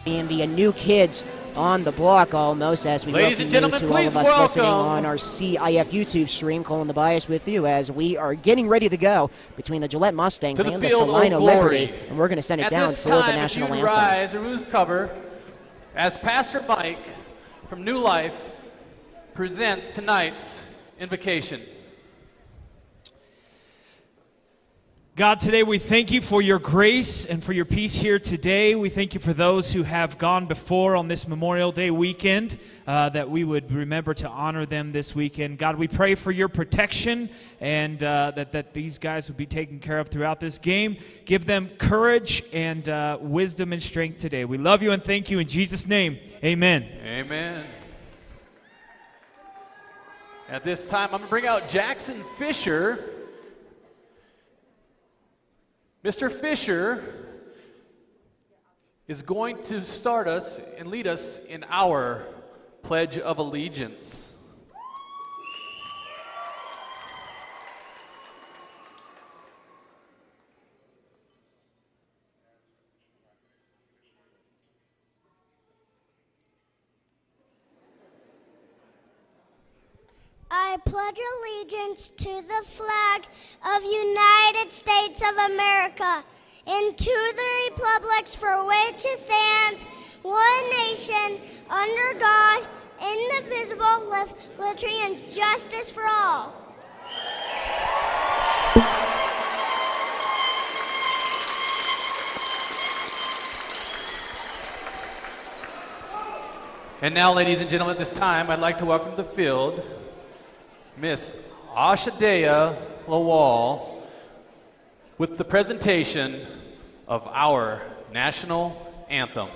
being the new kids on the block almost, as we Ladies and gentlemen, to all please of us listening welcome on our CIF YouTube stream, Calling the Bias with you as we are getting ready to go between the Gillette Mustangs and the Salina Liberty, and we're going to send it down for the national anthem. Rise or move cover as Pastor Mike from New Life presents tonight's invocation. God, today we thank you for your grace and for your peace here today. We thank you for those who have gone before on this Memorial Day weekend, that we would remember to honor them this weekend. God, we pray for your protection and that these guys would be taken care of throughout this game. Give them courage and wisdom and strength today. We love you and thank you in Jesus' name. Amen. Amen. At this time, I'm going to bring out Jackson Fisher. Mr. Fisher is going to start us and lead us in our Pledge of Allegiance. I pledge allegiance to the flag of United States of America and to the republics for which it stands, one nation, under God, indivisible, with liberty and justice for all. And now, ladies and gentlemen, at this time, I'd like to welcome to the field Miss Ashadea Lawal with the presentation of our national anthem.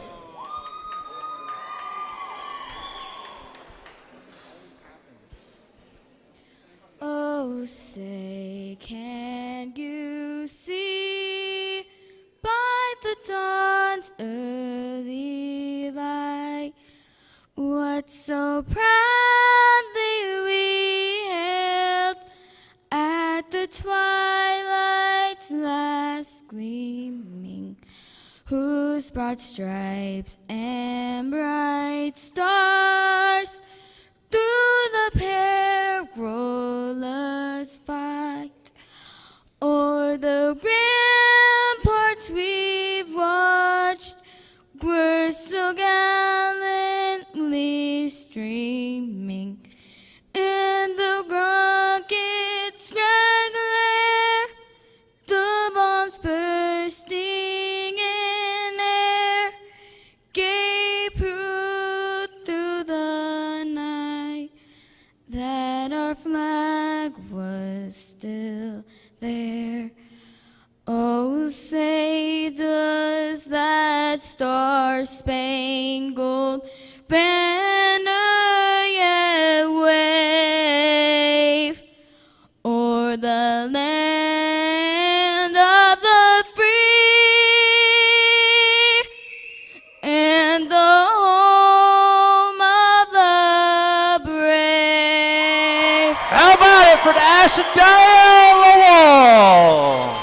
Oh, say, can you see by the dawn's early light what so proudly we hailed at the twilight's last gleaming, whose broad stripes and bright stars through the perilous fight o'er the ramparts we've watched were so gallantly streaming, and the rockets' glare, the bombs bursting in air, gave proof through the night that our flag was still there. Oh, say does that star-spangled banner yet wave o'er the land of the free and the home of the brave? How about it for Ashadea Lawal?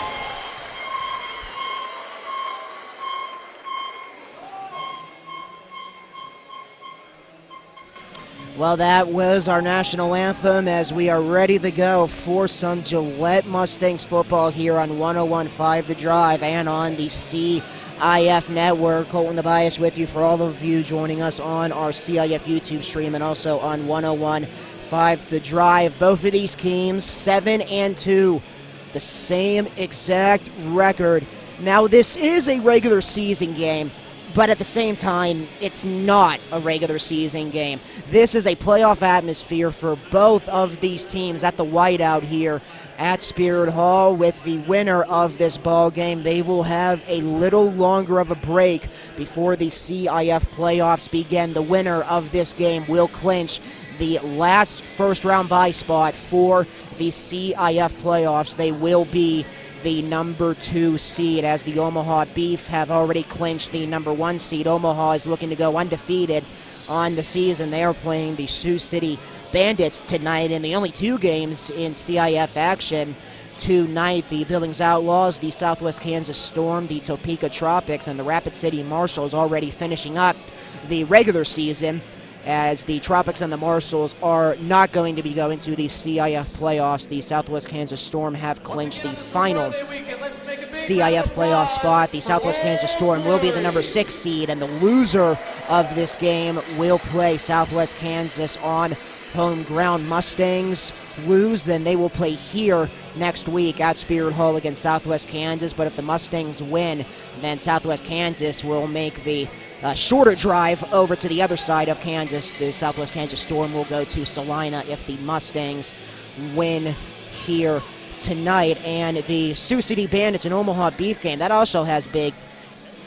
Well, that was our national anthem as we are ready to go for some Gillette Mustangs football here on 101.5 The Drive and on the CIF network. Colton the Bias with you for all of you joining us on our CIF YouTube stream and also on 101.5 The Drive. Both of these teams 7-2, the same exact record. Now, this is a regular season game, but at the same time, it's not a regular season game. This is a playoff atmosphere for both of these teams at the whiteout here at Spirit Hall. With the winner of this ball game, they will have a little longer of a break before the CIF playoffs begin. The winner of this game will clinch the last first-round bye spot for the CIF playoffs. They will be the number 2 seed, as the Omaha Beef have already clinched the number 1 seed. Omaha is looking to go undefeated on the season. They are playing the Sioux City Bandits tonight in the only 2 games in CIF action tonight. The Billings Outlaws, the Southwest Kansas Storm, the Topeka Tropics, and the Rapid City Marshals already finishing up the regular season, as the Tropics and the Marshals are not going to be going to the CIF playoffs. The Southwest Kansas Storm have clinched the final CIF playoff spot. The Southwest Kansas Storm will be the number 6 seed, and the loser of this game will play Southwest Kansas on home ground. Mustangs lose, then they will play here next week at Spirit Hall against Southwest Kansas. But if the Mustangs win, then Southwest Kansas will make the shorter drive over to the other side of Kansas. The Southwest Kansas Storm will go to Salina if the Mustangs win here tonight. And the Sioux City Bandits and Omaha Beef game, that also has big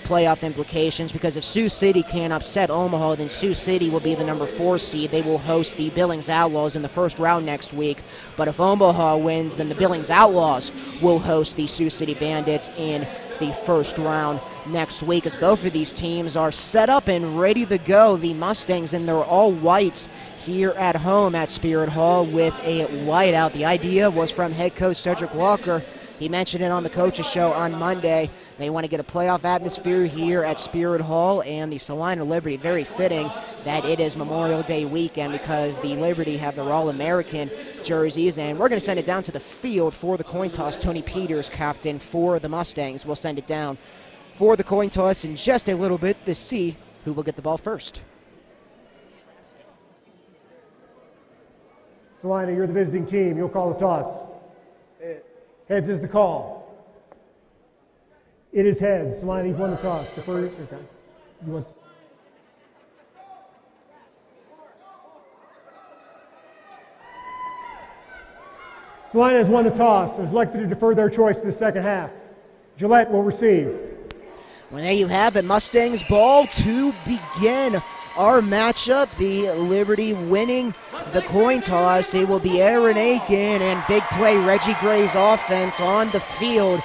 playoff implications, because if Sioux City can upset Omaha, then Sioux City will be the number 4 seed. They will host the Billings Outlaws in the first round next week. But if Omaha wins, then the Billings Outlaws will host the Sioux City Bandits in the first round next week, as both of these teams are set up and ready to go. The Mustangs in their all whites here at home at Spirit Hall with a whiteout. The idea was from head coach Cedric Walker. He mentioned it on the coaches show on Monday. They want to get a playoff atmosphere here at Spirit Hall, and the Salina Liberty, very fitting that it is Memorial Day weekend, because the Liberty have their All-American jerseys. And we're going to send it down to the field for the coin toss. Tony Peters, captain for the Mustangs, will send it down for the coin toss in just a little bit to see who will get the ball first. Salina, you're the visiting team. You'll call the toss. Heads. Heads is the call. It is heads. Salina, you've won the toss. Defer. Okay. You want? Salina has won the toss and is elected to defer their choice to the second half. Gillette will receive. Well, there you have it. Mustangs ball to begin our matchup. The Liberty winning the coin toss. It will be Aaron Aiken and big play Reggie Gray's offense on the field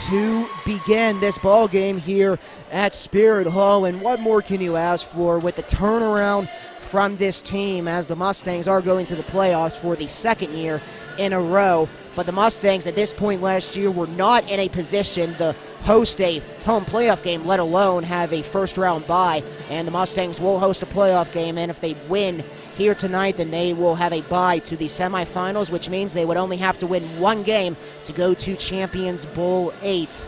to begin this ball game here at Spirit Hall. And what more can you ask for with the turnaround from this team, as the Mustangs are going to the playoffs for the second year in a row. But the Mustangs at this point last year were not in a position to host a home playoff game, let alone have a first-round bye. And the Mustangs will host a playoff game, and if they win here tonight, then they will have a bye to the semifinals, which means they would only have to win one game to go to Champions Bowl 8.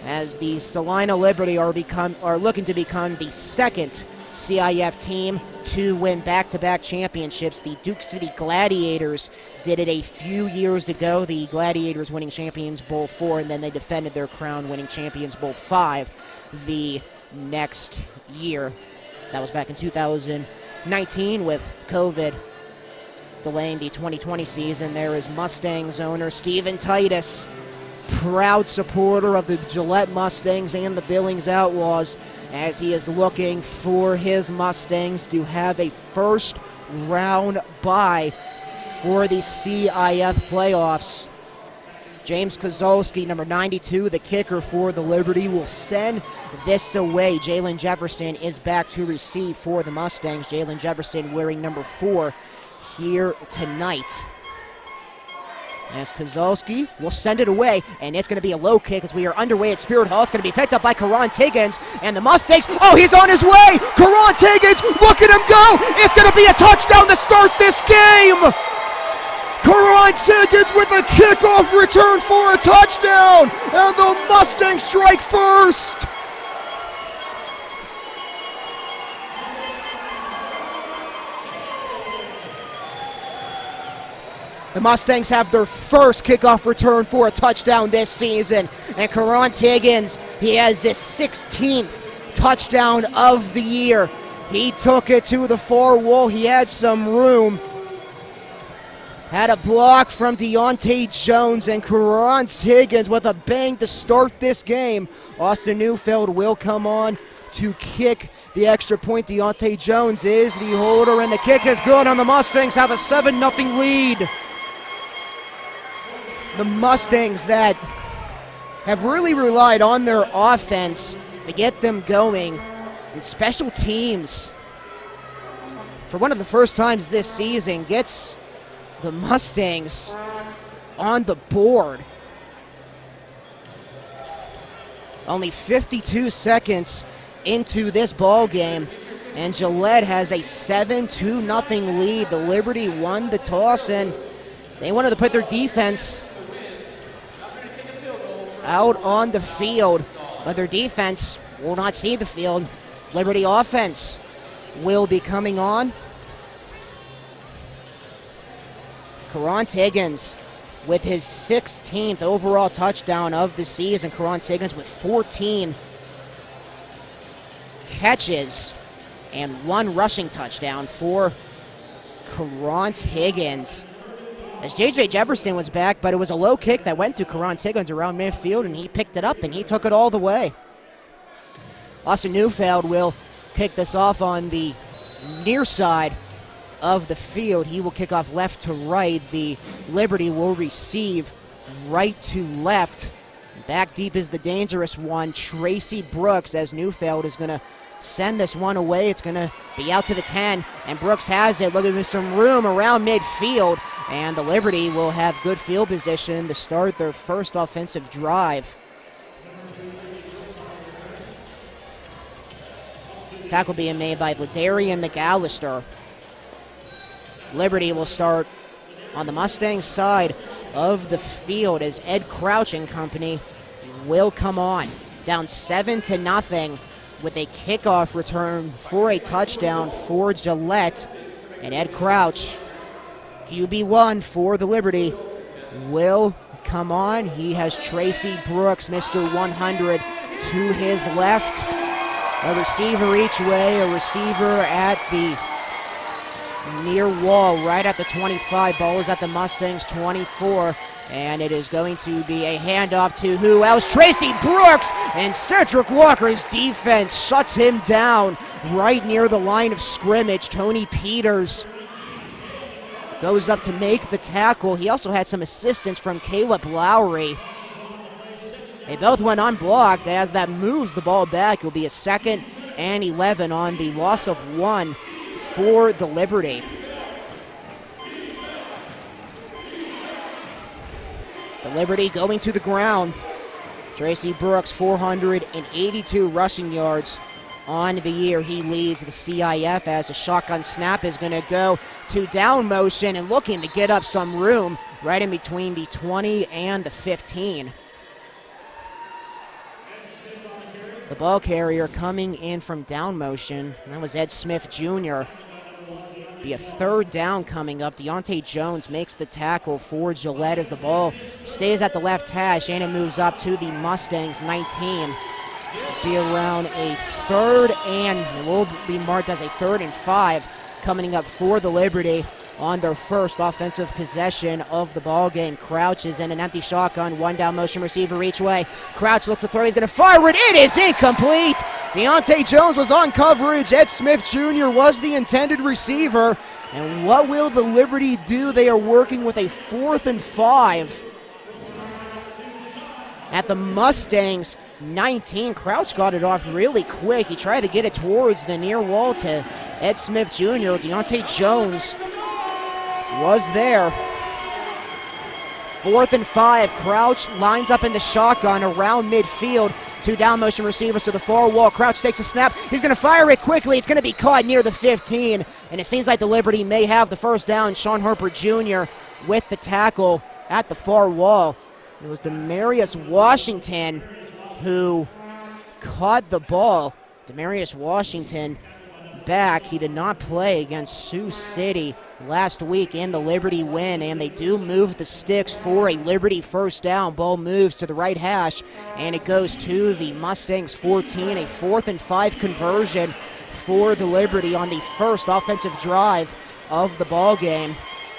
As the Salina Liberty are looking to become the second CIF team to win back-to-back championships. The Duke City Gladiators did it a few years ago. The Gladiators winning Champions Bowl 4, and then they defended their crown winning Champions Bowl 5 the next year. That was back in 2019 with COVID delaying the 2020 season. There is Mustangs owner Steven Titus, proud supporter of the Gillette Mustangs and the Billings Outlaws, as he is looking for his Mustangs to have a first-round bye for the CIF playoffs. James Kozolski, number 92, the kicker for the Liberty, will send this away. Jalen Jefferson is back to receive for the Mustangs. Jalen Jefferson wearing number 4 here tonight. As Kozolski will send it away, and it's going to be a low kick as we are underway at Spirit Hall. It's going to be picked up by Karan Tiggins, and the Mustangs, oh, he's on his way! Karan Tiggins, look at him go! It's going to be a touchdown to start this game! Karan Tiggins with a kickoff return for a touchdown, and the Mustangs strike first! The Mustangs have their first kickoff return for a touchdown this season. And Karan Higgins, he has his 16th touchdown of the year. He took it to the far wall. He had some room. Had a block from Deontay Jones, and Karan Higgins with a bang to start this game. Austin Neufeld will come on to kick the extra point. Deontay Jones is the holder, and the kick is good, and the Mustangs have a 7-0 lead. The Mustangs that have really relied on their offense to get them going, and special teams, for one of the first times this season, gets the Mustangs on the board. Only 52 seconds into this ball game, and Gillette has a 7-0 lead. The Liberty won the toss, and they wanted to put their defense out on the field, but their defense will not see the field. Liberty offense will be coming on. Karan Higgins with his 16th overall touchdown of the season. Karan Higgins with 14 catches and 1 rushing touchdown for Karan Higgins. As J.J. Jefferson was back, but it was a low kick that went to Karan Higgins around midfield, and he picked it up and he took it all the way. Austin Neufeld will kick this off on the near side of the field. He will kick off left to right. The Liberty will receive right to left. Back deep is the dangerous one, Tracy Brooks, as Neufeld is going to send this one away. It's going to be out to the 10, and Brooks has it. Looking for some room around midfield, and the Liberty will have good field position to start their first offensive drive. Tackle being made by Ladarian McAllister. Liberty will start on the Mustangs side of the field as Ed Crouch and company will come on. Down 7-0 with a kickoff return for a touchdown for Gillette. And Ed Crouch, QB1 for the Liberty, will come on. He has Tracy Brooks, Mr. 100, to his left. A receiver each way, a receiver at the near wall, right at the 25. Ball is at the Mustangs 24, and it is going to be a handoff to who else? Tracy Brooks, and Cedric Walker's defense shuts him down right near the line of scrimmage. Tony Peters goes up to make the tackle. He also had some assistance from Caleb Lowry. They both went unblocked. As that moves the ball back, it'll be a 2nd and 11 on the loss of 1 for the Liberty. The Liberty going to the ground. Tracy Brooks, 482 rushing yards on the year. He leads the CIF as a shotgun snap is going to go to down motion and looking to get up some room right in between the 20 and the 15. The ball carrier coming in from down motion. That was Ed Smith Jr. Be a 3rd down coming up. Deontay Jones makes the tackle for Gillette as the ball stays at the left hash and it moves up to the Mustangs 19. Be around a 3rd and it will be marked as a 3rd and 5 coming up for the Liberty on their first offensive possession of the ball game. Crouch is in an empty shotgun, 1 down motion receiver each way. Crouch looks to throw, he's going to fire it. It is incomplete. Deontay Jones was on coverage. Ed Smith Jr. was the intended receiver. And what will the Liberty do? They are working with a 4th and 5 at the Mustangs 19. Crouch got it off really quick. He tried to get it towards the near wall to Ed Smith Jr. Deontay Jones was there. 4th and 5. Crouch lines up in the shotgun around midfield. 2 down motion receivers to the far wall. Crouch takes a snap. He's going to fire it quickly. It's going to be caught near the 15. And it seems like the Liberty may have the first down. Sean Harper Jr. with the tackle at the far wall. It was Demarius Washington who caught the ball. Demarius Washington back. He did not play against Sioux City last week in the Liberty win, and they do move the sticks for a Liberty first down. Ball moves to the right hash, and it goes to the Mustangs 14, a 4th and 5 conversion for the Liberty on the first offensive drive of the ball game.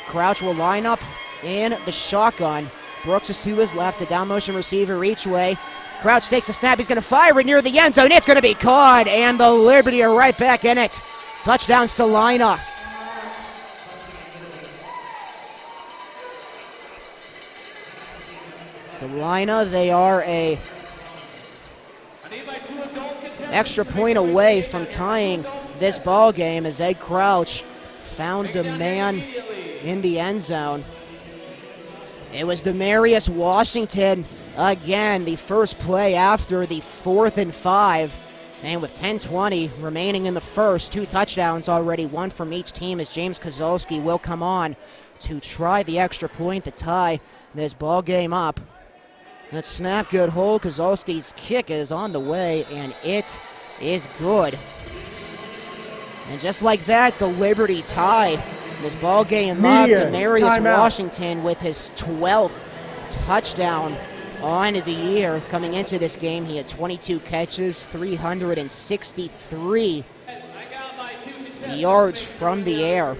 Crouch will line up in the shotgun. Brooks is to his left, a down motion receiver each way. Crouch takes a snap. He's going to fire it near the end zone. It's going to be caught, and the Liberty are right back in it. Touchdown, Salina. Salina, they are a extra point away from tying this ball game as Ed Crouch found a man in the end zone. It was Demarius Washington again, the first play after the 4th and 5. And with 10:20 remaining in the first, 2 touchdowns already, 1 from each team, as James Kozolski will come on to try the extra point to tie this ball game up. That snap, good hold. Kozolski's kick is on the way, and it is good. And just like that, the Liberty tie this ball game up. Demarius Washington with his 12th touchdown on the year. Coming into this game, he had 22 catches, 363 yards from the air.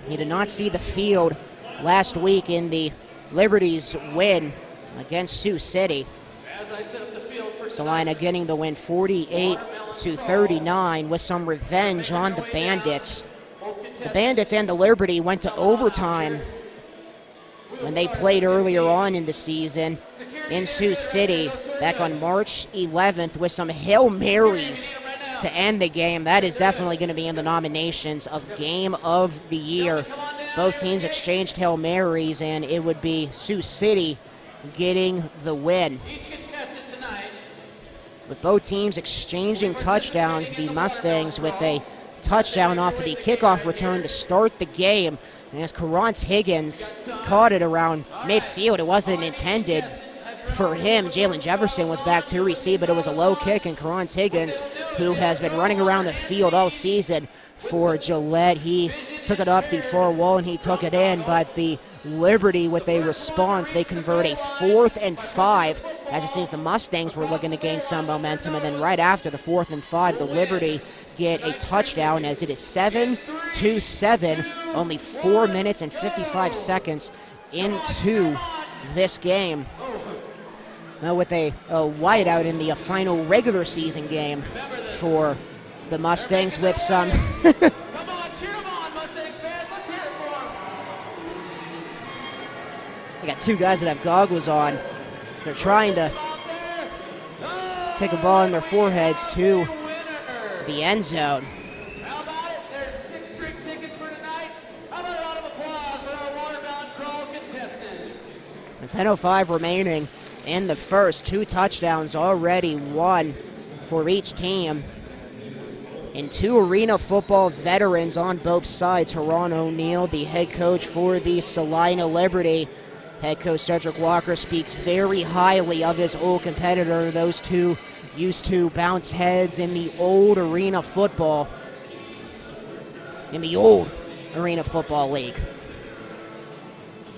He did not see the field last week in the Liberty's win against Sioux City. Salina getting the win 48-39 with some revenge on the Bandits. The Bandits and the Liberty went to overtime when they played earlier on in the season in Sioux City back on March 11th with some Hail Marys to end the game. That is definitely going to be in the nominations of Game of the Year. Both teams exchanged Hail Marys, and it would be Sioux City getting the win. With both teams exchanging touchdowns, the Mustangs with a touchdown off of the kickoff return to start the game. And as Karance Higgins caught it around midfield, it wasn't intended for him. Jalen Jefferson was back to receive, but it was a low kick, and Karance Higgins, who has been running around the field all season for Gillette, he took it up the far wall and he took it in, but the Liberty with a response, they convert a 4th and 5. As it seems the Mustangs were looking to gain some momentum, and then right after the 4th and 5, the Liberty get a touchdown as it is 7-7, only 4 minutes and 55 seconds into this game. With a whiteout in the final regular season game for the Mustangs with some I got 2 guys that have goggles on. They're trying to kick a ball in their foreheads to the end zone. How about it? There's 6 drink tickets for tonight. How about a round of applause for our waterbound crawl contestants? 10:05 remaining in the first. 2 touchdowns already won for each team. And 2 arena football veterans on both sides. Haran O'Neal, the head coach for the Salina Liberty. Head coach Cedric Walker speaks very highly of his old competitor. Those two used to bounce heads in the old arena football, league.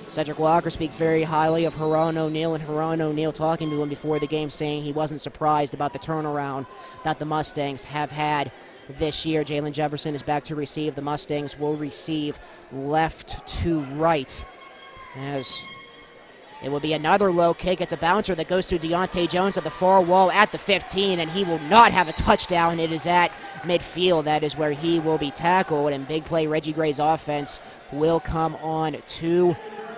Cedric Walker speaks very highly of Haran O'Neal, and Haran O'Neal talking to him before the game, saying he wasn't surprised about the turnaround that the Mustangs have had this year. Jalen Jefferson is back to receive. The Mustangs will receive left to right, as it will be another low kick. It's a bouncer that goes to Deontay Jones at the far wall at the 15, and he will not have a touchdown. It is at midfield. That is where he will be tackled, and big play Reggie Gray's offense will come on to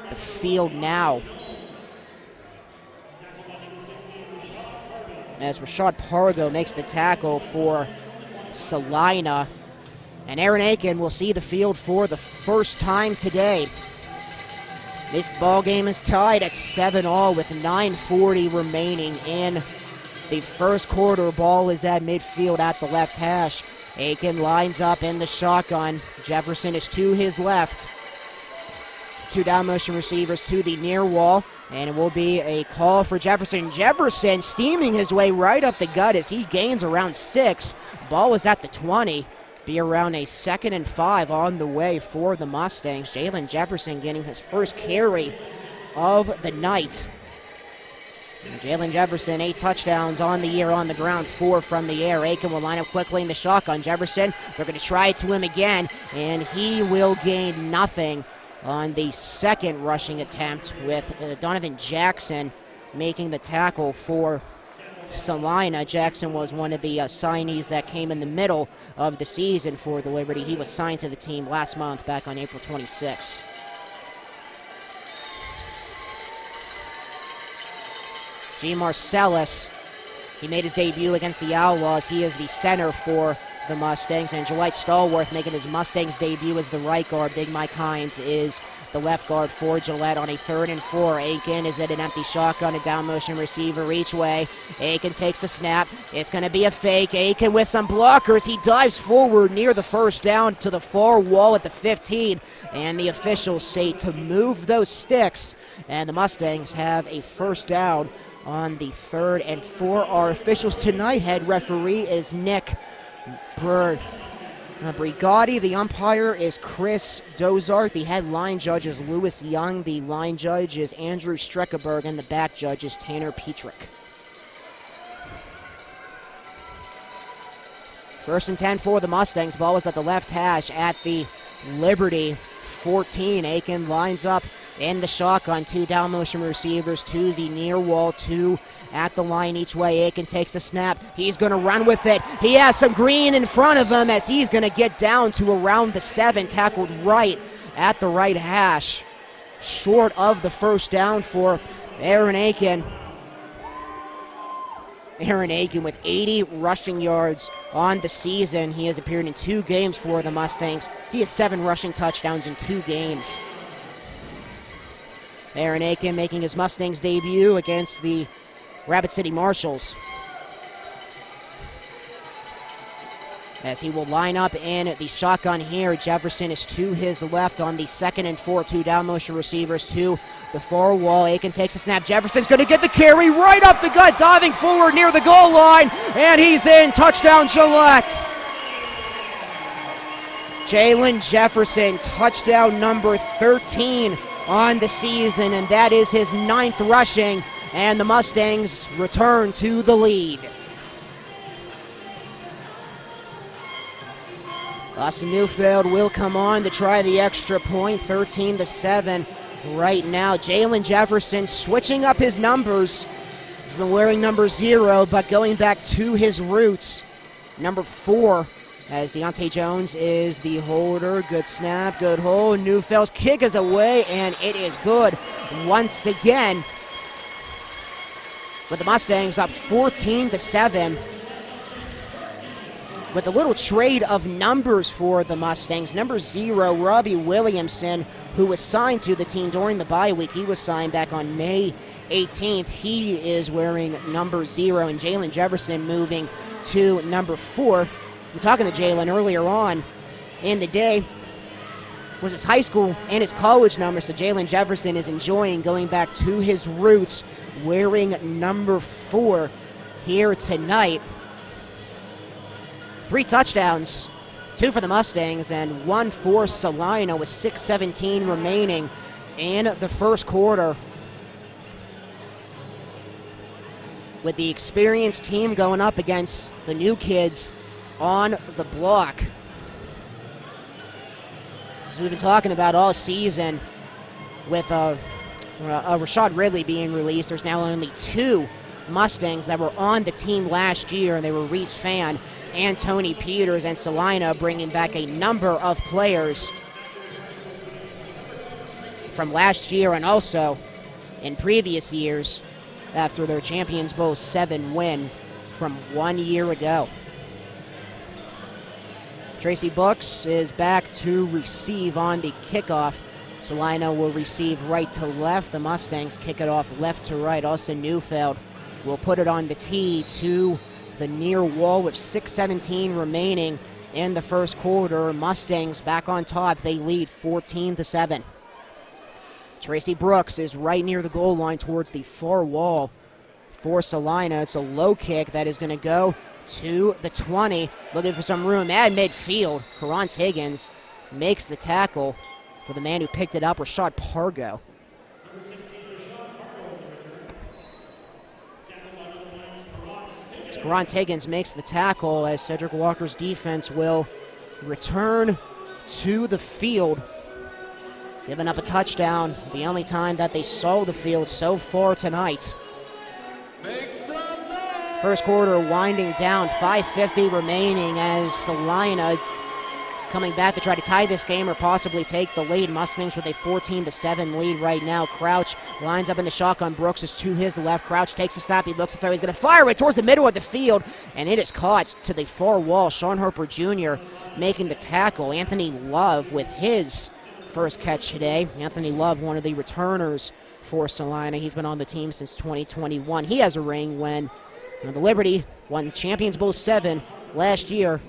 the field now. As Rashad Pargo makes the tackle for Salina, and Aaron Aiken will see the field for the first time today. This ball game is tied at 7-all with 9:40 remaining in the first quarter. Ball is at midfield at the left hash. Aiken lines up in the shotgun. Jefferson is to his left. 2 down motion receivers to the near wall, and it will be a call for Jefferson. Jefferson steaming his way right up the gut as he gains around 6. Ball is at the 20. Be around a 2nd and 5 on the way for the Mustangs. Jalen Jefferson getting his first carry of the night. Jalen Jefferson, 8 touchdowns on the year on the ground, 4 from the air. Aiken will line up quickly in the shotgun. Jefferson, they're going to try it to him again, and he will gain nothing on the second rushing attempt, with Donovan Jackson making the tackle for Salina. Jackson was one of the signees that came in the middle of the season for the Liberty. He was signed to the team last month, back on April 26. G. Marcellus, he made his debut against the Outlaws. He is the center for the Mustangs. And Gillette Stallworth making his Mustangs debut as the right guard. Big Mike Hines is the left guard for Gillette on a 3rd and 4. Aiken is at an empty shotgun, a down motion receiver each way. Aiken takes a snap. It's going to be a fake. Aiken with some blockers. He dives forward near the first down to the far wall at the 15. And the officials say to move those sticks. And the Mustangs have a first down on the 3rd and 4. Our officials tonight, head referee is Nick Brigatti. The umpire is Chris Dozart. The head line judge is Lewis Young. The line judge is Andrew Streckenberg. And the back judge is Tanner Petrick. 1st and 10 for the Mustangs. Ball is at the left hash at the Liberty 14. Aiken lines up in the shotgun. 2 down motion receivers to the near wall. 2 at the line each way. Aiken takes a snap. He's going to run with it. He has some green in front of him as he's going to get down to around the 7. Tackled right at the right hash. Short of the first down for Aaron Aiken. Aaron Aiken with 80 rushing yards on the season. He has appeared in 2 games for the Mustangs. He has 7 rushing touchdowns in 2 games. Aaron Aiken making his Mustangs debut against the Rapid City Marshals, as he will line up in the shotgun here. Jefferson is to his left on the 2nd and 4. 2 down motion receivers to the far wall. Aiken takes a snap. Jefferson's going to get the carry right up the gut, diving forward near the goal line, and he's in. Touchdown, Gillette. Jalen Jefferson, touchdown number 13 on the season, and that is his 9th rushing, and the Mustangs return to the lead. Austin Newfield will come on to try the extra point, 13-7 right now. Jalen Jefferson switching up his numbers. He's been wearing number 0, but going back to his roots, number 4, as Deontay Jones is the holder. Good snap, good hold. Newfield's kick is away, and it is good once again, with the Mustangs up 14-7. With a little trade of numbers for the Mustangs. Number 0, Robbie Williamson, who was signed to the team during the bye week. He was signed back on May 18th. He is wearing number 0, and Jalen Jefferson moving to number 4. We're talking to Jalen earlier on in the day. Was his high school and his college number, so Jalen Jefferson is enjoying going back to his roots, wearing number 4 here tonight. 3 touchdowns, 2 for the Mustangs and 1 for Salina, with 6:17 remaining in the first quarter. With the experienced team going up against the new kids on the block. As we've been talking about all season, with Rashad Ridley being released, there's now only 2 Mustangs that were on the team last year, and they were Reese Fan and Tony Peters, and Salina bringing back a number of players from last year and also in previous years after their Champions Bowl 7 win from 1 year ago. Tracy Books is back to receive on the kickoff. Salina will receive right to left. The Mustangs kick it off left to right. Austin Newfield will put it on the tee to the near wall with 6:17 remaining in the first quarter. Mustangs back on top. They lead 14-7. Tracy Brooks is right near the goal line towards the far wall for Salina. It's a low kick that is going to go to the 20. Looking for some room at midfield. Karant Higgins makes the tackle for the man who picked it up, Rashad Pargo. Karant Higgins makes the tackle as Cedric Walker's defense will return to the field, giving up a touchdown, the only time that they saw the field so far tonight. First quarter winding down, 5:50 remaining as Salina coming back to try to tie this game or possibly take the lead. Mustangs with a 14-7 lead right now. Crouch lines up in the shotgun. Brooks is to his left. Crouch takes a snap. He looks to throw. He's going to fire it towards the middle of the field, and it is caught to the far wall. Sean Harper Jr. making the tackle. Anthony Love with his first catch today. Anthony Love, one of the returners for Salina. He's been on the team since 2021. He has a ring when the Liberty won Champions Bowl 7 last year,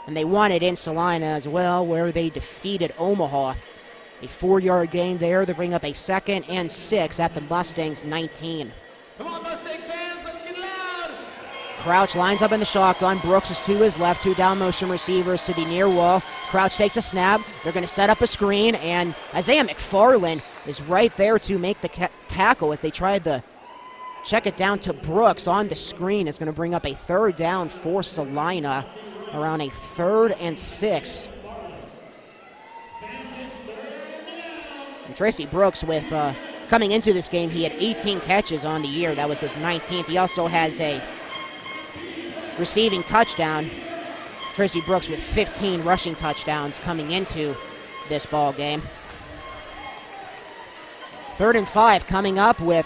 and they won it in Salina as well, where they defeated Omaha. A 4-yard gain there to bring up a 2nd and 6 at the Mustangs 19. Come on, Mustang fans, let's get loud! Crouch lines up in the shotgun. Brooks is to his left. 2 down motion receivers to the near wall. Crouch takes a snap. They're going to set up a screen, and Isaiah McFarland is right there to make the tackle as they tried to check it down to Brooks on the screen. It's going to bring up a 3rd down for Salina, around a 3rd and 6. And Tracy Brooks, with coming into this game, he had 18 catches on the year. That was his 19th. He also has a receiving touchdown. Tracy Brooks with 15 rushing touchdowns coming into this ball game. 3rd and 5 coming up with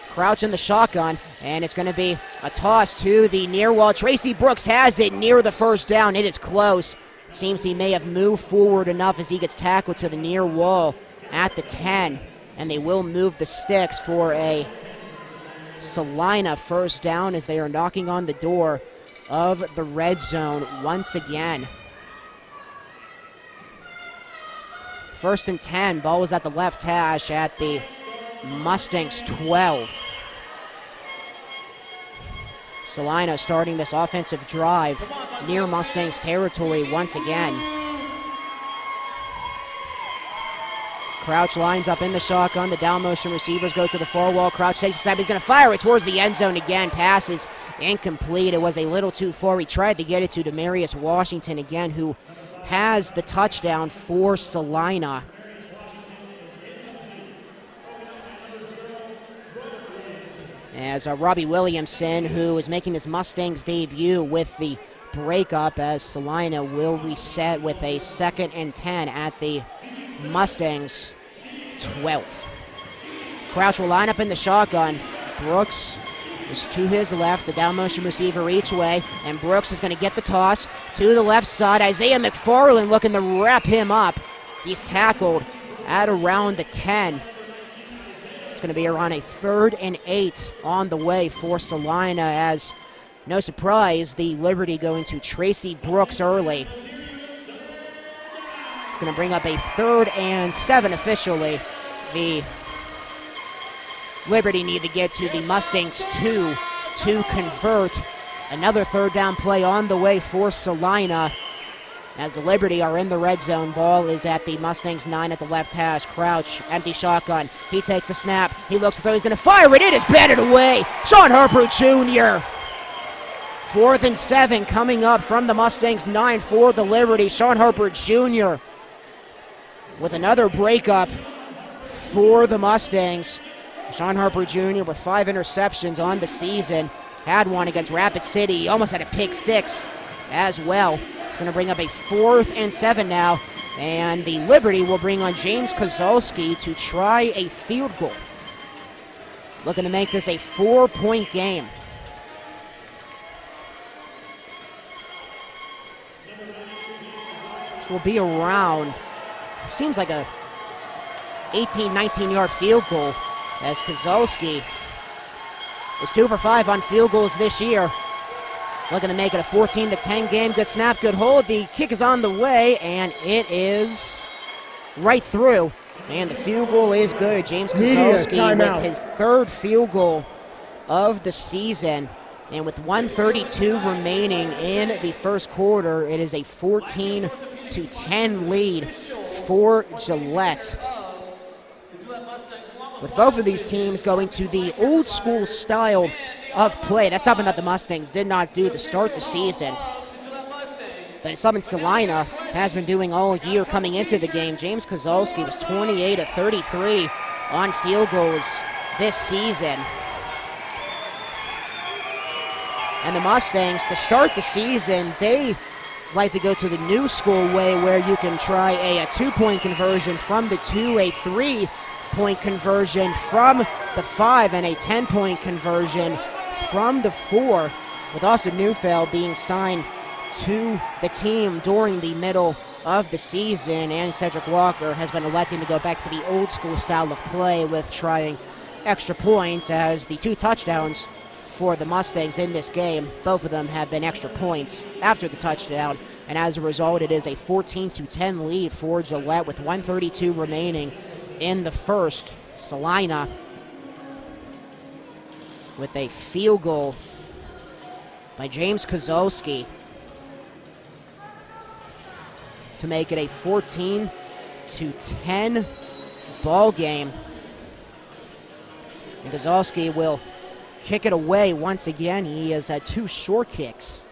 Crouch in the shotgun, and it's going to be a toss to the near wall. Tracy Brooks has it near the 1st down. It is close. It seems he may have moved forward enough as he gets tackled to the near wall at the 10, and they will move the sticks for a Salina 1st down as they are knocking on the door of the red zone once again. 1st and 10. Ball was at the left hash at the Mustangs 12. Salina starting this offensive drive near Mustangs territory once again. Crouch lines up in the shotgun. The down motion receivers go to the far wall. Crouch takes a snap. He's going to fire it towards the end zone again. Passes incomplete. It was a little too far. He tried to get it to Demarius Washington again, who has the touchdown for Salina. As Robbie Williamson, who is making his Mustangs debut with the breakup, as Salina will reset with a 2nd and 10 at the Mustangs 12. Crouch will line up in the shotgun. Brooks is to his left, the down motion receiver each way, and Brooks is going to get the toss to the left side. Isaiah McFarland looking to wrap him up. He's tackled at around the 10. It's going to be around a 3rd and 8 on the way for Salina, as, no surprise, the Liberty going to Tracy Brooks early. It's going to bring up a 3rd and 7 officially. The Liberty need to get to the Mustangs 2 to convert. Another 3rd down play on the way for Salina, as the Liberty are in the red zone. Ball is at the Mustangs 9 at the left hash. Crouch, empty shotgun. He takes a snap. He looks to throw. He's going to fire it. It is batted away. Sean Harper Jr. 4th and 7 coming up from the Mustangs 9 for the Liberty. Sean Harper Jr. with another breakup for the Mustangs. Sean Harper Jr. with 5 interceptions on the season. Had one against Rapid City. He almost had a pick 6 as well. It's going to bring up a 4th and 7 now, and the Liberty will bring on James Kozolski to try a field goal. Looking to make this a 4-point game. This will be around, seems like a 18, 19-yard field goal, as Kozolski is 2 for 5 on field goals this year. Looking to make it a 14-10 game. Good snap, good hold. The kick is on the way, and it is right through. And the field goal is good. James Kozolski with his 3rd field goal of the season. And with 1:32 remaining in the 1st quarter, it is a 14-10 lead for Gillette. With both of these teams going to the old school style of play. That's something that the Mustangs did not do to start the season, but it's something Salina has been doing all year coming into the game. James Kozolski was 28 of 33 on field goals this season. And the Mustangs, to start the season, they like to go to the new school way where you can try a 2-point conversion from the 2, a 3-point conversion from the 5, and a 10-point conversion from the 4, with Austin Neufeld being signed to the team during the middle of the season, and Cedric Walker has been electing to go back to the old school style of play with trying extra points, as the 2 touchdowns for the Mustangs in this game, both of them have been extra points after the touchdown, and as a result it is a 14-10 lead for Gillette with 1:32 remaining in the first. Salina with a field goal by James Kozolski to make it a 14-10 ball game. And Kozolski will kick it away once again. He has had 2 short kicks.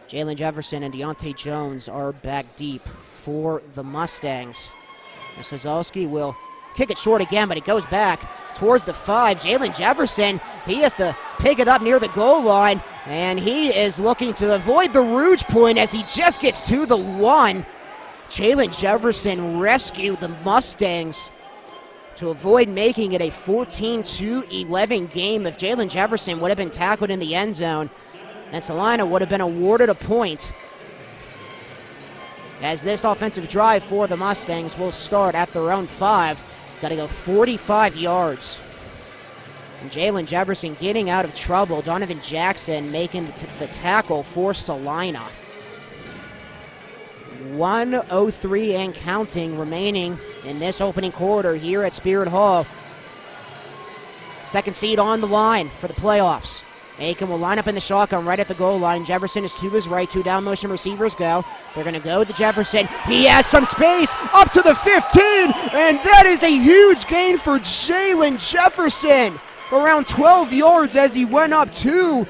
Jalen Jefferson and Deontay Jones are back deep for the Mustangs. And Kozolski will kick it short again, but it goes back towards the 5. Jalen Jefferson, he has to pick it up near the goal line, and he is looking to avoid the Rouge point as he just gets to the 1. Jalen Jefferson rescued the Mustangs to avoid making it a 14-11 game. If Jalen Jefferson would have been tackled in the end zone, and Salina would have been awarded a point, as this offensive drive for the Mustangs will start at their own 5. Got to go 45 yards. And Jalen Jefferson getting out of trouble. Donovan Jackson making the tackle for Salina. 1:03 and counting remaining in this opening quarter here at Spirit Hall. Second seed on the line for the playoffs. Aiken will line up in the shotgun right at the goal line. Jefferson is to his right. 2 down motion receivers go. They're going to go to Jefferson. He has some space up to the 15, and that is a huge gain for Jalen Jefferson. Around 12 yards as he went up to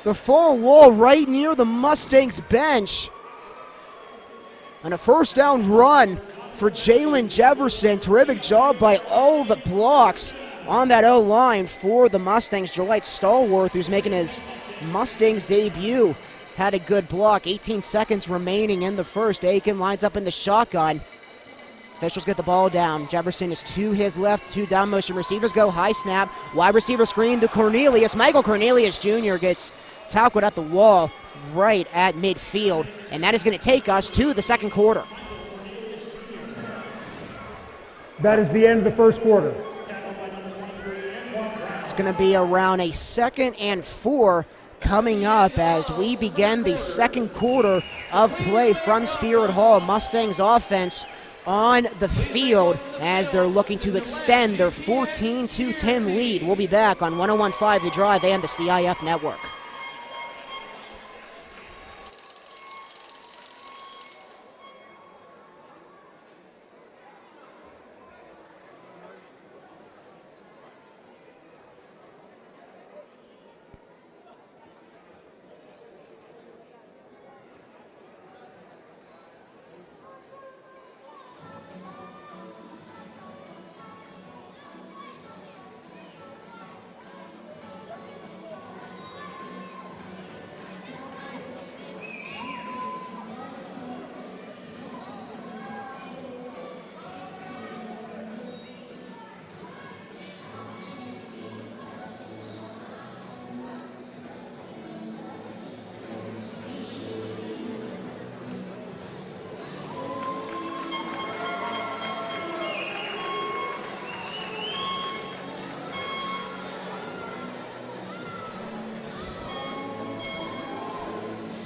the far wall right near the Mustangs bench. And a first down run for Jalen Jefferson. Terrific job by all the blocks on that O-line for the Mustangs. Gillette Stallworth, who's making his Mustangs debut, had a good block. 18 seconds remaining in the first. Aiken lines up in the shotgun. Officials get the ball down. Jefferson is to his left. 2 down motion receivers go. High snap. Wide receiver screen to Cornelius. Michael Cornelius Jr. gets tackled at the wall right at midfield. And that is going to take us to the second quarter. That is the end of the first quarter. It's going to be around a 2nd and 4 coming up as we begin the second quarter of play from Spirit Hall. Mustangs offense on the field as they're looking to extend their 14-10 lead. We'll be back on 101.5 The Drive and the CIF Network.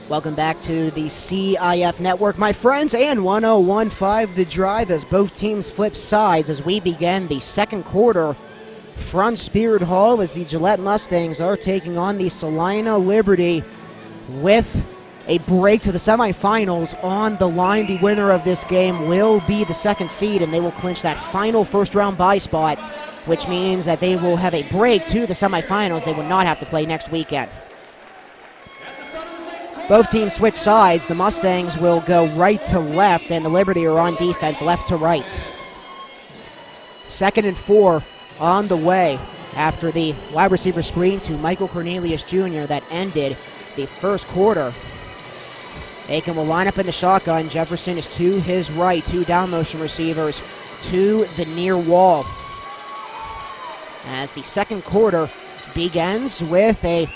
Welcome back to the CIF Network, my friends, and 101.5 The Drive as both teams flip sides as we begin the second quarter from Spirit Hall as the Gillette Mustangs are taking on the Salina Liberty with a break to the semifinals on the line. The winner of this game will be the second seed, and they will clinch that final first-round bye spot, which means that they will have a break to the semifinals. They will not have to play next weekend. Both teams switch sides. The Mustangs will go right to left, and the Liberty are on defense left to right. 2nd and 4 on the way after the wide receiver screen to Michael Cornelius Jr. that ended the first quarter. Aiken will line up in the shotgun. Jefferson is to his right. 2 down motion receivers to the near wall. As the second quarter begins with a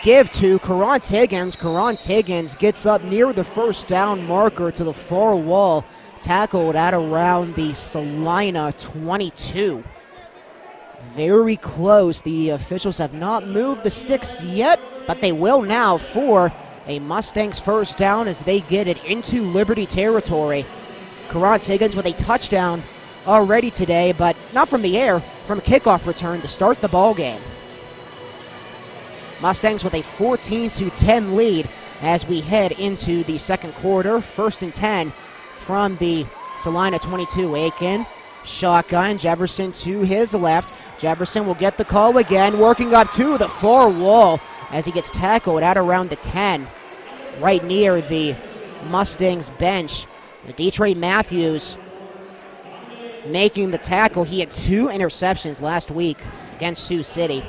give to Carant Higgins. Carant Higgins gets up near the first down marker to the far wall, tackled at around the Salina 22. Very close. The officials have not moved the sticks yet, but they will now for a Mustangs first down as they get it into Liberty territory. Carant Higgins with a touchdown already today, but not from the air, from a kickoff return to start the ball game. Mustangs with a 14-10 lead as we head into the second quarter. 1st and 10 from the Salina 22. Aiken, shotgun, Jefferson to his left. Jefferson will get the call again, working up to the far wall as he gets tackled at around the 10, right near the Mustangs bench. Detroit Matthews making the tackle. He had 2 interceptions last week against Sioux City.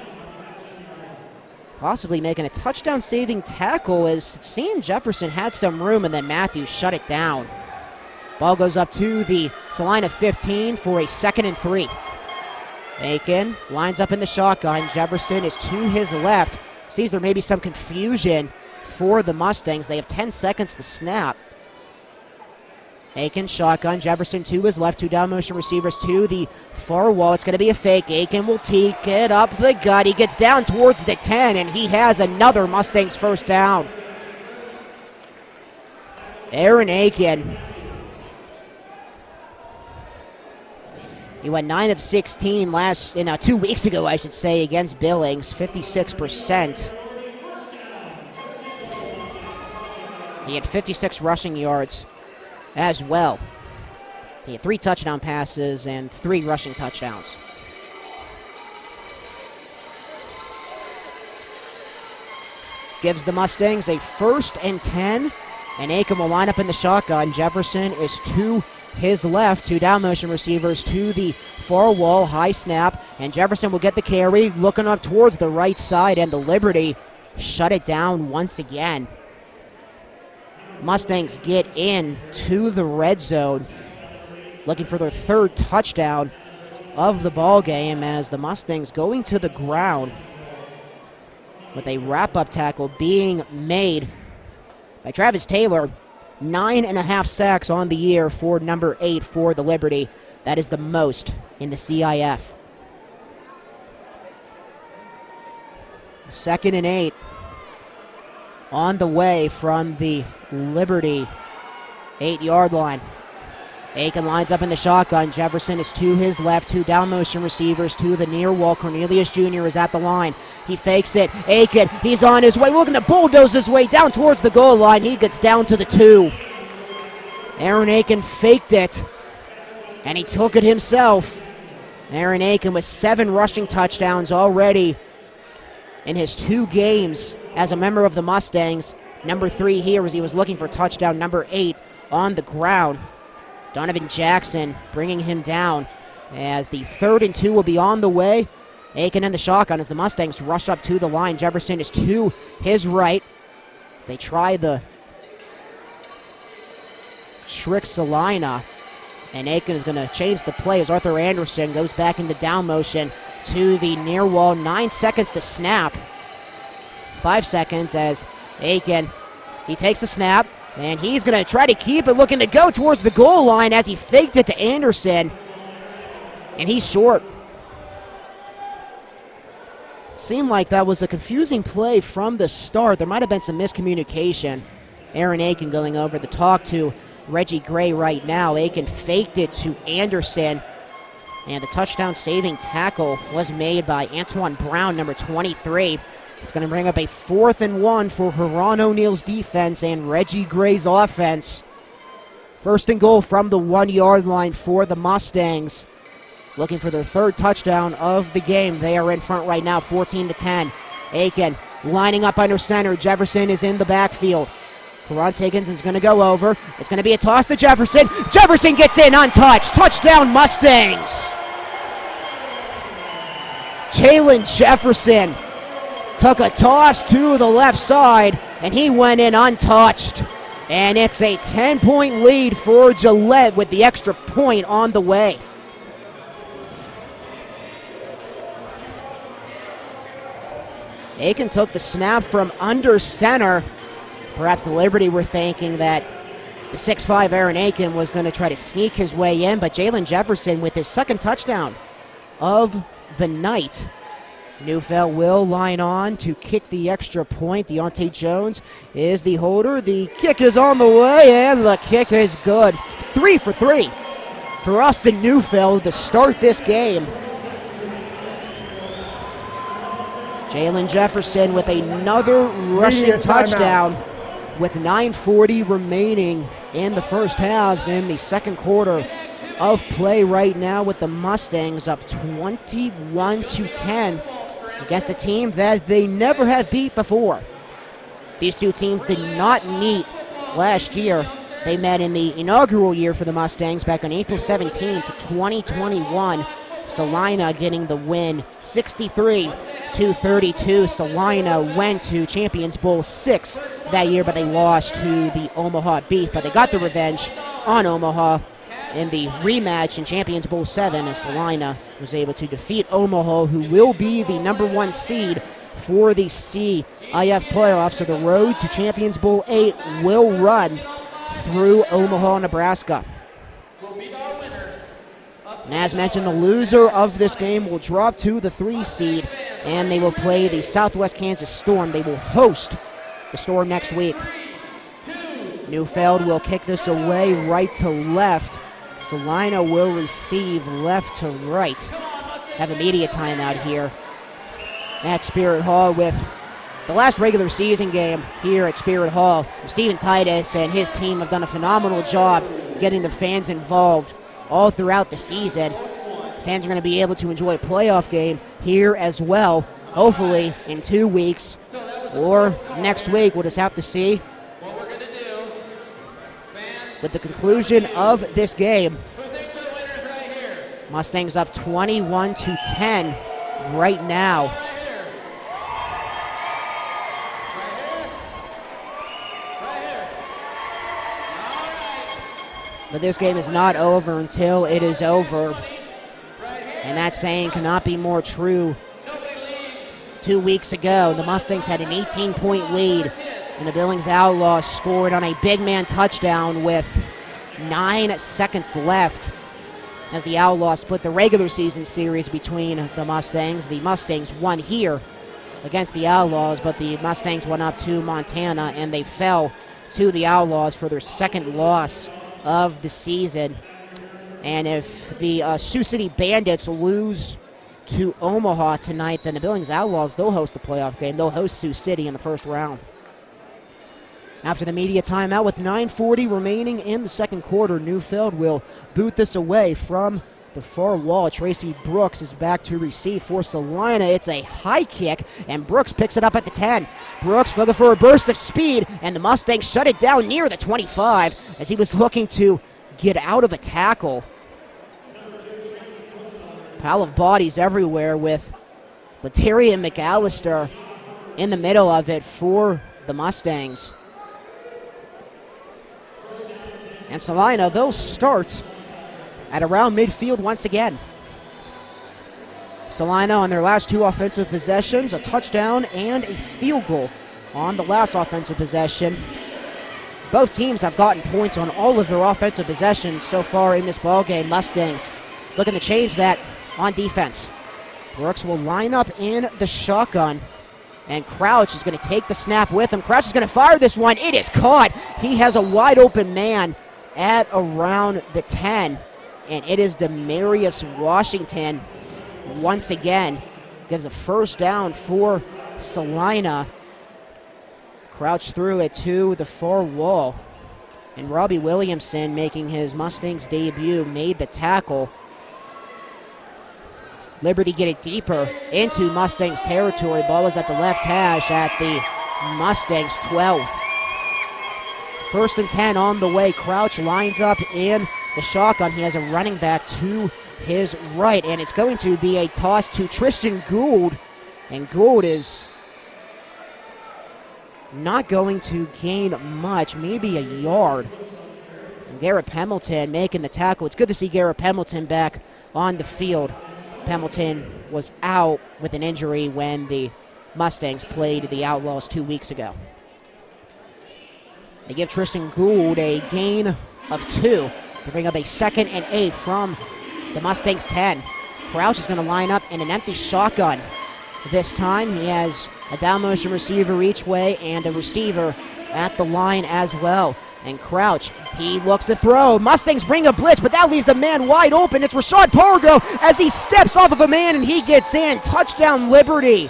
Possibly making a touchdown-saving tackle as it seemed Jefferson had some room and then Matthews shut it down. Ball goes up to the Salina 15 for a 2nd and 3. Aiken lines up in the shotgun. Jefferson is to his left. Sees there may be some confusion for the Mustangs. They have 10 seconds to snap. Aiken, shotgun, Jefferson to his left, 2 down motion receivers to the far wall. It's going to be a fake. Aiken will take it up the gut. He gets down towards the 10, and he has another Mustangs first down. Aaron Aiken. He went 9 of 16 2 weeks ago, I should say, against Billings, 56%. He had 56 rushing yards as well. He had 3 touchdown passes and 3 rushing touchdowns. Gives the Mustangs a 1st and 10, and Aiken will line up in the shotgun. Jefferson is to his left, 2 down motion receivers to the far wall, high snap, and Jefferson will get the carry, looking up towards the right side, and the Liberty shut it down once again. Mustangs get in to the red zone, looking for their 3rd touchdown of the ball game as the Mustangs going to the ground with a wrap-up tackle being made by Travis Taylor. 9.5 sacks on the year for number 8 for the Liberty. That is the most in the CIF. 2nd and 8 on the way from the Liberty 8-yard line. Aiken lines up in the shotgun. Jefferson is to his left. 2 down motion receivers to the near wall. Cornelius Jr. is at the line. He fakes it. Aiken, he's on his way. Looking to bulldoze his way down towards the goal line. He gets down to the 2. Aaron Aiken faked it, and he took it himself. Aaron Aiken with 7 rushing touchdowns already in his 2 games as a member of the Mustangs. Number 3 here as he was looking for touchdown number 8 on the ground. Donovan Jackson bringing him down as the 3rd and 2 will be on the way. Aiken in the shotgun as the Mustangs rush up to the line. Jefferson is to his right. They try the trick Salina, and Aiken is going to change the play as Arthur Anderson goes back into down motion to the near wall. 9 seconds to snap. 5 seconds as Aiken, he takes the snap, and he's going to try to keep it, looking to go towards the goal line as he faked it to Anderson, and he's short. Seemed like that was a confusing play from the start. There might have been some miscommunication. Aaron Aiken going over to talk to Reggie Gray right now. Aiken faked it to Anderson, and the touchdown-saving tackle was made by Antoine Brown, number 23. It's going to bring up a 4th and 1 for Huron O'Neill's defense and Reggie Gray's offense. 1st and goal from the 1-yard line for the Mustangs. Looking for their 3rd touchdown of the game. They are in front right now, 14-10. Aiken lining up under center. Jefferson is in the backfield. Carant Higgins is going to go over. It's going to be a toss to Jefferson. Jefferson gets in untouched. Touchdown Mustangs. Jalen Jefferson took a toss to the left side, and he went in untouched. And it's a 10-point lead for Gillette with the extra point on the way. Aiken took the snap from under center. Perhaps the Liberty were thinking that the 6'5" Aaron Aiken was going to try to sneak his way in, but Jalen Jefferson with his second touchdown of the night. Neufeld will line on to kick the extra point. Deontay Jones is the holder. The kick is on the way, and the kick is good. 3 for 3 for Austin Neufeld to start this game. Jalen Jefferson with another rushing touchdown with 9:40 remaining in the first half in the second quarter of play right now, with the Mustangs up 21-10 against a team that they never have beat before. These two teams did not meet last year. They met in the inaugural year for the Mustangs back on April 17th, 2021. Salina getting the win 63-32. Salina went to Champions Bowl 6 that year, but they lost to the Omaha Beef. But they got the revenge on Omaha in the rematch in Champions Bowl 7 as Salina was able to defeat Omaha, who will be the #1 seed for the CIF playoffs. So the road to Champions Bowl 8 will run through Omaha, Nebraska. And as mentioned, the loser of this game will drop to the 3 seed, and they will play the Southwest Kansas Storm. They will host the Storm next week. Neufeld will kick this away right to left. Salina will receive left to right. Have a media timeout here at Spirit Hall with the last regular season game here at Spirit Hall. Stephen Titus and his team have done a phenomenal job getting the fans involved all throughout the season. Fans are going to be able to enjoy a playoff game here as well, hopefully in 2 weeks or next week. We'll just have to see. With the conclusion of this game, Mustangs up 21-10 right now. But this game is not over until it is over. And that saying cannot be more true. 2 weeks ago, the Mustangs had an 18-point lead, and the Billings Outlaws scored on a big man touchdown with 9 seconds left as the Outlaws split the regular season series between the Mustangs. The Mustangs won here against the Outlaws, but the Mustangs went up to Montana, and they fell to the Outlaws for their second loss of the season. And if the Sioux City Bandits lose to Omaha tonight, then the Billings Outlaws, they'll host the playoff game. They'll host Sioux City in the first round. After the media timeout with 9:40 remaining in the second quarter, Neufeld will boot this away from the far wall. Tracy Brooks is back to receive for Salina. It's a high kick, and Brooks picks it up at the 10. Brooks looking for a burst of speed, and the Mustangs shut it down near the 25 as he was looking to get out of a tackle. Pile of bodies everywhere with Latarian McAllister in the middle of it for the Mustangs. And Salina, they'll start at around midfield once again. Salina on their last 2 offensive possessions, a touchdown and a field goal on the last offensive possession. Both teams have gotten points on all of their offensive possessions so far in this ballgame. Mustangs looking to change that on defense. Brooks will line up in the shotgun, and Crouch is going to take the snap with him. Crouch is going to fire this one. It is caught. He has a wide open man at around the 10, and it is Demarius Washington once again. Gives a first down for Salina. Crouch threw it to the far wall, and Robbie Williamson, making his Mustangs debut, made the tackle. Liberty get it deeper into Mustangs territory. Ball was at the left hash at the Mustangs 12. 1st and 10 on the way. Crouch lines up in the shotgun. He has a running back to his right, and it's going to be a toss to Tristan Gould, and Gould is not going to gain much, maybe a yard. And Garrett Pemilton making the tackle. It's good to see Garrett Pemilton back on the field. Pemilton was out with an injury when the Mustangs played the Outlaws 2 weeks ago. They give Tristan Gould a gain of 2 to bring up a 2nd and 8 from the Mustangs 10. Crouch is going to line up in an empty shotgun. This time he has a down motion receiver each way and a receiver at the line as well. And Crouch, he looks to throw. Mustangs bring a blitz, but that leaves a man wide open. It's Rashad Pargo as he steps off of a man and he gets in. Touchdown Liberty.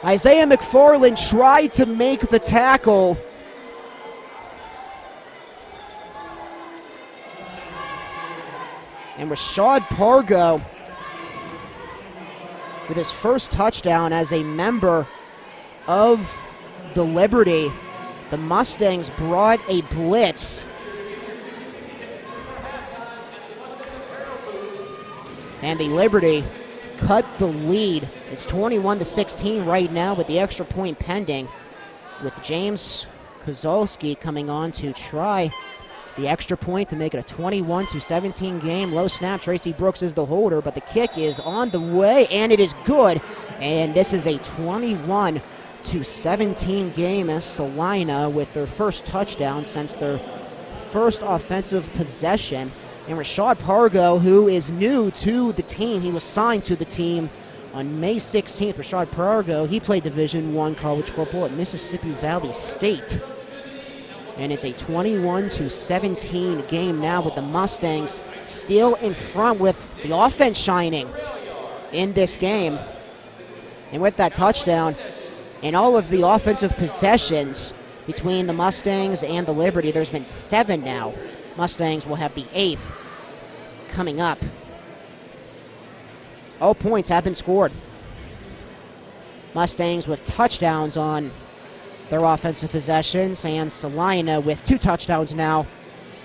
Isaiah McFarland tried to make the tackle. And Rashad Pargo with his first touchdown as a member of the Liberty. The Mustangs brought a blitz. And the Liberty cut the lead. It's 21-16 right now with the extra point pending, with James Kozolski coming on to try the extra point to make it a 21-17 game. Low snap, Tracy Brooks is the holder, but the kick is on the way, and it is good. And this is a 21-17 game as Salina with their first touchdown since their first offensive possession. And Rashad Pargo, who is new to the team, he was signed to the team on May 16th. Rashad Pargo, he played Division I college football at Mississippi Valley State. And it's a 21-17 game now with the Mustangs still in front with the offense shining in this game. And with that touchdown and all of the offensive possessions between the Mustangs and the Liberty, there's been 7 now. Mustangs will have the 8th coming up. All points have been scored. Mustangs with touchdowns on their offensive possessions, and Salina with 2 touchdowns now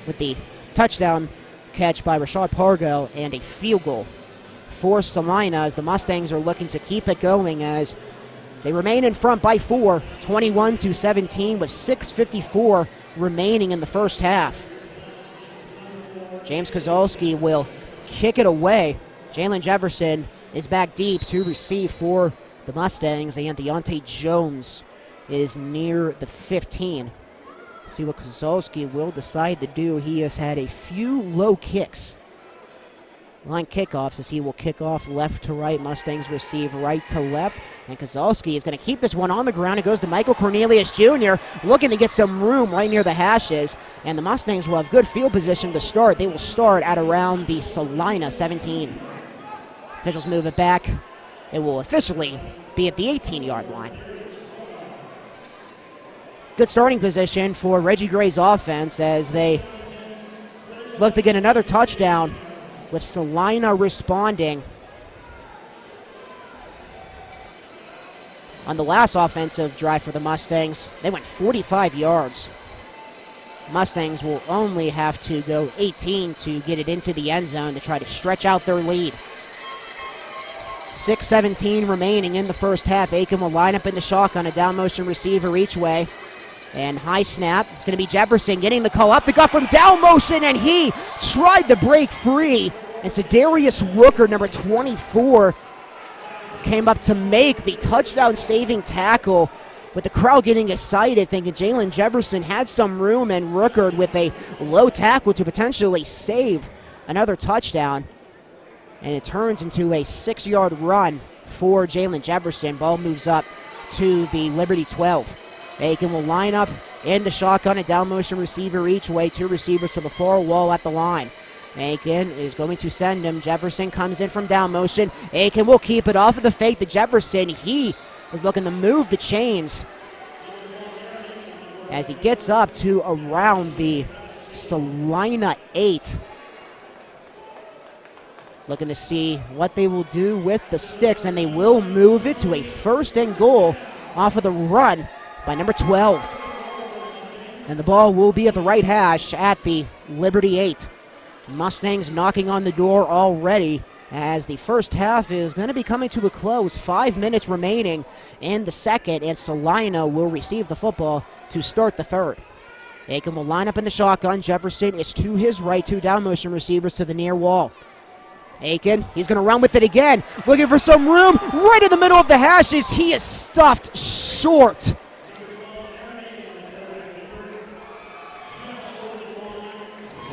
with the touchdown catch by Rashad Pargo and a field goal for Salina as the Mustangs are looking to keep it going as they remain in front by 4, 21-17 with 6:54 remaining in the first half. James Kozolski will kick it away. Jalen Jefferson is back deep to receive for the Mustangs, and Deontay Jones is near the 15. Let's see what Kozolski will decide to do. He has had a few low kicks, line kickoffs, as he will kick off left to right. Mustangs receive right to left, and Kozolski is going to keep this one on the ground. It goes to Michael Cornelius Jr., looking to get some room right near the hashes, and the Mustangs will have good field position to start. They will start at around the Salina 17. Officials move it back. It will officially be at the 18-yard line. Good starting position for Reggie Gray's offense as they look to get another touchdown, with Salina responding. On the last offensive drive for the Mustangs, they went 45 yards. Mustangs will only have to go 18 to get it into the end zone to try to stretch out their lead. 6:17 remaining in the first half. Aiken will line up in the shotgun, a down motion receiver each way. And high snap. It's going to be Jefferson getting the call up the gut from down motion, and he tried to break free. And Sedarius Rooker, number 24, came up to make the touchdown-saving tackle, with the crowd getting excited, thinking Jalen Jefferson had some room, and Rooker with a low tackle to potentially save another touchdown. And it turns into a 6-yard run for Jalen Jefferson. Ball moves up to the Liberty 12. Aiken will line up in the shotgun, a down motion receiver each way, 2 receivers to the far wall at the line. Aiken is going to send him. Jefferson comes in from down motion. Aiken will keep it off of the fake to Jefferson. He is looking to move the chains as he gets up to around the Salina 8. Looking to see what they will do with the sticks, and they will move it to a 1st and goal off of the run by number 12. And the ball will be at the right hash at the Liberty 8. Mustangs knocking on the door already as the first half is going to be coming to a close. 5 minutes remaining in the second, and Salina will receive the football to start the third. Aiken will line up in the shotgun. Jefferson is to his right, 2 down motion receivers to the near wall. Aiken, he's going to run with it again, looking for some room right in the middle of the hashes. He is stuffed short.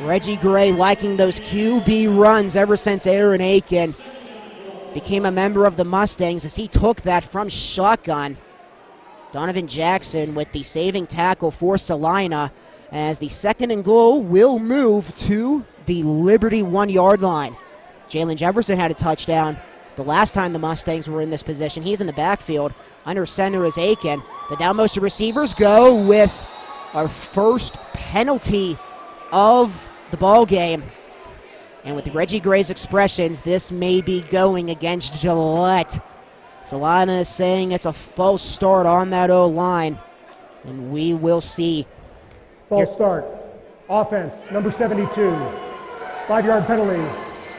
Reggie Gray liking those QB runs ever since Aaron Aiken became a member of the Mustangs, as he took that from shotgun. Donovan Jackson with the saving tackle for Salina, as the 2nd and goal will move to the Liberty 1-yard line. Jalen Jefferson had a touchdown the last time the Mustangs were in this position. He's in the backfield. Under center is Aiken. The down motion receivers go with our first penalty of the ball game. And with Reggie Gray's expressions, this may be going against Gillette. Salina is saying it's a false start on that O-line, and we will see. False start. Offense, number 72. 5-yard penalty.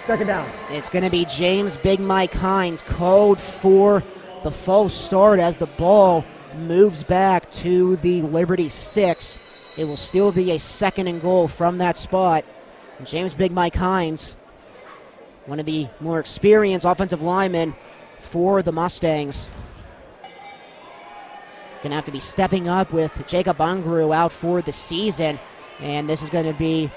2nd down. It's going to be James Big Mike Hines called for the false start as the ball moves back to the Liberty 6. It will still be a 2nd and goal from that spot. And James Big Mike Hines, one of the more experienced offensive linemen for the Mustangs. Going to have to be stepping up with Jacob Ungru out for the season. And this is going to be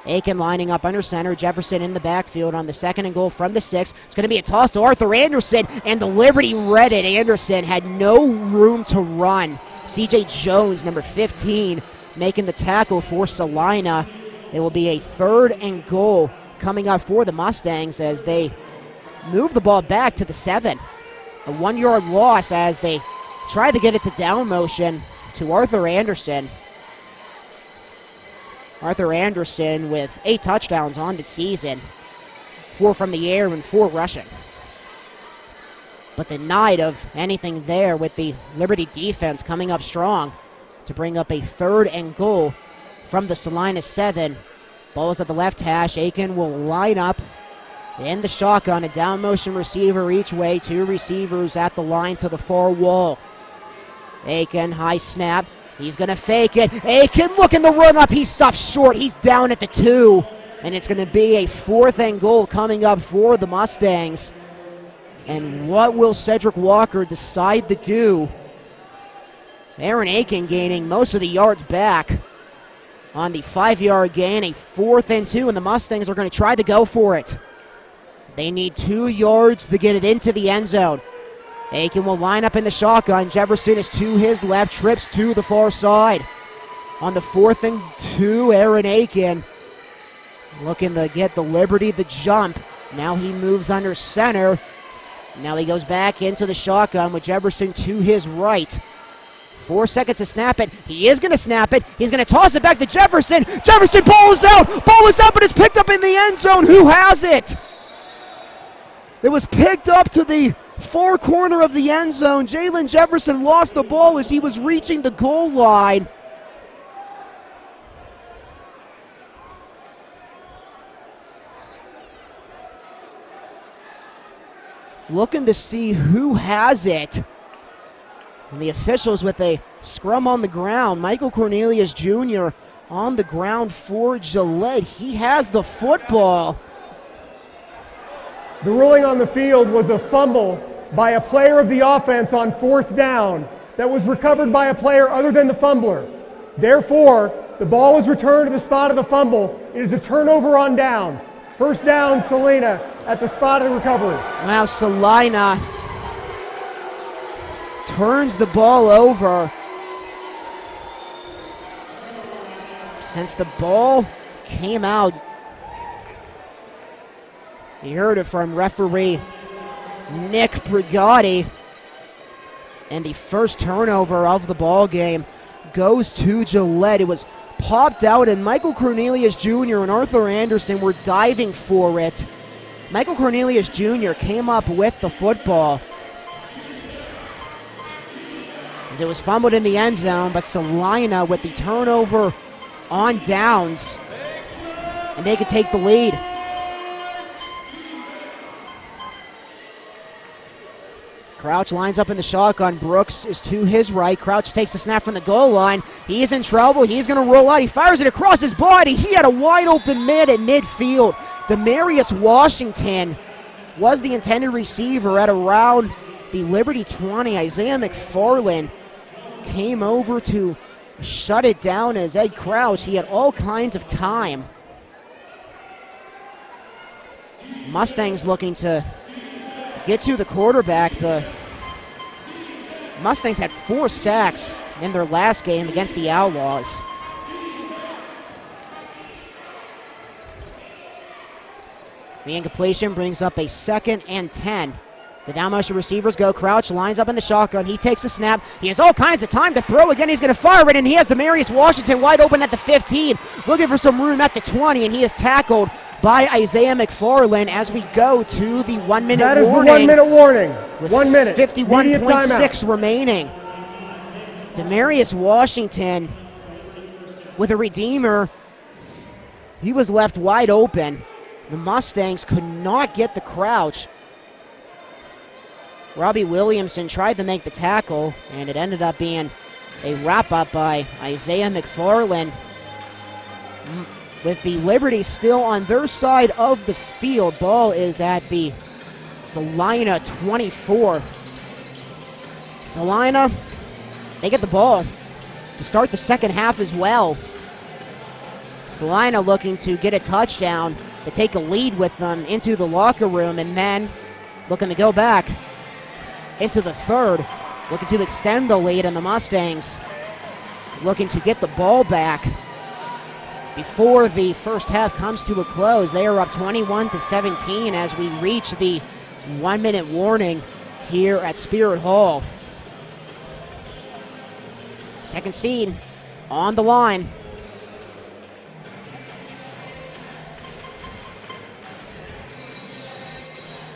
Aiken lining up under center. Jefferson in the backfield on the 2nd and goal from the 6. It's going to be a toss to Arthur Anderson, and the Liberty read it. Anderson had no room to run. C.J. Jones, number 15, making the tackle for Salina. It will be a 3rd and goal coming up for the Mustangs as they move the ball back to the 7. A 1-yard loss as they try to get it to down motion to Arthur Anderson. Arthur Anderson with 8 touchdowns on the season, 4 from the air and 4 rushing. But denied of anything there with the Liberty defense coming up strong to bring up a 3rd and goal from the Salina 7. Ball is at the left hash. Aiken will line up in the shotgun, a down motion receiver each way, 2 receivers at the line to the far wall. Aiken, high snap. He's going to fake it. Aiken looking to run up. He's stuffed short. He's down at the 2. And it's going to be a 4th and goal coming up for the Mustangs. And what will Cedric Walker decide to do? Aaron Aiken gaining most of the yards back on the 5-yard gain, a 4th and 2, and the Mustangs are going to try to go for it. They need 2 yards to get it into the end zone. Aiken will line up in the shotgun. Jefferson is to his left, trips to the far side. On the 4th and 2, Aaron Aiken looking to get the Liberty the jump. Now he moves under center. Now he goes back into the shotgun with Jefferson to his right. 4 seconds to snap it. He is going to snap it. He's going to toss it back to Jefferson. Jefferson, ball is out. Ball is out, but it's picked up in the end zone. Who has it? It was picked up to the far corner of the end zone. Jalen Jefferson lost the ball as he was reaching the goal line. Looking to see who has it. And the officials with a scrum on the ground. Michael Cornelius Jr. on the ground for Gillette. He has the football. The ruling on the field was a fumble by a player of the offense on 4th down that was recovered by a player other than the fumbler. Therefore, the ball was returned to the spot of the fumble. It is a turnover on downs. 1st down, Salina at the spot of the recovery. Now Salina turns the ball over. Since the ball came out, you heard it from referee Nick Brigatti. And the first turnover of the ball game goes to Gillette. It was popped out, and Michael Cornelius Jr. and Arthur Anderson were diving for it. Michael Cornelius Jr. came up with the football. It was fumbled in the end zone, but Salina with the turnover on downs, and they could take the lead. Crouch lines up in the shotgun. Brooks is to his right. Crouch takes a snap from the goal line. He's in trouble. He's going to roll out. He fires it across his body. He had a wide open man at midfield. Demarius Washington was the intended receiver at around the Liberty 20. Isaiah McFarland came over to shut it down as Ed Crouch. He had all kinds of time. Mustangs looking to get to the quarterback. The Mustangs had 4 sacks in their last game against the Outlaws. The incompletion brings up a 2nd and 10. The down motion receivers go. Crouch lines up in the shotgun. He takes a snap. He has all kinds of time to throw. Again, he's going to fire it, and he has Demarius Washington wide open at the 15, looking for some room at the 20, and he is tackled by Isaiah McFarland as we go to the 1 minute warning. That is the 1 minute warning. With 1 minute. 51.6 remaining. Demarius Washington with a redeemer. He was left wide open. The Mustangs could not get the Crouch. Robbie Williamson tried to make the tackle, and it ended up being a wrap-up by Isaiah McFarland. With the Liberty still on their side of the field, ball is at the Salina 24. Salina, they get the ball to start the second half as well. Salina looking to get a touchdown, to take a lead with them into the locker room, and then looking to go back into the third, looking to extend the lead, and the Mustangs looking to get the ball back before the first half comes to a close. They are up 21-17 as we reach the 1 minute warning here at Spirit Hall. Second seed on the line.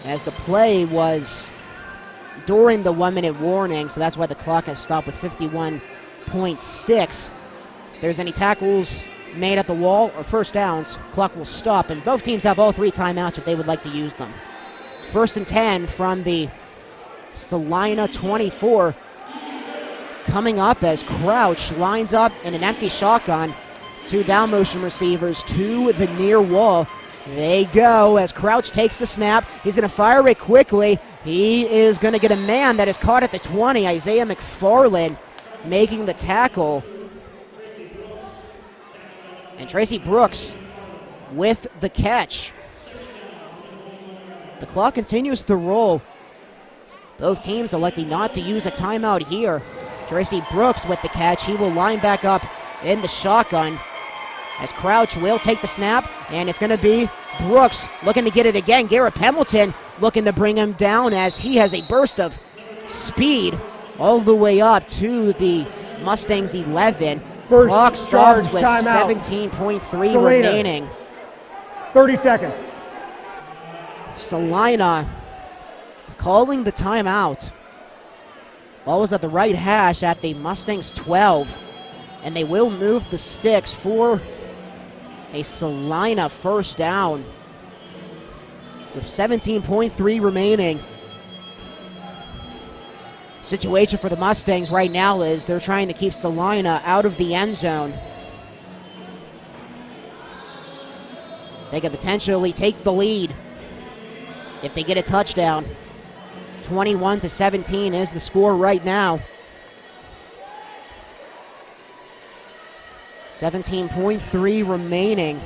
As the play was during the 1 minute warning, so that's why the clock has stopped with 51.6. If there's any tackles made at the wall or first downs, clock will stop, and both teams have all 3 timeouts if they would like to use them. 1st and 10 from the Salina 24, coming up as Crouch lines up in an empty shotgun. 2 down motion receivers to the near wall. They go as Crouch takes the snap. He's going to fire it quickly. He is going to get a man that is caught at the 20. Isaiah McFarland making the tackle. And Tracy Brooks with the catch. The clock continues to roll. Both teams electing not to use a timeout here. Tracy Brooks with the catch. He will line back up in the shotgun as Crouch will take the snap, and it's going to be Brooks looking to get it again. Garrett Pendleton looking to bring him down as he has a burst of speed all the way up to the Mustangs 11. First Clock stops with timeout. 17.3 remaining. 30 seconds. Salina calling the timeout. Ball was at the right hash at the Mustangs 12, and they will move the sticks for a Salina first down with 17.3 remaining. Situation for the Mustangs right now is they're trying to keep Salina out of the end zone. They could potentially take the lead if they get a touchdown. 21-17 is the score right now. 17.3 remaining.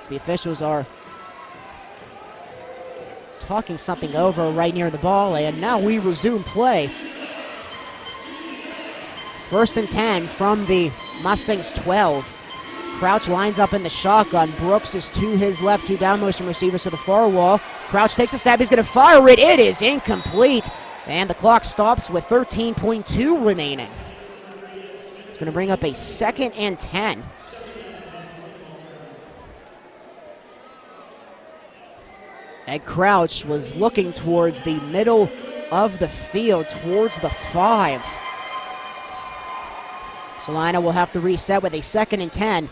So the officials are talking something over right near the ball, and now we resume play. 1st and 10 from the Mustangs 12. Crouch lines up in the shotgun. Brooks is to his left, 2 down motion receivers to the far wall. Crouch takes a snap. He's going to fire it. It is incomplete, and the clock stops with 13.2 remaining. It's going to bring up a 2nd and 10. And Crouch was looking towards the middle of the field, towards the 5. Salina will have to reset with a 2nd and 10.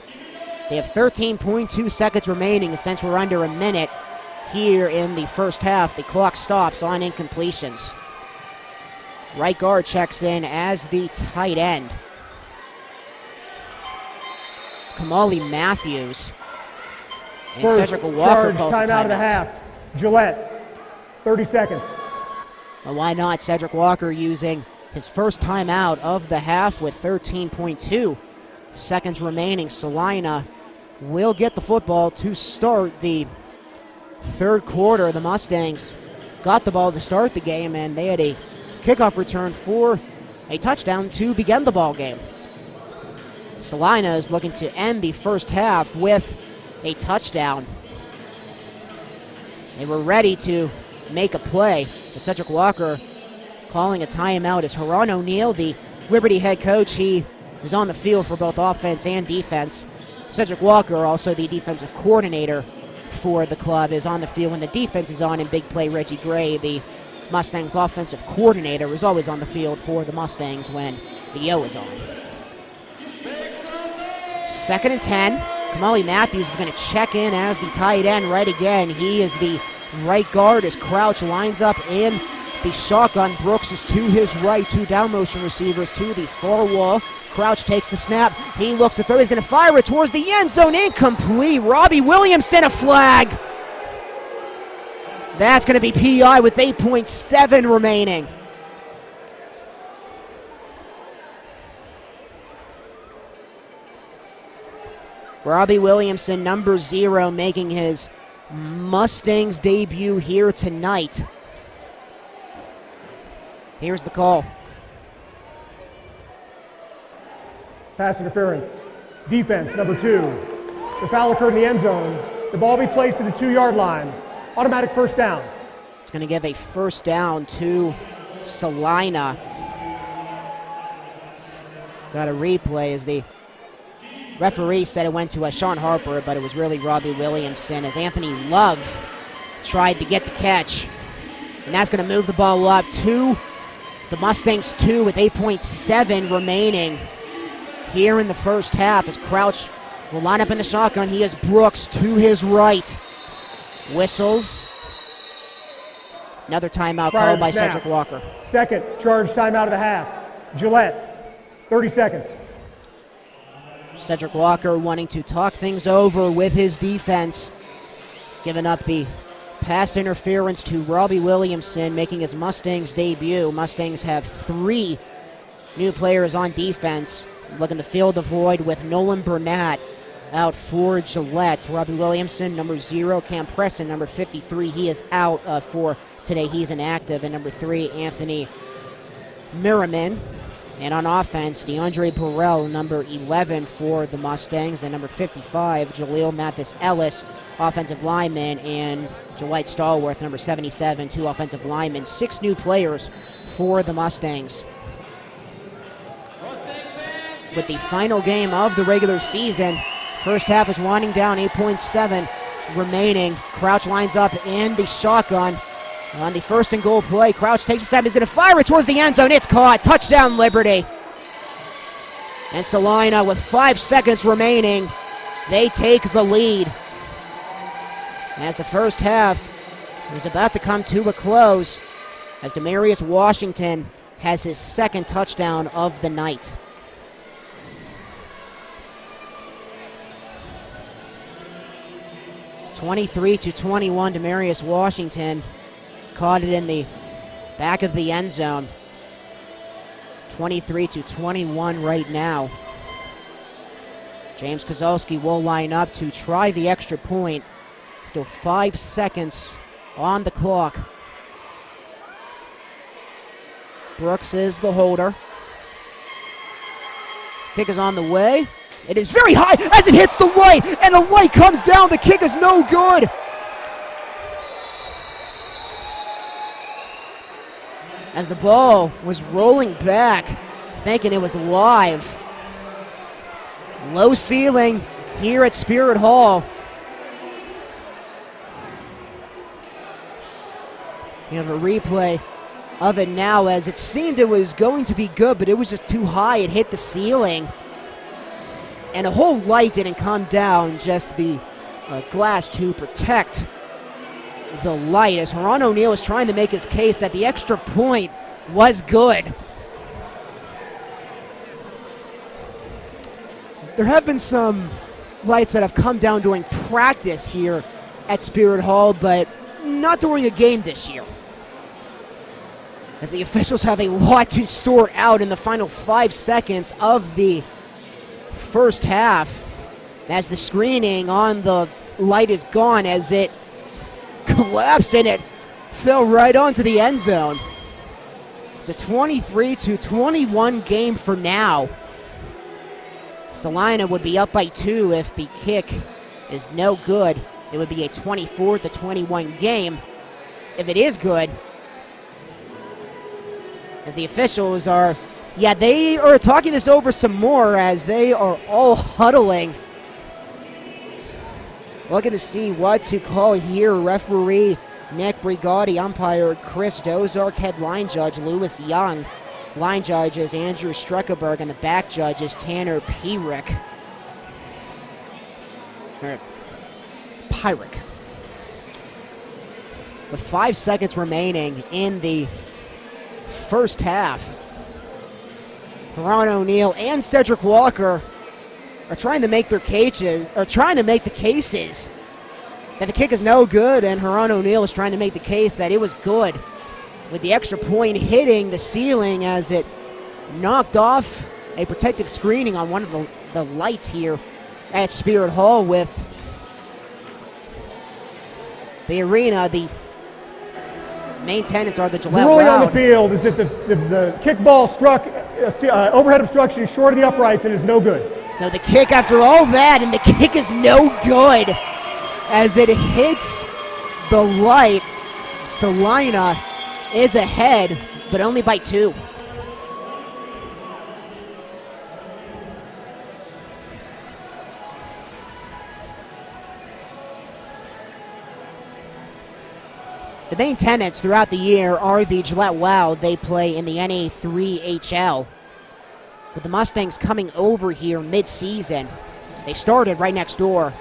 They have 13.2 seconds remaining since we're under a minute. here in the first half. The clock stops on incompletions. Right guard checks in as the tight end. It's Kamali Matthews. And First Cedric Walker charge, calls the timeout of the half. Gillette, 30 seconds. Well, why not? Cedric Walker using his first timeout of the half with 13.2 seconds remaining. Salina will get the football to start the third quarter. The Mustangs got the ball to start the game, and they had a kickoff return for a touchdown to begin the ball game. Salina is looking to end the first half with a touchdown. They were ready to make a play, but Cedric Walker calling a timeout as Haran O'Neal, the Liberty head coach, he is on the field for both offense and defense. Cedric Walker, also the defensive coordinator for the club, is on the field when the defense is on. In big play, Reggie Gray, the Mustangs offensive coordinator, is always on the field for the Mustangs when the O is on. 2nd and 10. Kamali Matthews is going to check in as the tight end right again. He is the right guard as Crouch lines up in the shotgun. Brooks is to his right, 2 down motion receivers to the far wall. Crouch takes the snap. He looks to throw. He's going to fire it towards the end zone. Incomplete. Robbie Williamson, a flag. That's going to be PI with 8.7 remaining. Robbie Williamson, number 0, making his Mustangs debut here tonight. Here's the call. Pass interference. Defense, number 2. The foul occurred in the end zone. The ball be placed at the 2-yard line. Automatic first down. It's going to give a first down to Salina. Got a replay as the referee said it went to Sean Harper, but it was really Robbie Williamson as Anthony Love tried to get the catch. And that's going to move the ball up to the Mustangs 2 with 8.7 remaining here in the first half as Crouch will line up in the shotgun. He has Brooks to his right. Whistles. Another timeout called by Cedric Walker. Second charge timeout of the half. Gillette, 30 seconds. Cedric Walker wanting to talk things over with his defense, giving up the pass interference to Robbie Williamson, making his Mustangs debut. Mustangs have 3 new players on defense, looking to fill the void with Nolan Burnett out for Gillette. Robbie Williamson, number 0. Cam Preston, number 53. He is out for today. He's inactive. And number 3, Anthony Merriman. And on offense, DeAndre Burrell, number 11 for the Mustangs, and number 55, Jaleel Mathis Ellis, offensive lineman, and Dwight Stallworth, number 77, 2 offensive linemen. 6 new players for the Mustangs. With the final game of the regular season, first half is winding down, 8.7 remaining. Crouch lines up in the shotgun. On the 1st and goal play, Crouch takes a snap. He's going to fire it towards the end zone. It's caught. Touchdown, Liberty. And Salina, with 5 seconds remaining, they take the lead. As the first half is about to come to a close, as Demarius Washington has his 2nd touchdown of the night. (23-21), Demarius Washington caught it in the back of the end zone. 23-21 right now. James Kozolski will line up to try the extra point. Still 5 seconds on the clock. Brooks is the holder. Kick is on the way. It is very high as it hits the light, and the light comes down. The kick is no good. As the ball was rolling back, thinking it was live. Low ceiling here at Spirit Hall. You have a replay of it now, as it seemed it was going to be good, but it was just too high. It hit the ceiling. And a whole light didn't come down, just the glass to protect the light as Haran O'Neal is trying to make his case that the extra point was good. There have been some lights that have come down during practice here at Spirit Hall, but not during a game this year, as the officials have a lot to sort out in the final 5 seconds of the first half, as the screening on the light is gone as it collapsed and it fell right onto the end zone. It's a 23-21 game for now. Salina would be up by 2 if the kick is no good. It would be a 24-21 game if it is good. As the officials are, they are talking this over some more as they are all huddling, looking to see what to call here. Referee Nick Brigatti, umpire Chris Dozark, head line judge Lewis Young. Line judge is Andrew Streckenberg, and the back judge is Tanner Pyrick. With 5 seconds remaining in the first half, Haran O'Neal and Cedric Walker are trying to make the cases that the kick is no good, and Haran O'Neal is trying to make the case that it was good, with the extra point hitting the ceiling as it knocked off a protective screening on one of the lights here at Spirit Hall. With the arena, the main tenants are the Gillette The ruling on the Loud. field is that the kickball struck overhead obstruction short of the uprights and is no good. So the kick, after all that, and the kick is no good as it hits the light. Salina is ahead, but only by 2. The main tenants throughout the year are the Gillette Wild. They play in the NA3HL. With the Mustangs coming over here mid-season, they started right next door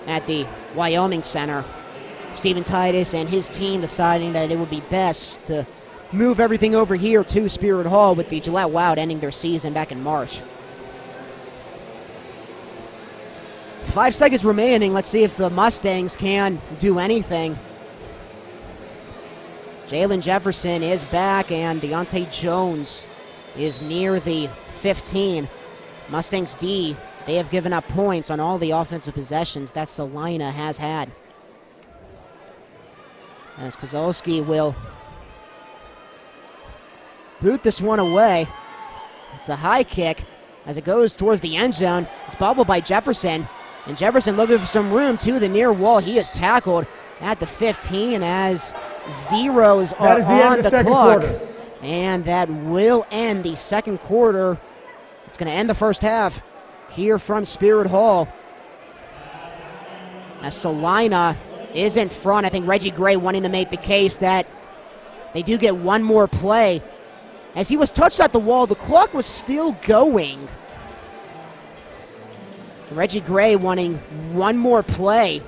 at the Wyoming Center. Stephen Titus and his team deciding that it would be best to move everything over here to Spirit Hall, with the Gillette Wild ending their season back in March. 5 seconds remaining. Let's see if the Mustangs can do anything. Jalen Jefferson is back, and Deontay Jones is near the 15. Mustangs D, they have given up points on all the offensive possessions that Salina has had, as Kozolski will boot this one away. It's a high kick as it goes towards the end zone. It's bobbled by Jefferson, and Jefferson looking for some room to the near wall. He is tackled at the 15 as zeros are on the clock. And that will end the second quarter. It's going to end the first half here from Spirit Hall, as Salina is in front. I think Reggie Gray wanting to make the case that they do get one more play. As he was touched at the wall, the clock was still going. Reggie Gray wanting one more play.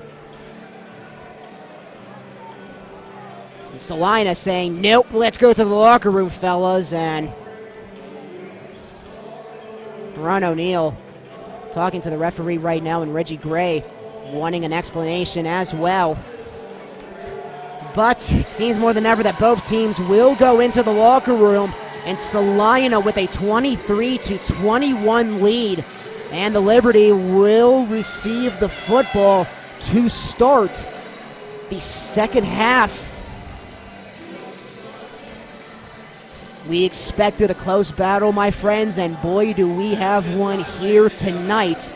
And Salina saying, nope, let's go to the locker room, fellas. And Haran O'Neal talking to the referee right now, and Reggie Gray wanting an explanation as well. But it seems more than ever that both teams will go into the locker room, and Salina with a 23-21 lead. And the Liberty will receive the football to start the second half. We expected a close battle, my friends, and boy, do we have one here tonight.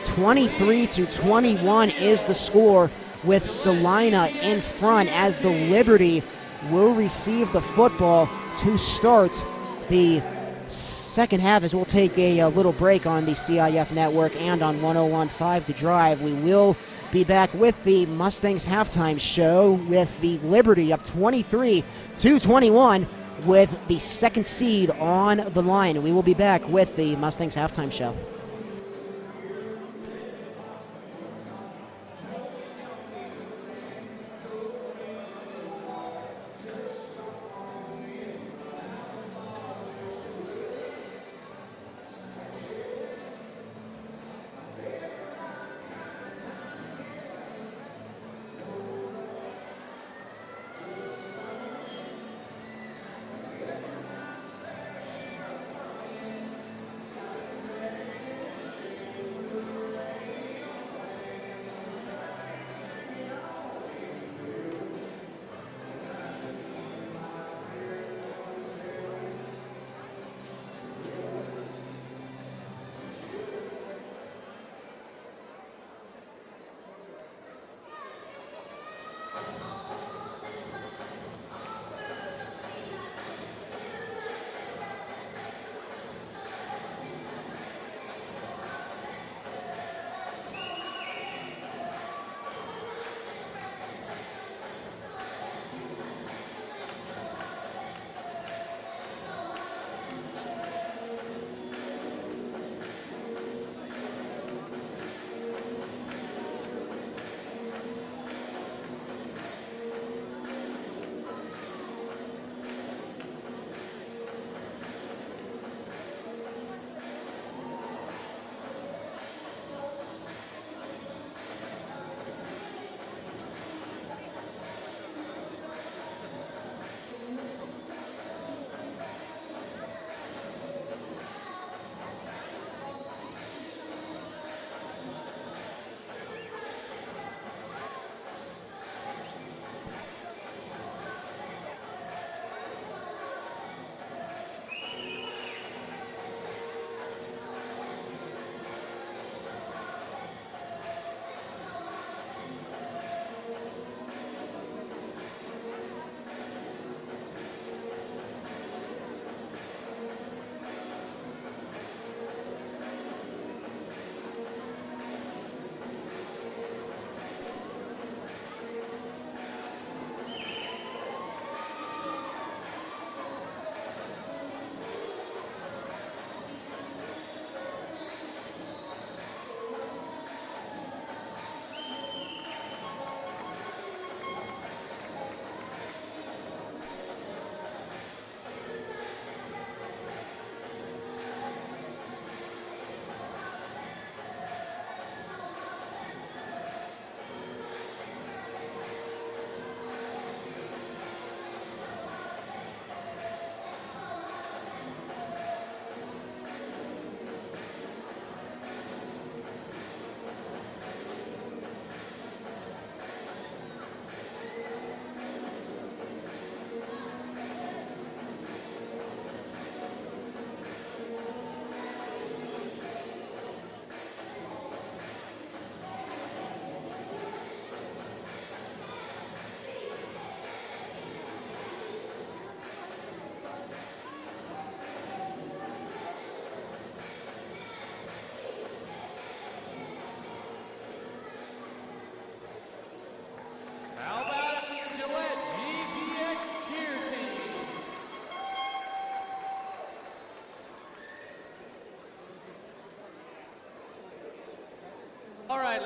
23-21 is the score, with Salina in front, as the Liberty will receive the football to start the second half, as we'll take a little break on the CIF network and on 101.5 The Drive. We will be back with the Mustangs halftime show, with the Liberty up 23-21 with the second seed on the line. We will be back with the Mustangs halftime show.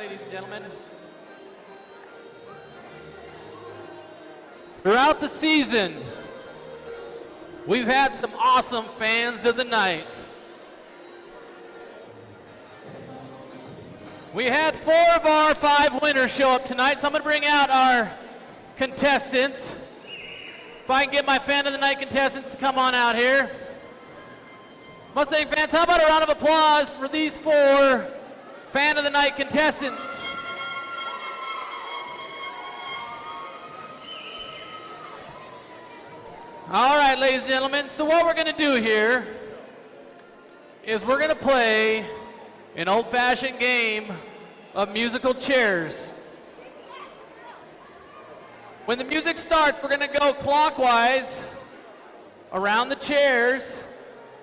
ladies and gentlemen. Throughout the season, we've had some awesome fans of the night. We had 4 of our 5 winners show up tonight, so I'm going to bring out our contestants. If I can get my fan of the night contestants to come on out here. Mustang fans, how about a round of applause for these 4 fan of the night contestants? All right, ladies and gentlemen, so what we're going to do here is we're going to play an old-fashioned game of musical chairs. When the music starts, we're going to go clockwise around the chairs.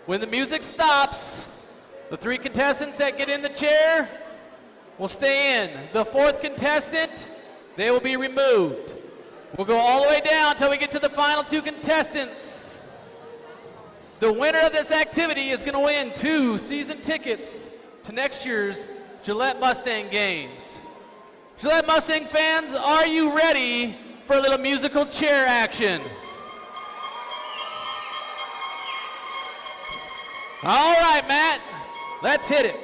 When the music stops, the 3 contestants that get in the chair will stay in. The 4th contestant, they will be removed. We'll go all the way down until we get to the final 2 contestants. The winner of this activity is going to win 2 season tickets to next year's Gillette Mustang games. Gillette Mustang fans, are you ready for a little musical chair action? All right, Matt, let's hit it.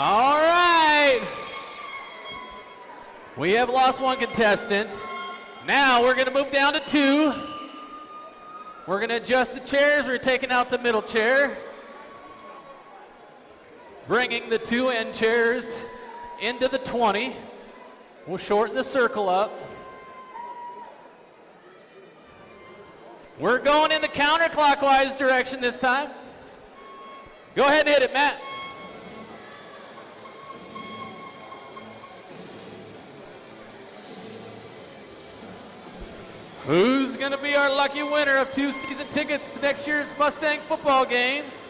All right. We have lost 1 contestant. Now we're going to move down to 2. We're going to adjust the chairs. We're taking out the middle chair. Bringing the 2 end chairs into the 20. We'll shorten the circle up. We're going in the counterclockwise direction this time. Go ahead and hit it, Matt. Who's going to be our lucky winner of 2 season tickets to next year's Mustang football games?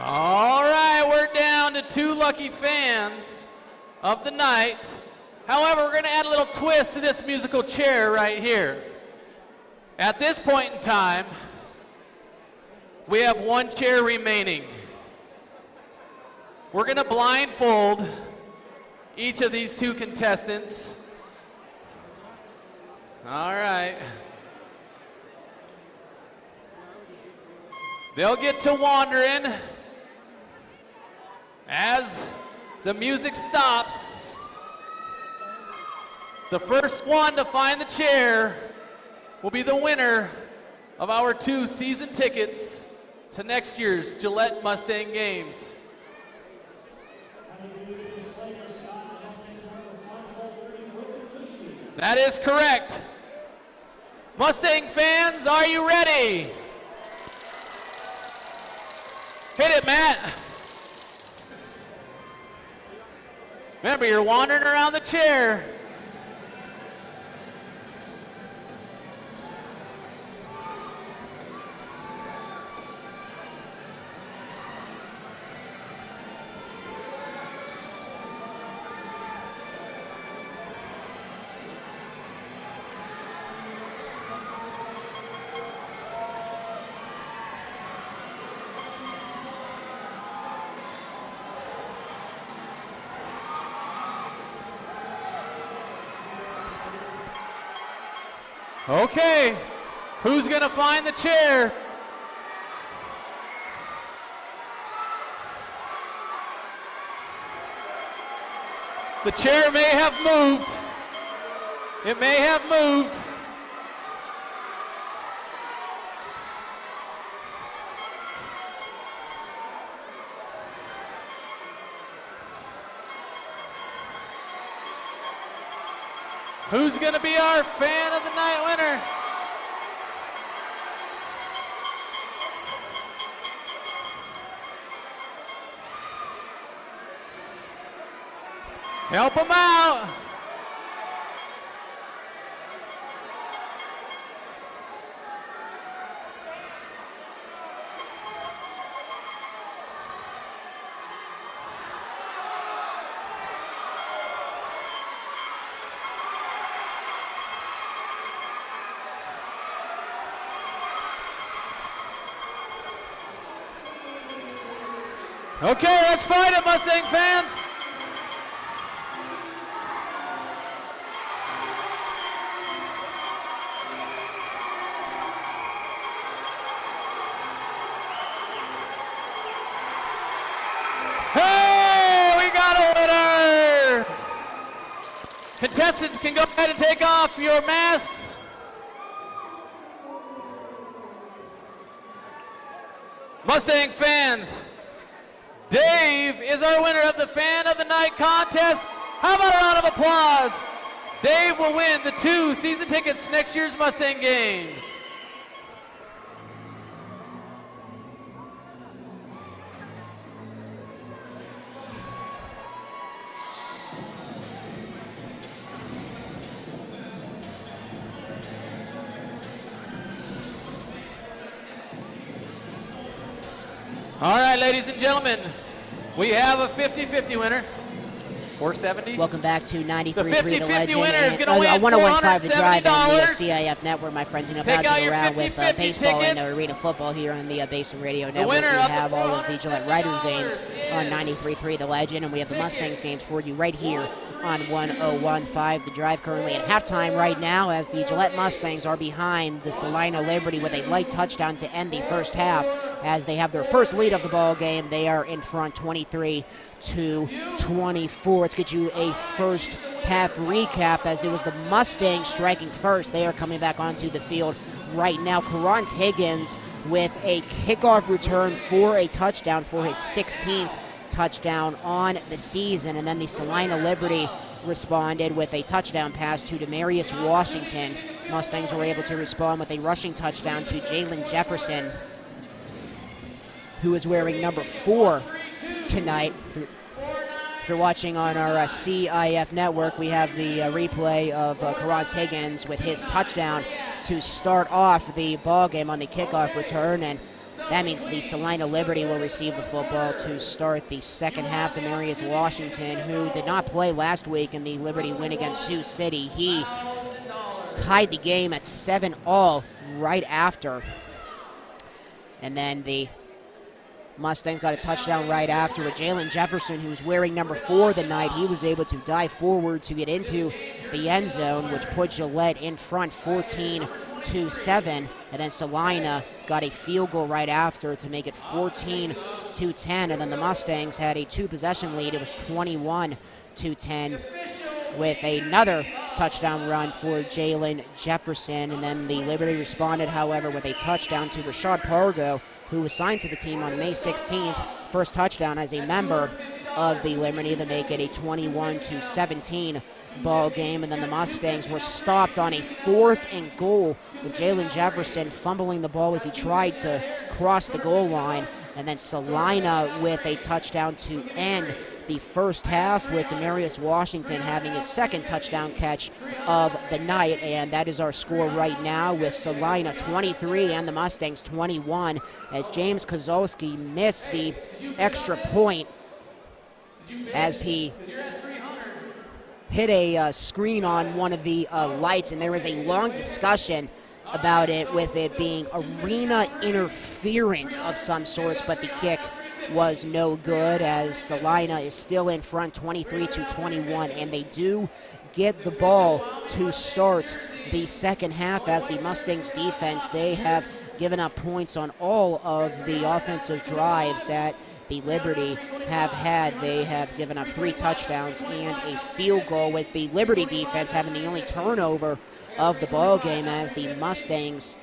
All right, we're down to 2 lucky fans of the night. However, we're going to add a little twist to this musical chair right here. At this point in time, we have 1 chair remaining. We're going to blindfold each of these 2 contestants. All right. They'll get to wandering. As the music stops, the first one to find the chair will be the winner of our 2 season tickets to next year's Gillette Mustang games. That is correct. Mustang fans, are you ready? Hit it, Matt. Remember, you're wandering around the chair. Okay, who's going to find the chair? The chair may have moved. It may have moved. Who's going to be our fan of the night winner? Help them out. Okay, let's fight it, Mustang fans. Hey, we got a winner. Contestants can go ahead and take off your masks. Mustang fans, Dave is our winner of the Fan of the Night contest. How about a round of applause? Dave will win the 2 season tickets to next year's Mustang Games. All right, ladies and gentlemen, we have a 50-50 winner. 470. Welcome back to 93.3 The 50-50 The Legend. winner is and, gonna win 101.5 The Drive and the $470. CIF Network, my friends. You know, Take out bouncing your around with 50-50 baseball and tickets. arena football here on the Basin Radio Network. winner We of the have all of the Gillette Riders $470 games on 93.3 The Legend, and we have the Mustangs games for you right here on 101.5 The Drive. Currently at halftime right now, as the Gillette Mustangs are behind the Salina Liberty with a light touchdown to end the first half. As they have their first lead of the ball game, they are in front 23-24. Let's get you a first half recap, as it was the Mustangs striking first. They are coming back onto the field right now. Karant Higgins with a kickoff return for a touchdown, for his 16th touchdown on the season. And then the Salina Liberty responded with a touchdown pass to Demarius Washington. Mustangs were able to respond with a rushing touchdown to Jalen Jefferson, who is wearing number 4 tonight. If you're watching on our CIF network, we have the replay of Karant Higgins with his touchdown to start off the ball game on the kickoff return, and that means the Salina Liberty will receive the football to start the second half. Demarius Washington, who did not play last week in the Liberty win against Sioux City, he tied the game at 7-all right after, and then the Mustangs got a touchdown right after with Jalen Jefferson, who's wearing number 4 tonight. He was able to dive forward to get into the end zone, which put Gillette in front 14-7. And then Salina got a field goal right after to make it 14-10. And then the Mustangs had a 2-possession lead. It was 21-10 with another touchdown run for Jalen Jefferson. And then the Liberty responded, however, with a touchdown to Rashad Pargo, who was signed to the team on May 16th. First touchdown as a member of the Liberty to make it a 21-17 ball game. And then the Mustangs were stopped on a 4th and goal with Jalen Jefferson fumbling the ball as he tried to cross the goal line. And then Salina with a touchdown to end the first half, with Demarius Washington having his second touchdown catch of the night. And that is our score right now, with Salina 23 and the Mustangs 21, as James Kozolski missed the extra point as he hit a screen on one of the lights, and there was a long discussion about it, with it being arena interference of some sorts, but the kick was no good, as Salina is still in front 23-21, and they do get the ball to start the second half as the Mustangs defense, they have given up points on all of the offensive drives that the Liberty have had. They have given up 3 touchdowns and a field goal, with the Liberty defense having the only turnover of the ball game as the Mustangs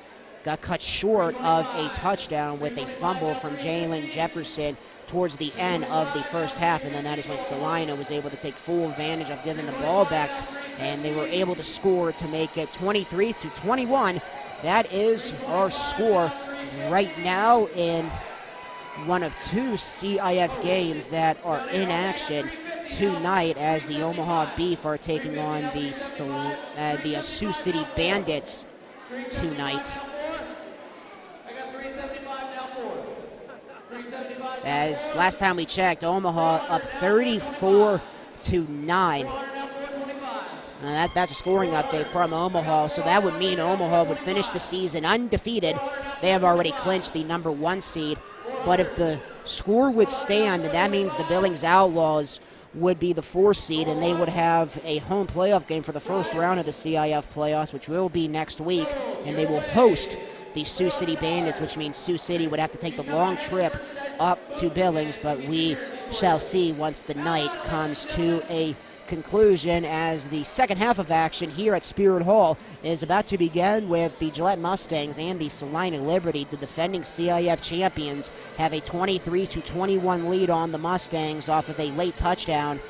got cut short of a touchdown with a fumble from Jalen Jefferson towards the end of the first half, and then that is when Salina was able to take full advantage of giving the ball back, and they were able to score to make it 23-21. That is our score right now in one of 2 CIF games that are in action tonight, as the Omaha Beef are taking on the Sioux City Bandits tonight. As last time we checked, Omaha up 34-9. That's a scoring update from Omaha, so that would mean Omaha would finish the season undefeated. They have already clinched the number 1 seed, but if the score would stand, that means the Billings Outlaws would be the 4 seed, and they would have a home playoff game for the first round of the CIF playoffs, which will be next week, and they will host the Sioux City Bandits, which means Sioux City would have to take the long trip up to Billings, but we shall see once the night comes to a conclusion, as the second half of action here at Spirit Hall is about to begin, with the Gillette Mustangs and the Salina Liberty, the defending CIF champions, have a 23-21 lead on the Mustangs off of a late touchdown.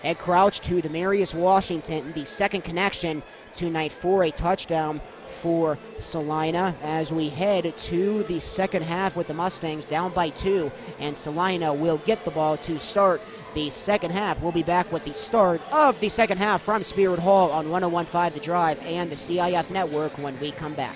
Ed Crouch to Demarius Washington, the second connection tonight for a touchdown for Salina, as we head to the second half with the Mustangs down by 2, and Salina will get the ball to start the second half. We'll be back with the start of the second half from Spirit Hall on 101.5 The Drive and the CIF Network when we come back.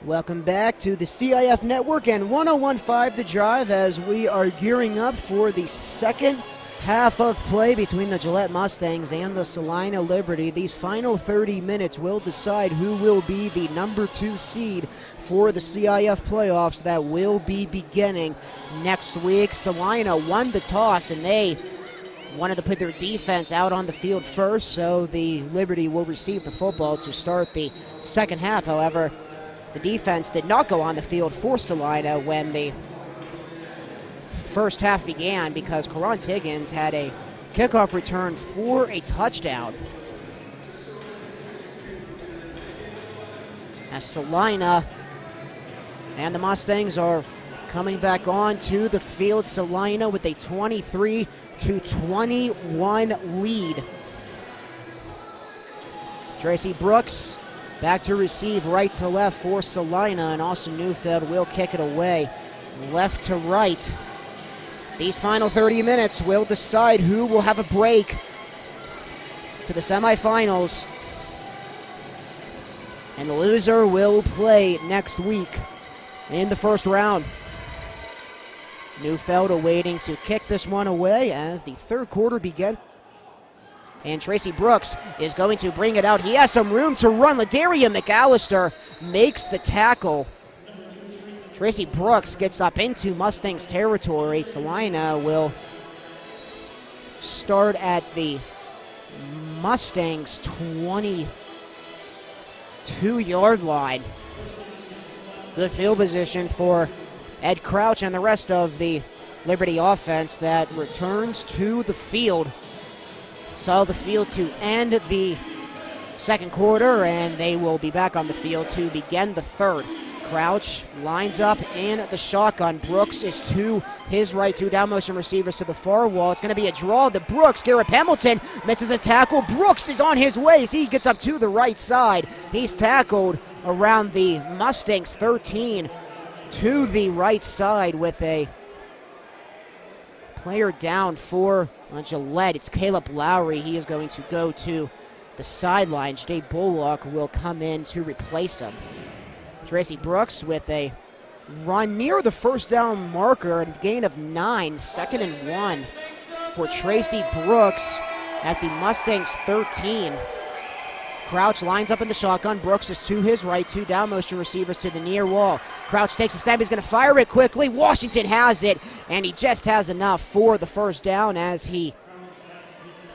Welcome back to the CIF Network and 101.5 The Drive as we are gearing up for the second half of play between the Gillette Mustangs and the Salina Liberty. These final 30 minutes will decide who will be the number 2 seed for the CIF playoffs that will be beginning next week. Salina won the toss and they wanted to put their defense out on the field first, so the Liberty will receive the football to start the second half. However, the defense did not go on the field for Salina when the first half began because Carrance Higgins had a kickoff return for a touchdown. As Salina and the Mustangs are coming back on to the field, Salina with a 23-21 lead. Tracy Brooks back to receive right to left for Salina, and Austin Neufeld will kick it away left to right. These final 30 minutes will decide who will have a break to the semifinals, and the loser will play next week in the first round. Neufeld awaiting to kick this one away as the third quarter begins. And Tracy Brooks is going to bring it out. He has some room to run. LaDarian McAllister makes the tackle. Tracy Brooks gets up into Mustangs territory. Salina will start at the Mustangs 22-yard line. Good field position for Ed Crouch and the rest of the Liberty offense that returns to the field. Saw the field to end the second quarter, and they will be back on the field to begin the third. Crouch lines up in the shotgun. Brooks is to his right, 2 down motion receivers to the far wall. It's going to be a draw to Brooks. Garrett Hamilton misses a tackle. Brooks is on his way as he gets up to the right side. He's tackled around the Mustangs 13 to the right side with a player down for Gillette. It's Caleb Lowry. He is going to go to the sideline. Jay Bullock will come in to replace him. Tracy Brooks with a run near the first down marker and gain of 9, 2nd and 1 for Tracy Brooks at the Mustangs 13. Crouch lines up in the shotgun. Brooks is to his right, 2 down motion receivers to the near wall. Crouch takes a snap. He's going to fire it quickly. Washington has it, and he just has enough for the first down as he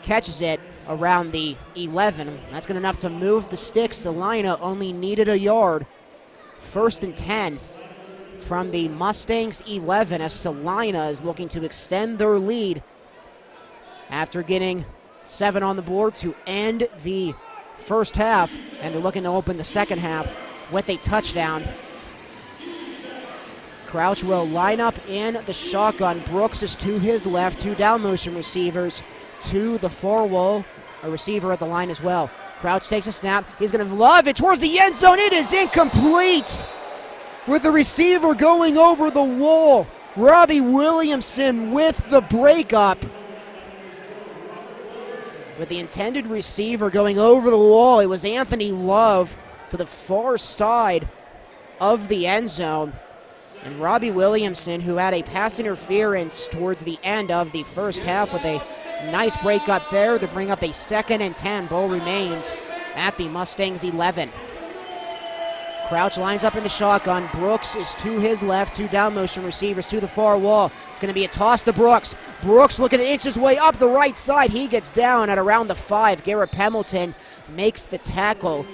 catches it around the 11. That's good enough to move the sticks. Salina only needed a yard. 1st and 10 from the Mustangs 11 as Salina is looking to extend their lead after getting 7 on the board to end the first half, and they're looking to open the second half with a touchdown. Crouch will line up in the shotgun. Brooks is to his left, 2 down motion receivers to the far wall, a receiver at the line as well. Crouch takes a snap. He's going to lob it towards the end zone. It is incomplete with the receiver going over the wall. Robbie Williamson with the breakup. With the intended receiver going over the wall, it was Anthony Love to the far side of the end zone. And Robbie Williamson, who had a pass interference towards the end of the first half with a nice break up there to bring up a 2nd and 10. Ball remains at the Mustangs 11. Crouch lines up in the shotgun. Brooks is to his left, 2 down motion receivers to the far wall. It's going to be a toss to Brooks. Brooks looking to inch his way up the right side. He gets down at around the 5. Garrett Hamilton makes the tackle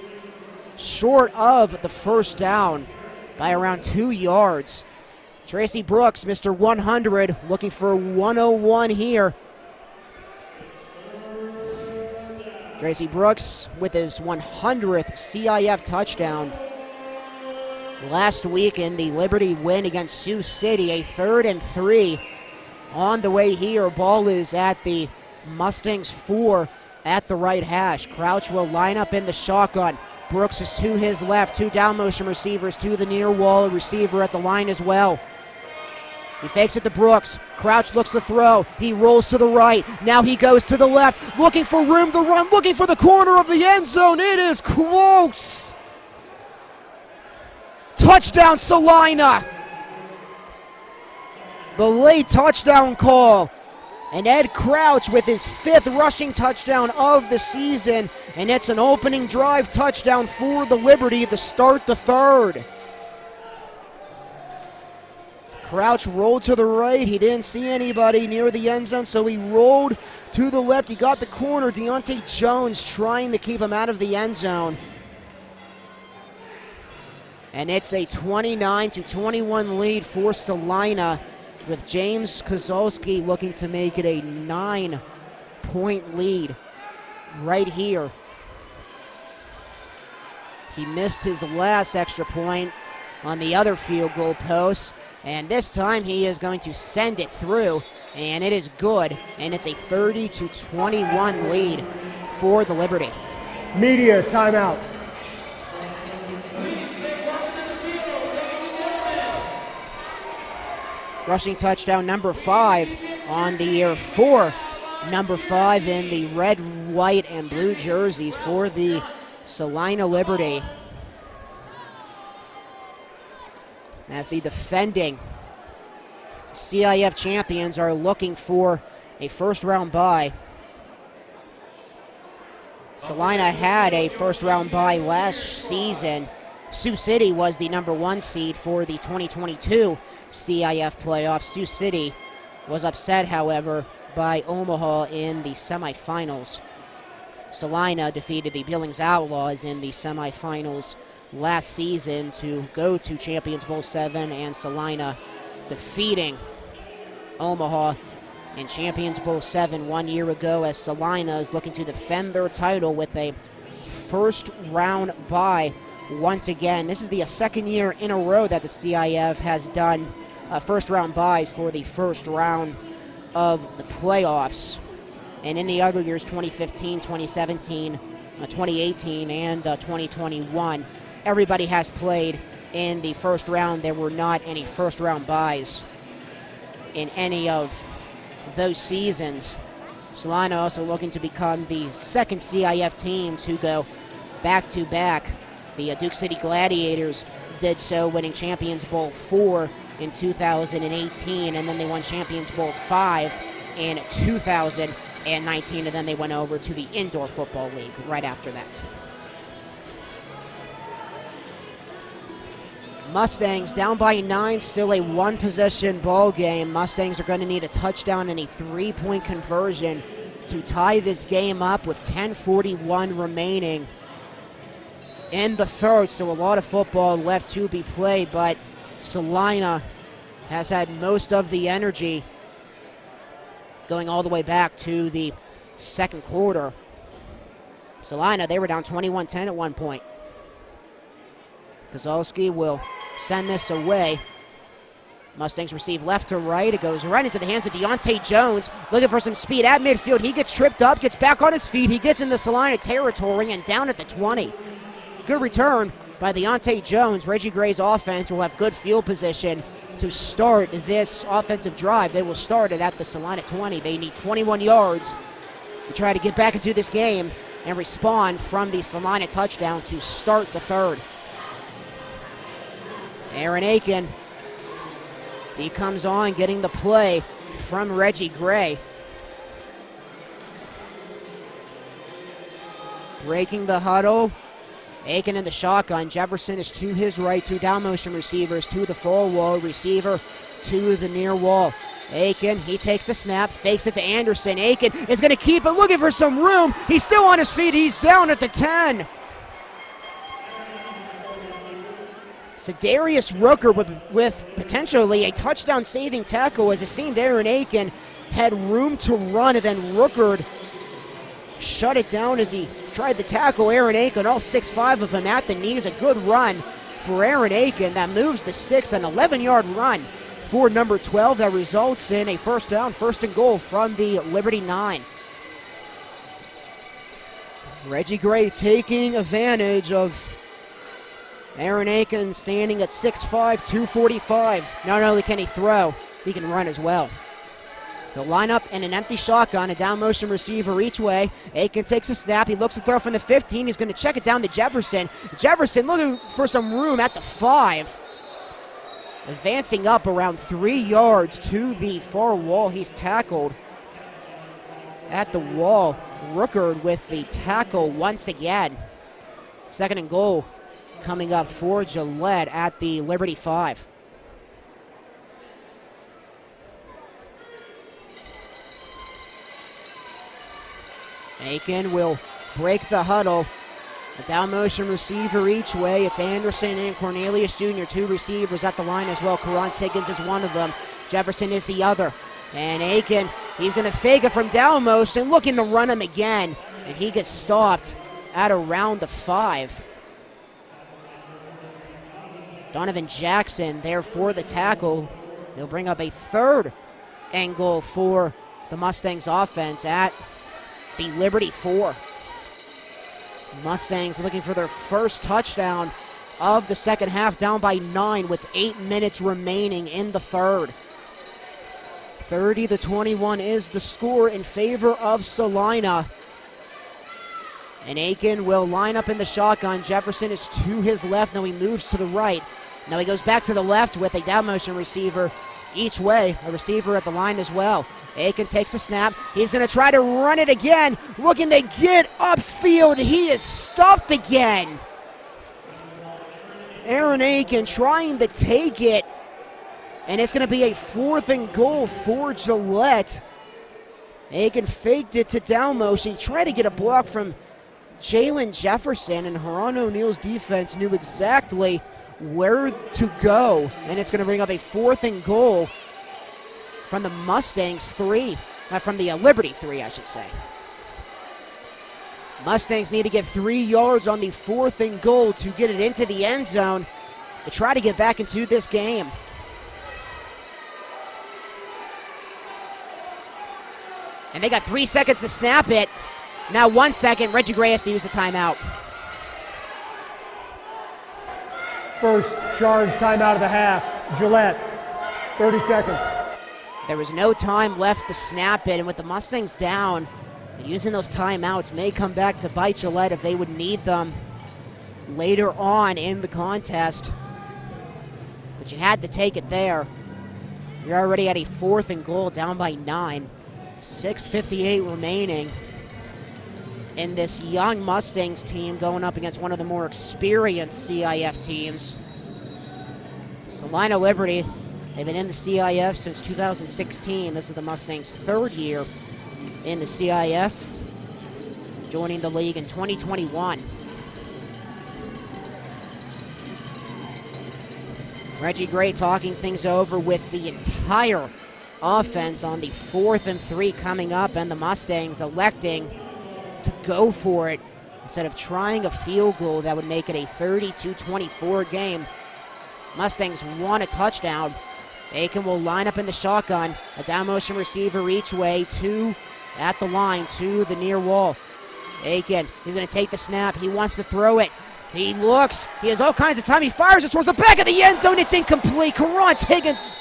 short of the first down by around 2 yards. Tracy Brooks, Mr. 100, looking for 101 here. Tracy Brooks with his 100th CIF touchdown last week in the Liberty win against Sioux City. A 3rd and 3 on the way here. Ball is at the Mustangs 4 at the right hash. Crouch will line up in the shotgun. Brooks is to his left, 2 down motion receivers to the near wall, a receiver at the line as well. He fakes it to Brooks. Crouch looks to throw. He rolls to the right. Now he goes to the left, looking for room to run, looking for the corner of the end zone. It is close. touchdown, Salina. The late touchdown call. And Ed Crouch with his 5th rushing touchdown of the season. And it's an opening drive touchdown for the Liberty to start the 3rd. Crouch rolled to the right. He didn't see anybody near the end zone, so he rolled to the left. He got the corner. Deontay Jones trying to keep him out of the end zone. And it's a 29-21 lead for Salina, with James Kozolski looking to make it a 9-point lead right here. He missed his last extra point on the other field goal post, and this time he is going to send it through, and it is good, and it's a 30-21 lead for the Liberty. Media timeout. Rushing touchdown number 5 on the year for number 5 in the red, white, and blue jerseys for the Salina Liberty. As the defending CIF champions are looking for a first-round bye. Salina had a first-round bye last season. Sioux City was the number 1 seed for the 2022 CIF playoffs. Sioux City was upset, however, by Omaha in the semifinals. Salina defeated the Billings Outlaws in the semifinals last season to go to Champions Bowl 7, and Salina defeating Omaha in Champions Bowl 7 1 year ago, as Salina is looking to defend their title with a first-round bye once again. This is the 2nd year in a row that the CIF has done first-round byes for the first round of the playoffs. And in the other years, 2015, 2017, 2018, and 2021, everybody has played in the first round. There were not any first-round byes in any of those seasons. Salina also looking to become the 2nd CIF team to go back-to-back. The Duke City Gladiators did so, winning Champions Bowl 4 in 2018, and then they won Champions Bowl 5 in 2019, and then they went over to the Indoor Football League right after that. Mustangs down by 9, still a 1-possession ball game. Mustangs are going to need a touchdown and a 3-point conversion to tie this game up with 10:41 remaining in the 3rd, so a lot of football left to be played, but Salina has had most of the energy going all the way back to the 2nd quarter. Salina, they were down 21-10 at one point. Kozolski will send this away. Mustangs receive left to right. It goes right into the hands of Deontay Jones, looking for some speed at midfield. He gets tripped up, gets back on his feet. He gets into Salina territory and down at the 20. Good return by Deontay Jones. Reggie Gray's offense will have good field position to start this offensive drive. They will start it at the Salina 20. They need 21 yards to try to get back into this game and respond from the Salina touchdown to start the 3rd. Aaron Aiken, he comes on getting the play from Reggie Gray. Breaking the huddle. Aiken in the shotgun. Jefferson is to his right. 2 down motion receivers to the far wall. Receiver to the near wall. Aiken, he takes the snap, fakes it to Anderson. Aiken is going to keep it, looking for some room. He's still on his feet. He's down at the 10. Sedarius Rooker with potentially a touchdown-saving tackle, as it seemed Aaron Aiken had room to run, and then Rooker shut it down as he tried to tackle Aaron Aiken, all 6'5" of him at the knees. A good run for Aaron Aiken that moves the sticks, an 11-yard run for number 12 that results in a first down, 1st and goal from the Liberty 9. Reggie Gray taking advantage of Aaron Aiken standing at 6'5", 245. Not only can he throw, he can run as well. They'll line up in an empty shotgun, a down motion receiver each way. Aiken takes a snap. He looks to throw from the 15. He's going to check it down to Jefferson. Jefferson looking for some room at the 5. Advancing up around 3 yards to the far wall. He's tackled at the wall. Rookard with the tackle once again. 2nd and goal coming up for Gillette at the Liberty 5. Aiken will break the huddle. A down motion receiver each way. It's Anderson and Cornelius Jr., 2 receivers at the line as well. Karant Higgins is one of them. Jefferson is the other. And Aiken, he's going to fake it from down motion, looking to run him again. And he gets stopped at around the 5. Donovan Jackson there for the tackle. They'll bring up a 3rd and goal for the Mustangs offense at the Liberty 4. Mustangs looking for their first touchdown of the second half, down by 9 with 8 minutes remaining in the 3rd. 30-21 is the score in favor of Salina. And Aiken will line up in the shotgun. Jefferson is to his left. Now he moves to the right. Now he goes back to the left with a down motion receiver each way. A receiver at the line as well. Aiken takes a snap. He's going to try to run it again. Looking to get upfield. He is stuffed again. Aaron Aiken trying to take it. And it's going to be a 4th and goal for Gillette. Aiken faked it to down motion. He tried to get a block from Jalen Jefferson, and Haran O'Neill's defense knew exactly where to go. And it's going to bring up a 4th and goal from the Mustangs 3. From the Liberty 3, I should say. Mustangs need to get 3 yards on the 4th and goal to get it into the end zone to try to get back into this game. And they got 3 seconds to snap it. Now 1 second. Reggie Gray has to use the timeout. First charge timeout of the half. Gillette, 30 seconds. There was no time left to snap it, and with the Mustangs down, using those timeouts may come back to bite Gillette if they would need them later on in the contest. But you had to take it there. You're already at a 4th and goal, down by 9. 6:58 remaining. And this young Mustangs team going up against one of the more experienced CIF teams. Salina Liberty, they've been in the CIF since 2016. This is the Mustangs' 3rd year in the CIF, joining the league in 2021. Reggie Gray talking things over with the entire offense on the 4th and 3 coming up, and the Mustangs electing to go for it instead of trying a field goal that would make it a 32-24 game. Mustangs want a touchdown. Aiken will line up in the shotgun, a down motion receiver each way, 2 at the line to the near wall. Aiken, he's going to take the snap. He wants to throw it. He looks. He has all kinds of time. He fires it towards the back of the end zone. It's incomplete. Karant Higgins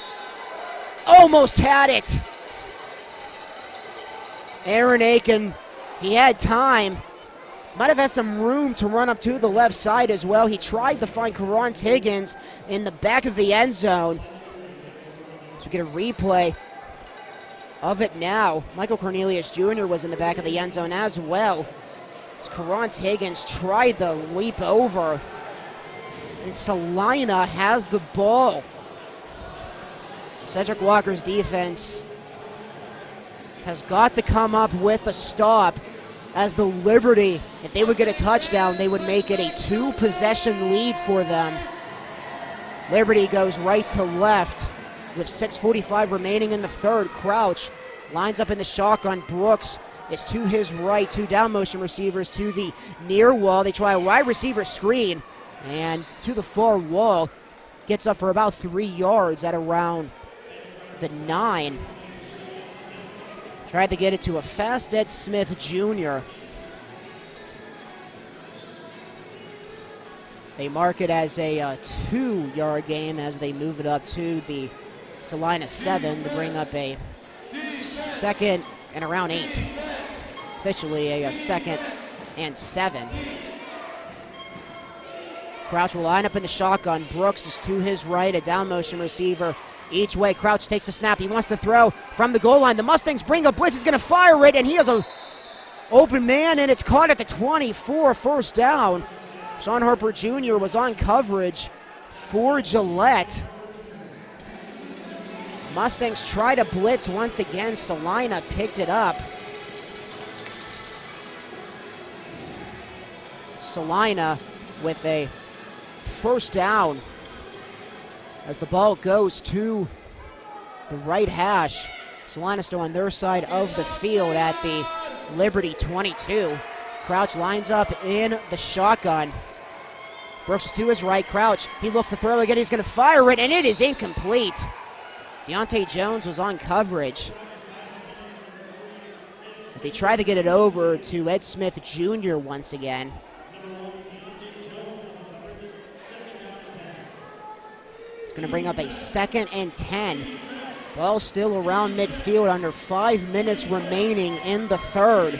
almost had it. Aaron Aiken, he had time. Might have had some room to run up to the left side as well. He tried to find Karant Higgins in the back of the end zone. So we get a replay of it now. Michael Cornelius Jr. was in the back of the end zone as well. Karant Higgins tried to leap over, and Salina has the ball. Cedric Walker's defense has got to come up with a stop, as the Liberty, if they would get a touchdown, they would make it a 2-possession lead for them. Liberty goes right to left with 6:45 remaining in the 3rd. Crouch lines up in the shotgun. Brooks is to his right. 2 down motion receivers to the near wall. They try a wide receiver screen, and to the far wall. Gets up for about 3 yards at around the 9. Tried to get it to a fast Ed Smith Jr. They mark it as a 2-yard gain as they move it up to the Salina 7 to bring up a second and around 8. Officially a second and 7. Crouch will line up in the shotgun. Brooks is to his right, a down motion receiver each way. Crouch takes a snap. He wants to throw from the goal line. The Mustangs bring up blitz. He's going to fire it, and he has a open man, and it's caught at the 24, first down. Sean Harper Jr. was on coverage for Gillette. Mustangs try to blitz once again. Salina picked it up. Salina with a first down as the ball goes to the right hash. Salina still on their side of the field at the Liberty 22. Crouch lines up in the shotgun. Brooks to his right. Crouch, he looks to throw again. He's going to fire it, and it is incomplete. Deontay Jones was on coverage as they try to get it over to Ed Smith Jr. once again. It's going to bring up a 2nd and 10. Ball still around midfield, under 5 minutes remaining in the third.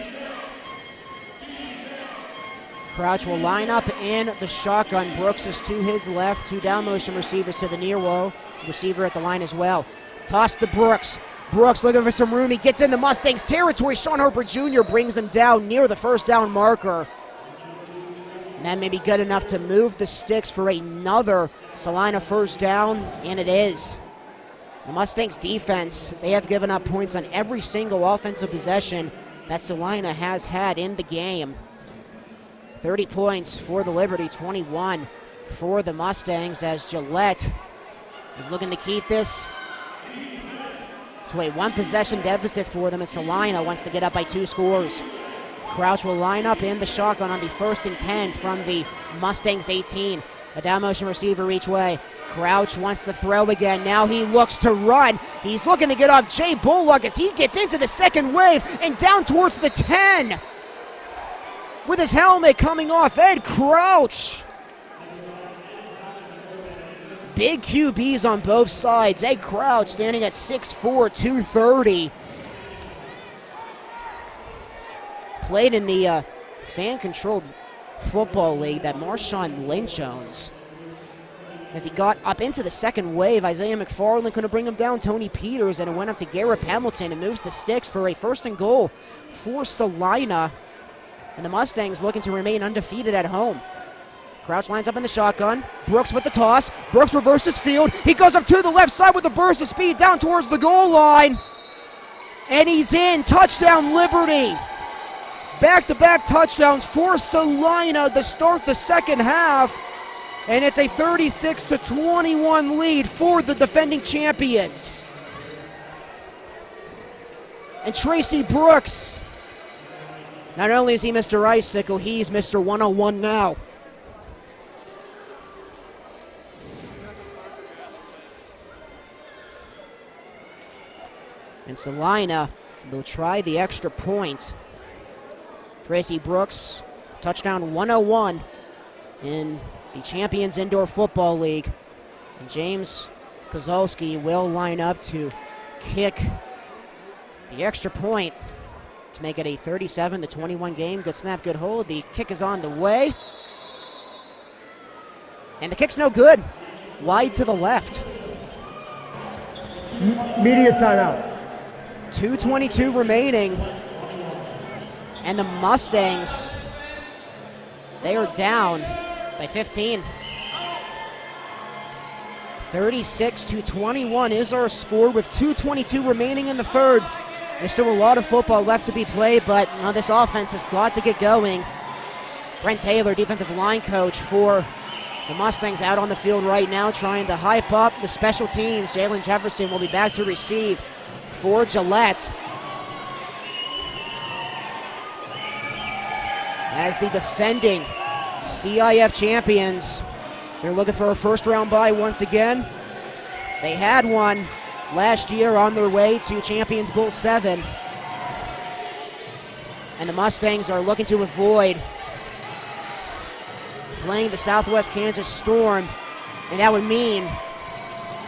Crouch will line up in the shotgun. Brooks is to his left. 2 down motion receivers to the near wall. Receiver at the line as well. Toss to Brooks. Brooks looking for some room. He gets in the Mustangs territory. Sean Harper Jr. brings him down near the first down marker. And that may be good enough to move the sticks for another Salina first down, and it is. The Mustangs defense, they have given up points on every single offensive possession that Salina has had in the game. 30 points for the Liberty, 21 for the Mustangs, as Gillette is looking to keep this to a 1-possession deficit for them, and Salina wants to get up by 2 scores. Crouch will line up in the shotgun on the 1st and 10 from the Mustangs 18. A down motion receiver each way. Crouch wants to throw again. Now he looks to run. He's looking to get off Jay Bullock as he gets into the second wave and down towards the 10. With his helmet coming off, Ed Crouch. Big QBs on both sides. Ed Crouch standing at 6'4", 230. Played in the fan-controlled football league that Marshawn Lynch owns. As he got up into the second wave, Isaiah McFarland couldn't bring him down. Tony Peters, and it went up to Garrett Hamilton and moves the sticks for a 1st and goal for Salina. And the Mustangs looking to remain undefeated at home. Crouch lines up in the shotgun. Brooks with the toss. Brooks reverses field. He goes up to the left side with a burst of speed down towards the goal line. And he's in. Touchdown, Liberty. Back-to-back touchdowns for Salina to start the second half. And it's a 36-21 lead for the defending champions. And Tracy Brooks, not only is he Mr. Icicle, he's Mr. 101 now. And Salina will try the extra point. Tracy Brooks, touchdown 101 in the Champions Indoor Football League. And James Kozolski will line up to kick the extra point to make it a 37-21 game. Good snap, good hold. The kick is on the way. And the kick's no good. Wide to the left. Media timeout. 2:22 remaining. And the Mustangs, they are down by 15. 36-21 is our score with 2:22 remaining in the third. There's still a lot of football left to be played, but this offense has got to get going. Brent Taylor, defensive line coach for the Mustangs, out on the field right now trying to hype up the special teams. Jalen Jefferson will be back to receive for Gillette. As the defending CIF champions, they're looking for a first-round bye once again. They had one last year on their way to Champions Bowl 7. And the Mustangs are looking to avoid playing the Southwest Kansas Storm, and that would mean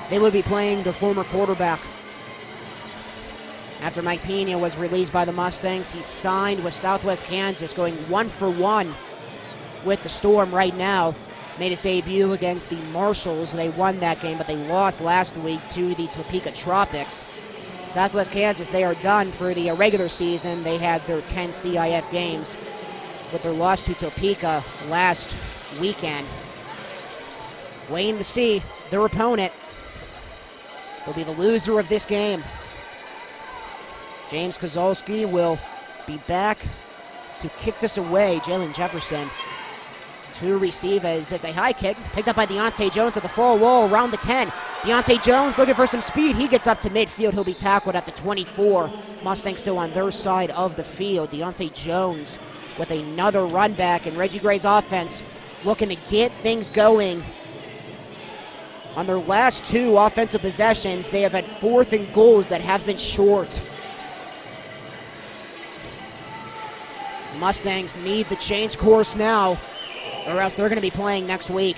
they would be playing their former quarterback. After Mike Pena was released by the Mustangs, he signed with Southwest Kansas, going 1-for-1 with the Storm right now. Made his debut against the Marshalls. They won that game, but they lost last week to the Topeka Tropics. Southwest Kansas, they are done for the regular season. They had their 10 CIF games with their loss to Topeka last weekend. Waiting to see their opponent. Will be the loser of this game. James Kozolski will be back to kick this away. Jalen Jefferson to receive as a high kick. Picked up by Deontay Jones at the far wall around the 10. Deontay Jones looking for some speed. He gets up to midfield. He'll be tackled at the 24. Mustangs still on their side of the field. Deontay Jones with another run back, and Reggie Gray's offense looking to get things going. On their last 2 offensive possessions, they have had 4th and goals that have been short. Mustangs need to change course now, or else they're going to be playing next week.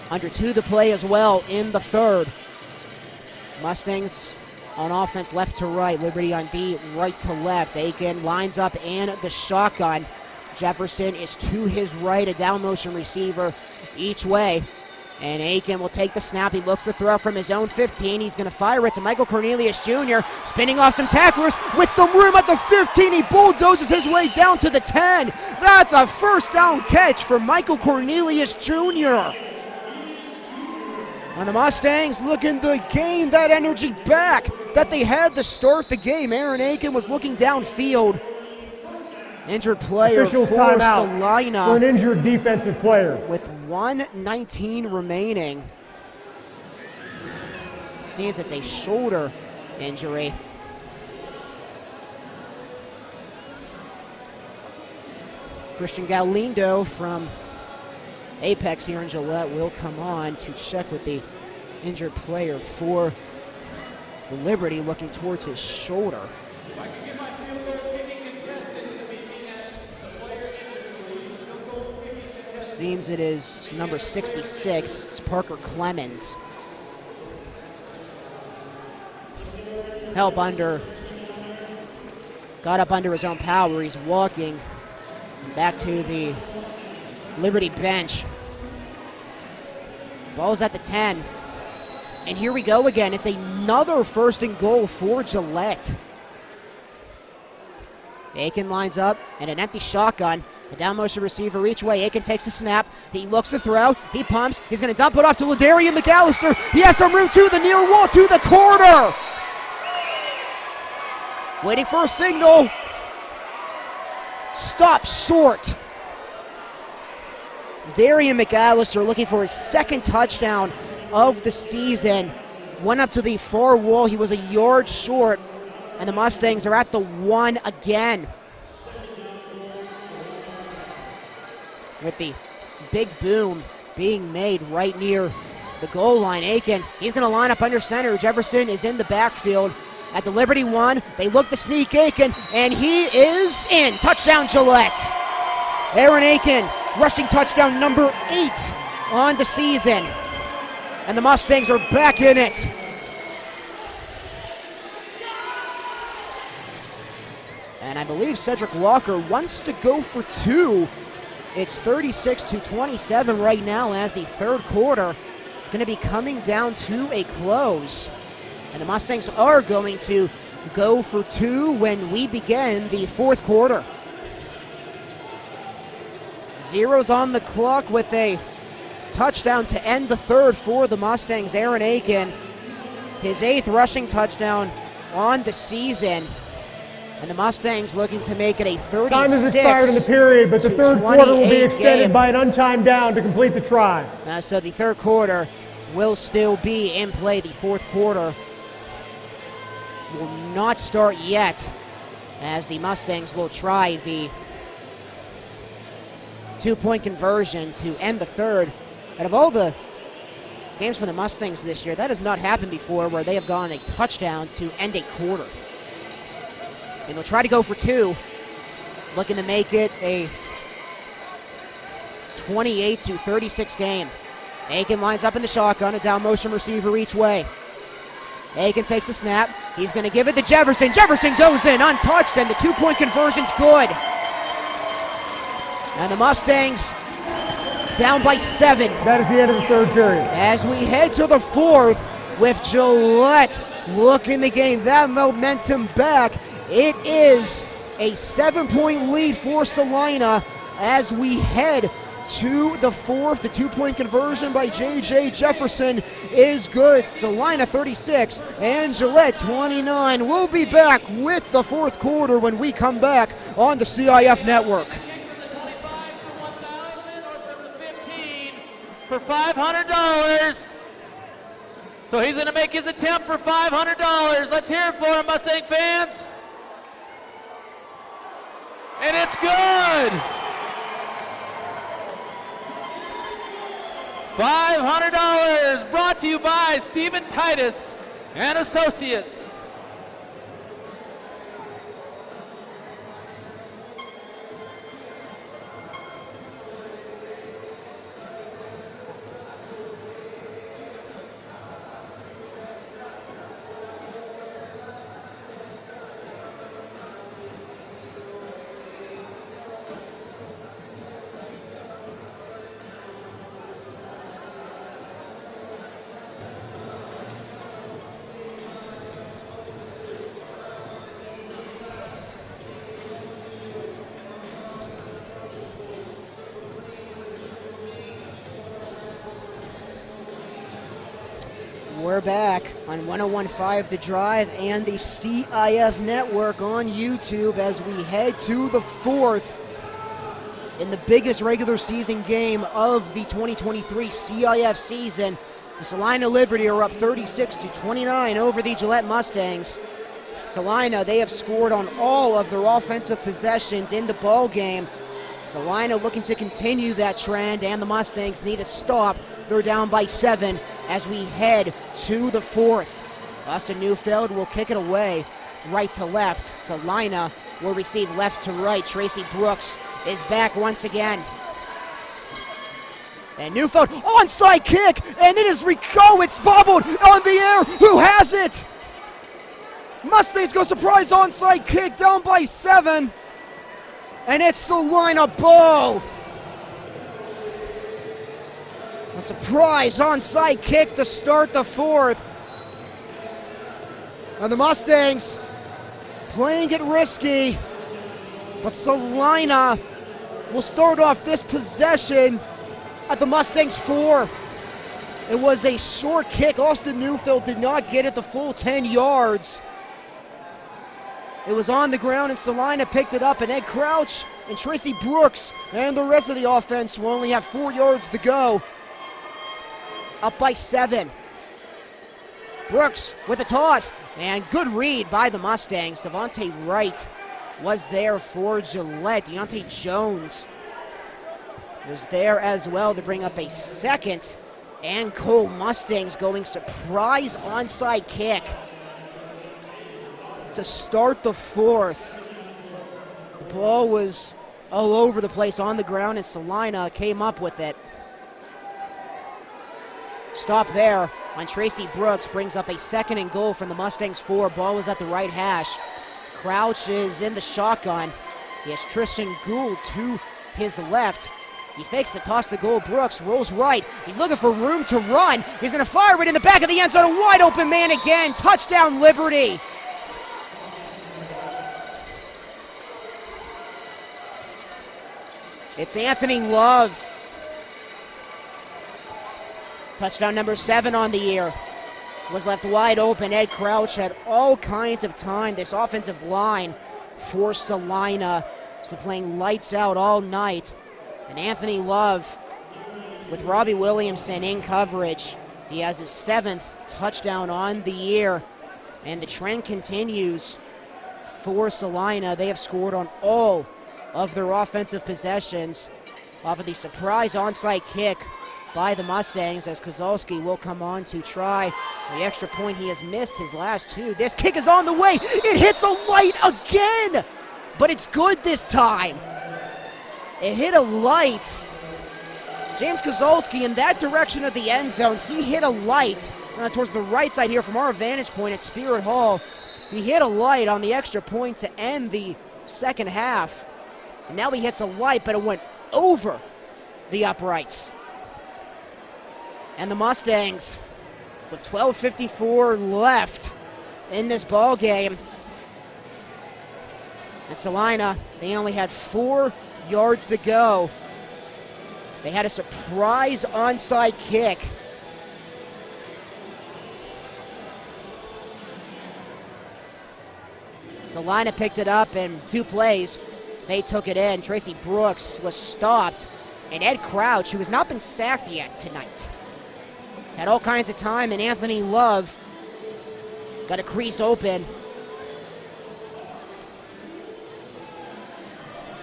Under 2 to play as well in the 3rd. Mustangs on offense left to right, Liberty on D right to left. Aiken lines up in the shotgun. Jefferson is to his right, a down motion receiver each way. And Aiken will take the snap. He looks to throw from his own 15. He's going to fire it to Michael Cornelius Jr. Spinning off some tacklers with some room at the 15. He bulldozes his way down to the 10. That's a first down catch for Michael Cornelius Jr. And the Mustangs looking to gain that energy back that they had to start the game. Aaron Aiken was looking downfield. Injured player Officials for timeout Salina. For an injured defensive player. With 1:19 remaining. Seems it's a shoulder injury. Christian Galindo from Apex here in Gillette will come on to check with the injured player for the Liberty, looking towards his shoulder. Seems it is number 66. It's Parker Clemens. Got up under his own power. He's walking back to the Liberty bench. Ball's at the 10. And here we go again. It's another 1st and goal for Gillette. Aiken lines up and an empty shotgun. A down motion receiver each way. Aiken takes the snap. He looks to throw. He pumps. He's going to dump it off to Ladarian McAllister. He has some room to the near wall, to the corner. Waiting for a signal. Stop short. Darian McAllister looking for his 2nd touchdown of the season. Went up to the far wall. He was a yard short. And the Mustangs are at the 1 again. With the big boom being made right near the goal line. Aiken, he's going to line up under center. Jefferson is in the backfield at the Liberty 1. They look to sneak Aiken, and he is in. Touchdown, Gillette. Aaron Aiken, rushing touchdown number 8 on the season. And the Mustangs are back in it. And I believe Cedric Walker wants to go for 2. It's 36-27 right now as the 3rd quarter is going to be coming down to a close. And the Mustangs are going to go for 2 when we begin the 4th quarter. 0's on the clock with a touchdown to end the 3rd for the Mustangs. Aaron Aiken, his 8th rushing touchdown on the season. And the Mustangs looking to make it a 36. Time has expired in the period, but the 3rd quarter will be extended by an untimed down to complete the try. So the 3rd quarter will still be in play. The 4th quarter will not start yet, as the Mustangs will try the 2-point conversion to end the 3rd. Out of all the games for the Mustangs this year, that has not happened before, where they have gone a touchdown to end a quarter. And they'll try to go for 2, looking to make it a 28-36 game. Aiken lines up in the shotgun, a down motion receiver each way. Aiken takes the snap. He's going to give it to Jefferson. Jefferson goes in untouched, and the two-point conversion's good. And the Mustangs down by 7. That is the end of the third period. As we head to the fourth with Gillette looking to gain that momentum back. It is a 7-point lead for Salina as we head to the fourth. The two-point conversion by J.J. Jefferson is good. Salina 36 and Gillette 29. We'll be back with the fourth quarter when we come back on the CIF Network. For $500. So he's going to make his attempt for $500. Let's hear it for him, Mustang fans. And it's good. $500 brought to you by Stephen Titus and Associates. We're back on 101.5 The Drive and the CIF Network on YouTube as we head to the fourth in the biggest regular season game of the 2023 CIF season. The Salina Liberty are up 36-29 over the Gillette Mustangs. Salina, they have scored on all of their offensive possessions in the ball game. Salina looking to continue that trend, and the Mustangs need a stop. They're down by 7 as we head to the fourth. Austin Neufeld will kick it away right to left. Salina will receive left to right. Tracy Brooks is back once again. And Neufeld, onside kick, and it is Rico. It's bobbled on the air. Who has it? Mustangs go surprise onside kick, down by 7. And it's Salina ball. A surprise onside kick to start the fourth. And the Mustangs playing it risky, but Salina will start off this possession at the Mustangs 4. It was a short kick. Austin Neufeld did not get it the full 10 yards. It was on the ground, and Salina picked it up, and Ed Crouch and Tracy Brooks and the rest of the offense will only have 4 yards to go. Up by 7. Brooks with a toss, and good read by the Mustangs. Devontae Wright was there for Gillette. Deontay Jones was there as well to bring up a second. And Cole Mustangs going surprise onside kick to start the fourth. The ball was all over the place on the ground, and Salina came up with it. Stop there on Tracy Brooks brings up a 2nd and goal from the Mustangs 4. Ball is at the right hash. Crouch is in the shotgun. He has Tristan Gould to his left. He fakes the toss to goal. Brooks rolls right. He's looking for room to run. He's going to fire it in the back of the end zone. A wide open man again. Touchdown Liberty. It's Anthony Love. Touchdown number 7 on the year. Was left wide open. Ed Crouch had all kinds of time. This offensive line for Salina has been playing lights out all night. And Anthony Love with Robbie Williamson in coverage. He has his 7th touchdown on the year. And the trend continues for Salina. They have scored on all of their offensive possessions off of the surprise onside kick by the Mustangs, as Kozolski will come on to try the extra point. He has missed his last 2. This kick is on the way. It hits a light again, but it's good this time. It hit a light, James Kozolski in that direction of the end zone. He hit a light towards the right side here from our vantage point at Spirit Hall. He hit a light on the extra point to end the second half. And now he hits a light, but it went over the uprights. And the Mustangs, with 12:54 left in this ball game. And Salina, they only had 4 yards to go. They had a surprise onside kick. Salina picked it up in 2 plays. They took it in. Tracy Brooks was stopped. And Ed Crouch, who has not been sacked yet tonight, had all kinds of time, and Anthony Love got a crease open.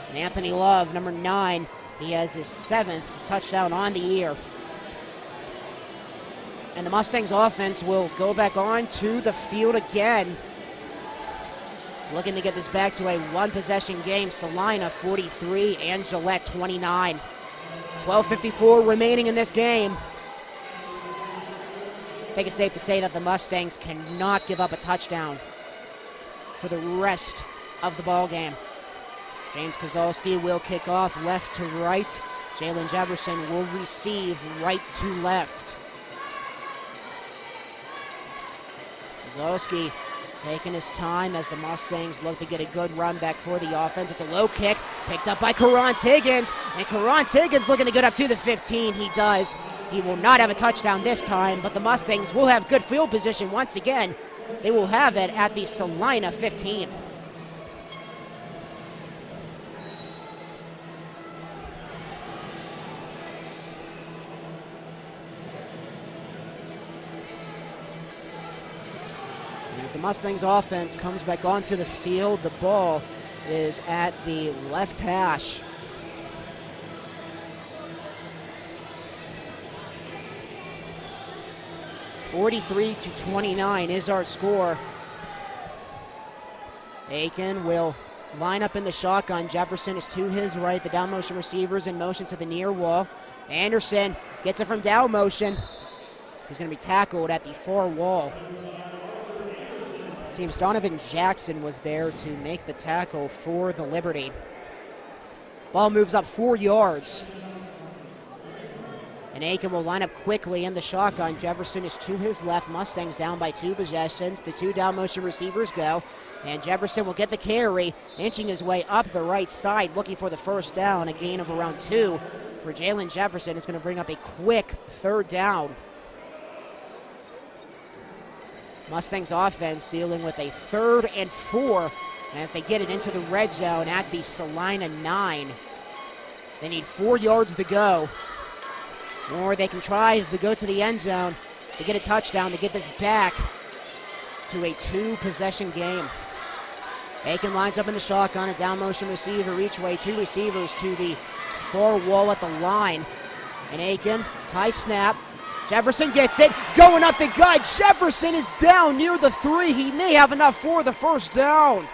And Anthony Love, number 9, he has his 7th touchdown on the year. And the Mustangs offense will go back on to the field again. Looking to get this back to a 1-possession game. Salina 43 and Gillette 29. 12:54 remaining in this game. I think it's safe to say that the Mustangs cannot give up a touchdown for the rest of the ball game. James Kozolski will kick off left to right. Jalen Jefferson will receive right to left. Kozolski taking his time as the Mustangs look to get a good run back for the offense. It's a low kick picked up by Karance Higgins. And Karance Higgins looking to get up to the 15. He does. He will not have a touchdown this time, but the Mustangs will have good field position once again. They will have it at the Salina 15. As the Mustangs offense comes back onto the field, the ball is at the left hash. (43-29) is our score. Aiken will line up in the shotgun. Jefferson is to his right. The down motion receivers in motion to the near wall. Anderson gets it from down motion. He's going to be tackled at the far wall. Seems Donovan Jackson was there to make the tackle for the Liberty. Ball moves up 4 yards. And Aiken will line up quickly in the shotgun. Jefferson is to his left. Mustangs down by 2 possessions. The 2 down motion receivers go. And Jefferson will get the carry, inching his way up the right side, looking for the first down. A gain of around 2 for Jalen Jefferson. It's going to bring up a quick 3rd down. Mustangs offense dealing with a 3rd and 4 as they get it into the red zone at the Salina 9. They need 4 yards to go. Or they can try to go to the end zone to get a touchdown to get this back to a 2-possession game. Aiken lines up in the shotgun, a down motion receiver each way, 2 receivers to the far wall at the line. And Aiken, high snap. Jefferson gets it, going up the gut. Jefferson is down near the 3. He may have enough for the first down.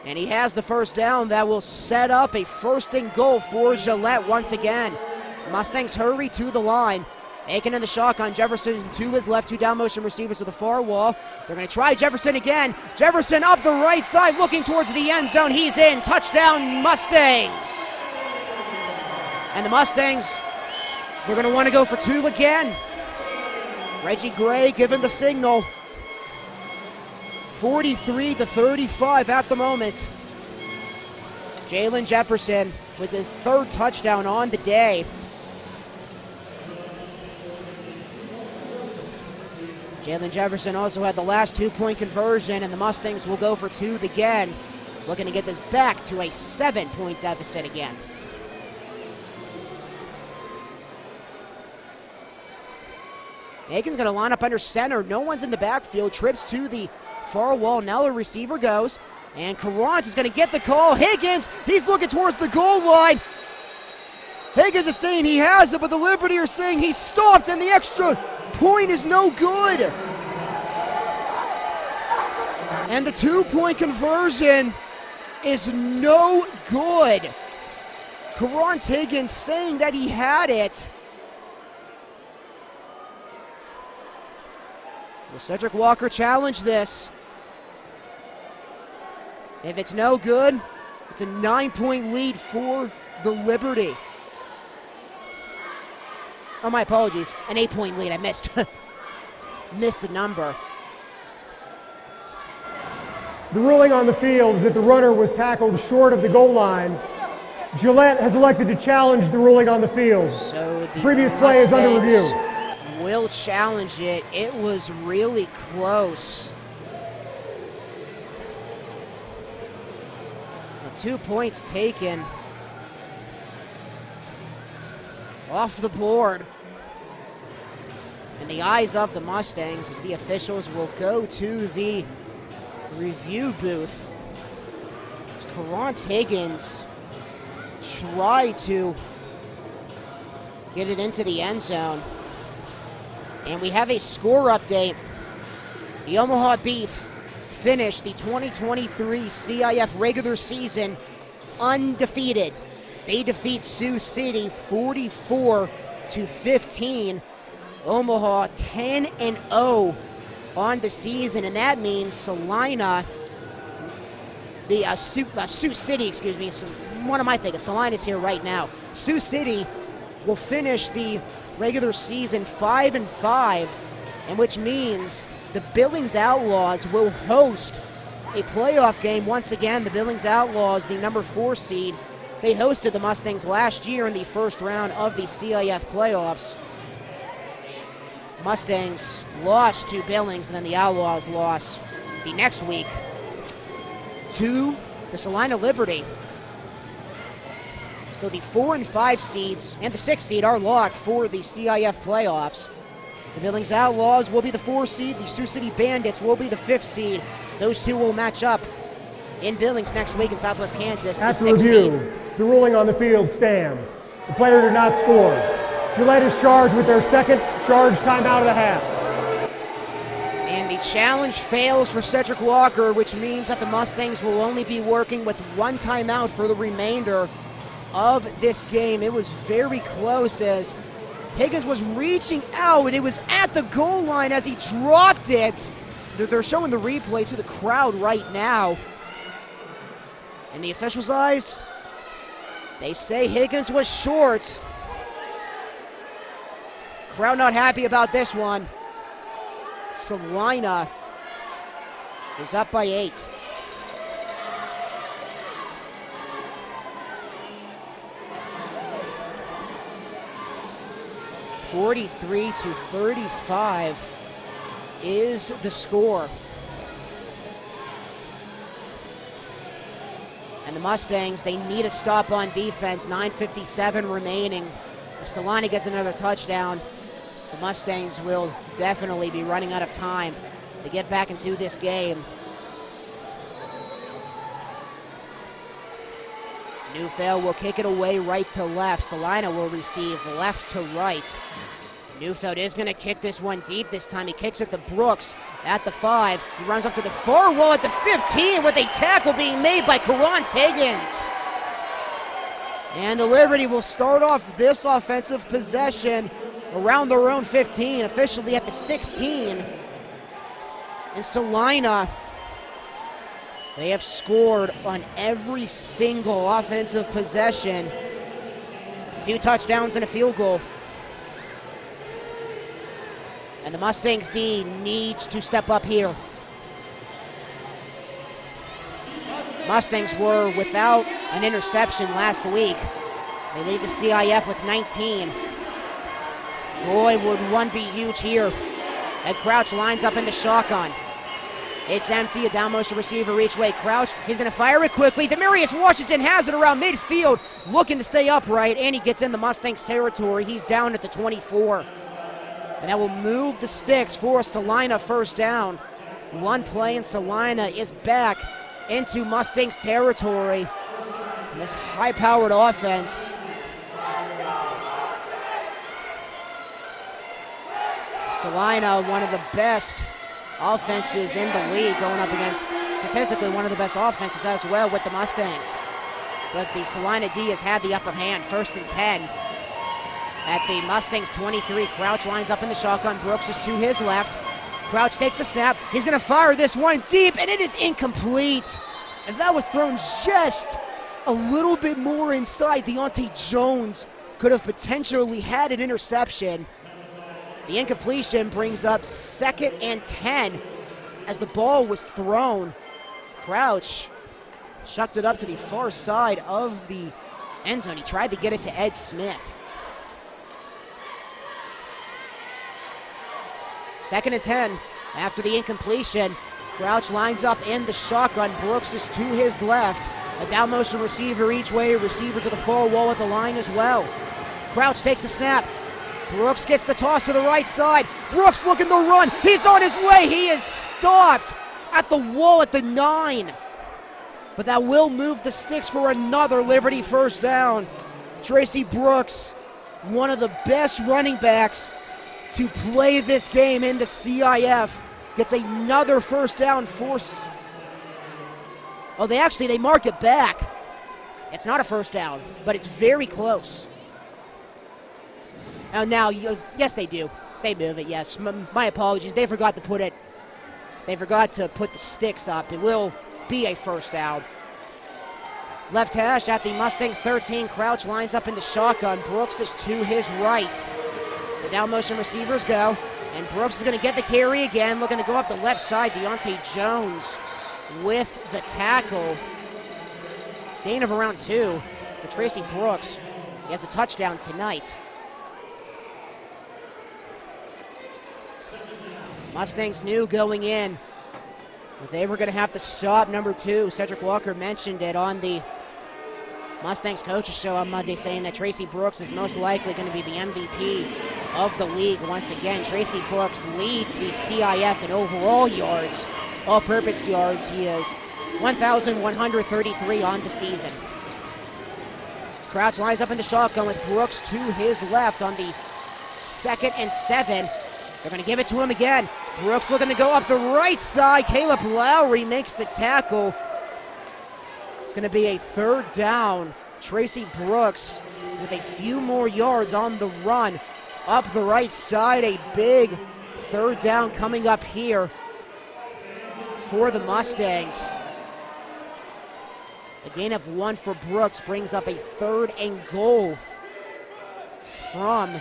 And he has the first down. That will set up a 1st and goal for Gillette once again. Mustangs hurry to the line. Aiken in the shotgun. Jefferson to his left, 2 down motion receivers to the far wall. They're going to try Jefferson again. Jefferson up the right side, looking towards the end zone. He's in. Touchdown, Mustangs. And the Mustangs, they're going to want to go for 2 again. Reggie Gray giving the signal. 43-35 at the moment. Jalen Jefferson with his 3rd touchdown on the day. Jalen Jefferson also had the last 2-point conversion, and the Mustangs will go for 2 again, looking to get this back to a 7-point deficit again. Aiken's going to line up under center. No one's in the backfield. Trips to the far wall. Now the receiver goes. And Karance is going to get the call. Higgins, he's looking towards the goal line. Higgins is saying he has it, but the Liberty are saying he's stopped, and the extra point is no good. And the 2-point conversion is no good. Karan Higgins saying that he had it. Will Cedric Walker challenge this? If it's no good, it's a 9-point lead for the Liberty. Oh, my apologies. An 8-point lead. I missed. Missed the number. The ruling on the field is that the runner was tackled short of the goal line. Gillette has elected to challenge the ruling on the field. So the previous play is under review. Will challenge it. It was really close. 2 points taken off the board. In the eyes of the Mustangs, as the officials will go to the review booth. Karan Higgins try to get it into the end zone. And we have a score update. The Omaha Beef finished the 2023 CIF regular season undefeated. They defeat Sioux City 44-15. Omaha 10-0 on the season, and that means Salina, Sioux City, excuse me. So what am I thinking? Salina's here right now. Sioux City will finish the regular season 5-5, and which means the Billings Outlaws will host a playoff game once again. The Billings Outlaws, the number 4 seed, they hosted the Mustangs last year in the first round of the CIF playoffs. Mustangs lost to Billings, and then the Outlaws lost the next week to the Salina Liberty. So the 4 and 5 seeds and the 6 seed are locked for the CIF playoffs. The Billings Outlaws will be the 4 seed. The Sioux City Bandits will be the 5th seed. Those two will match up in Billings next week in Southwest Kansas. After review, the ruling on the field stands. The player did not score. Gillette is charged with their second charge timeout of the half. And the challenge fails for Cedric Walker, which means that the Mustangs will only be working with 1 timeout for the remainder of this game. It was very close as Higgins was reaching out, and it was at the goal line as he dropped it. They're showing the replay to the crowd right now. In the officials' eyes, they say Higgins was short. Crowd not happy about this one. Salina is up by 8. (43-35) is the score. And the Mustangs, they need a stop on defense. 9:57 remaining. If Salina gets another touchdown, the Mustangs will definitely be running out of time to get back into this game. Neufeld will kick it away right to left. Salina will receive left to right. Neufeld is going to kick this one deep this time. He kicks it to Brooks at the 5. He runs up to the far wall at the 15 with a tackle being made by Karan Higgins. And the Liberty will start off this offensive possession around their own 15, officially at the 16. And Salina, they have scored on every single offensive possession. 2 touchdowns and a field goal. And the Mustangs D needs to step up here. Mustangs were without an interception last week. They lead the CIF with 19. Boy, would one be huge here. Ed Crouch lines up in the shotgun. It's empty, a down motion receiver each way. Crouch, he's going to fire it quickly. Demarius Washington has it around midfield, looking to stay upright, and he gets in the Mustangs territory. He's down at the 24. And that will move the sticks for Salina first down. One play, and Salina is back into Mustangs territory. And this high-powered offense. Salina, one of the best offenses in the league, going up against statistically one of the best offenses as well with the Mustangs. But the Salina D has had the upper hand, 1st and 10. At the Mustangs 23, Crouch lines up in the shotgun. Brooks is to his left. Crouch takes the snap. He's going to fire this one deep, and it is incomplete. If that was thrown just a little bit more inside, Deontay Jones could have potentially had an interception. The incompletion brings up 2nd and 10 as the ball was thrown. Crouch chucked it up to the far side of the end zone. He tried to get it to Ed Smith. 2nd and 10 after the incompletion. Crouch lines up in the shotgun. Brooks is to his left. A down motion receiver each way. Receiver to the far wall at the line as well. Crouch takes the snap. Brooks gets the toss to the right side. Brooks looking to run. He's on his way. He is stopped at the wall at the 9. But that will move the sticks for another Liberty first down. Tracy Brooks, one of the best running backs to play this game in the CIF, gets another first down force. Oh, they mark it back. It's not a first down, but it's very close. And now, yes, they do. They move it, yes. My apologies. They forgot to put the sticks up. It will be a first down. Left hash at the Mustangs 13. Crouch lines up in the shotgun. Brooks is to his right. The down motion receivers go. And Brooks is going to get the carry again. Looking to go up the left side. Deontay Jones with the tackle. Gain of around 2 for Tracy Brooks. He has a touchdown tonight. Mustangs knew going in that they were going to have to stop number 2. Cedric Walker mentioned it on the Mustangs coaches show on Monday, saying that Tracy Brooks is most likely going to be the MVP of the league once again. Tracy Brooks leads the CIF in overall yards, all-purpose yards. He is 1,133 on the season. Crouch lines up in the shotgun with Brooks to his left on the 2nd and 7. They're going to give it to him again. Brooks looking to go up the right side. Caleb Lowry makes the tackle. It's going to be a 3rd down. Tracy Brooks with a few more yards on the run. Up the right side, a big 3rd down coming up here for the Mustangs. A gain of 1 for Brooks brings up a 3rd and goal from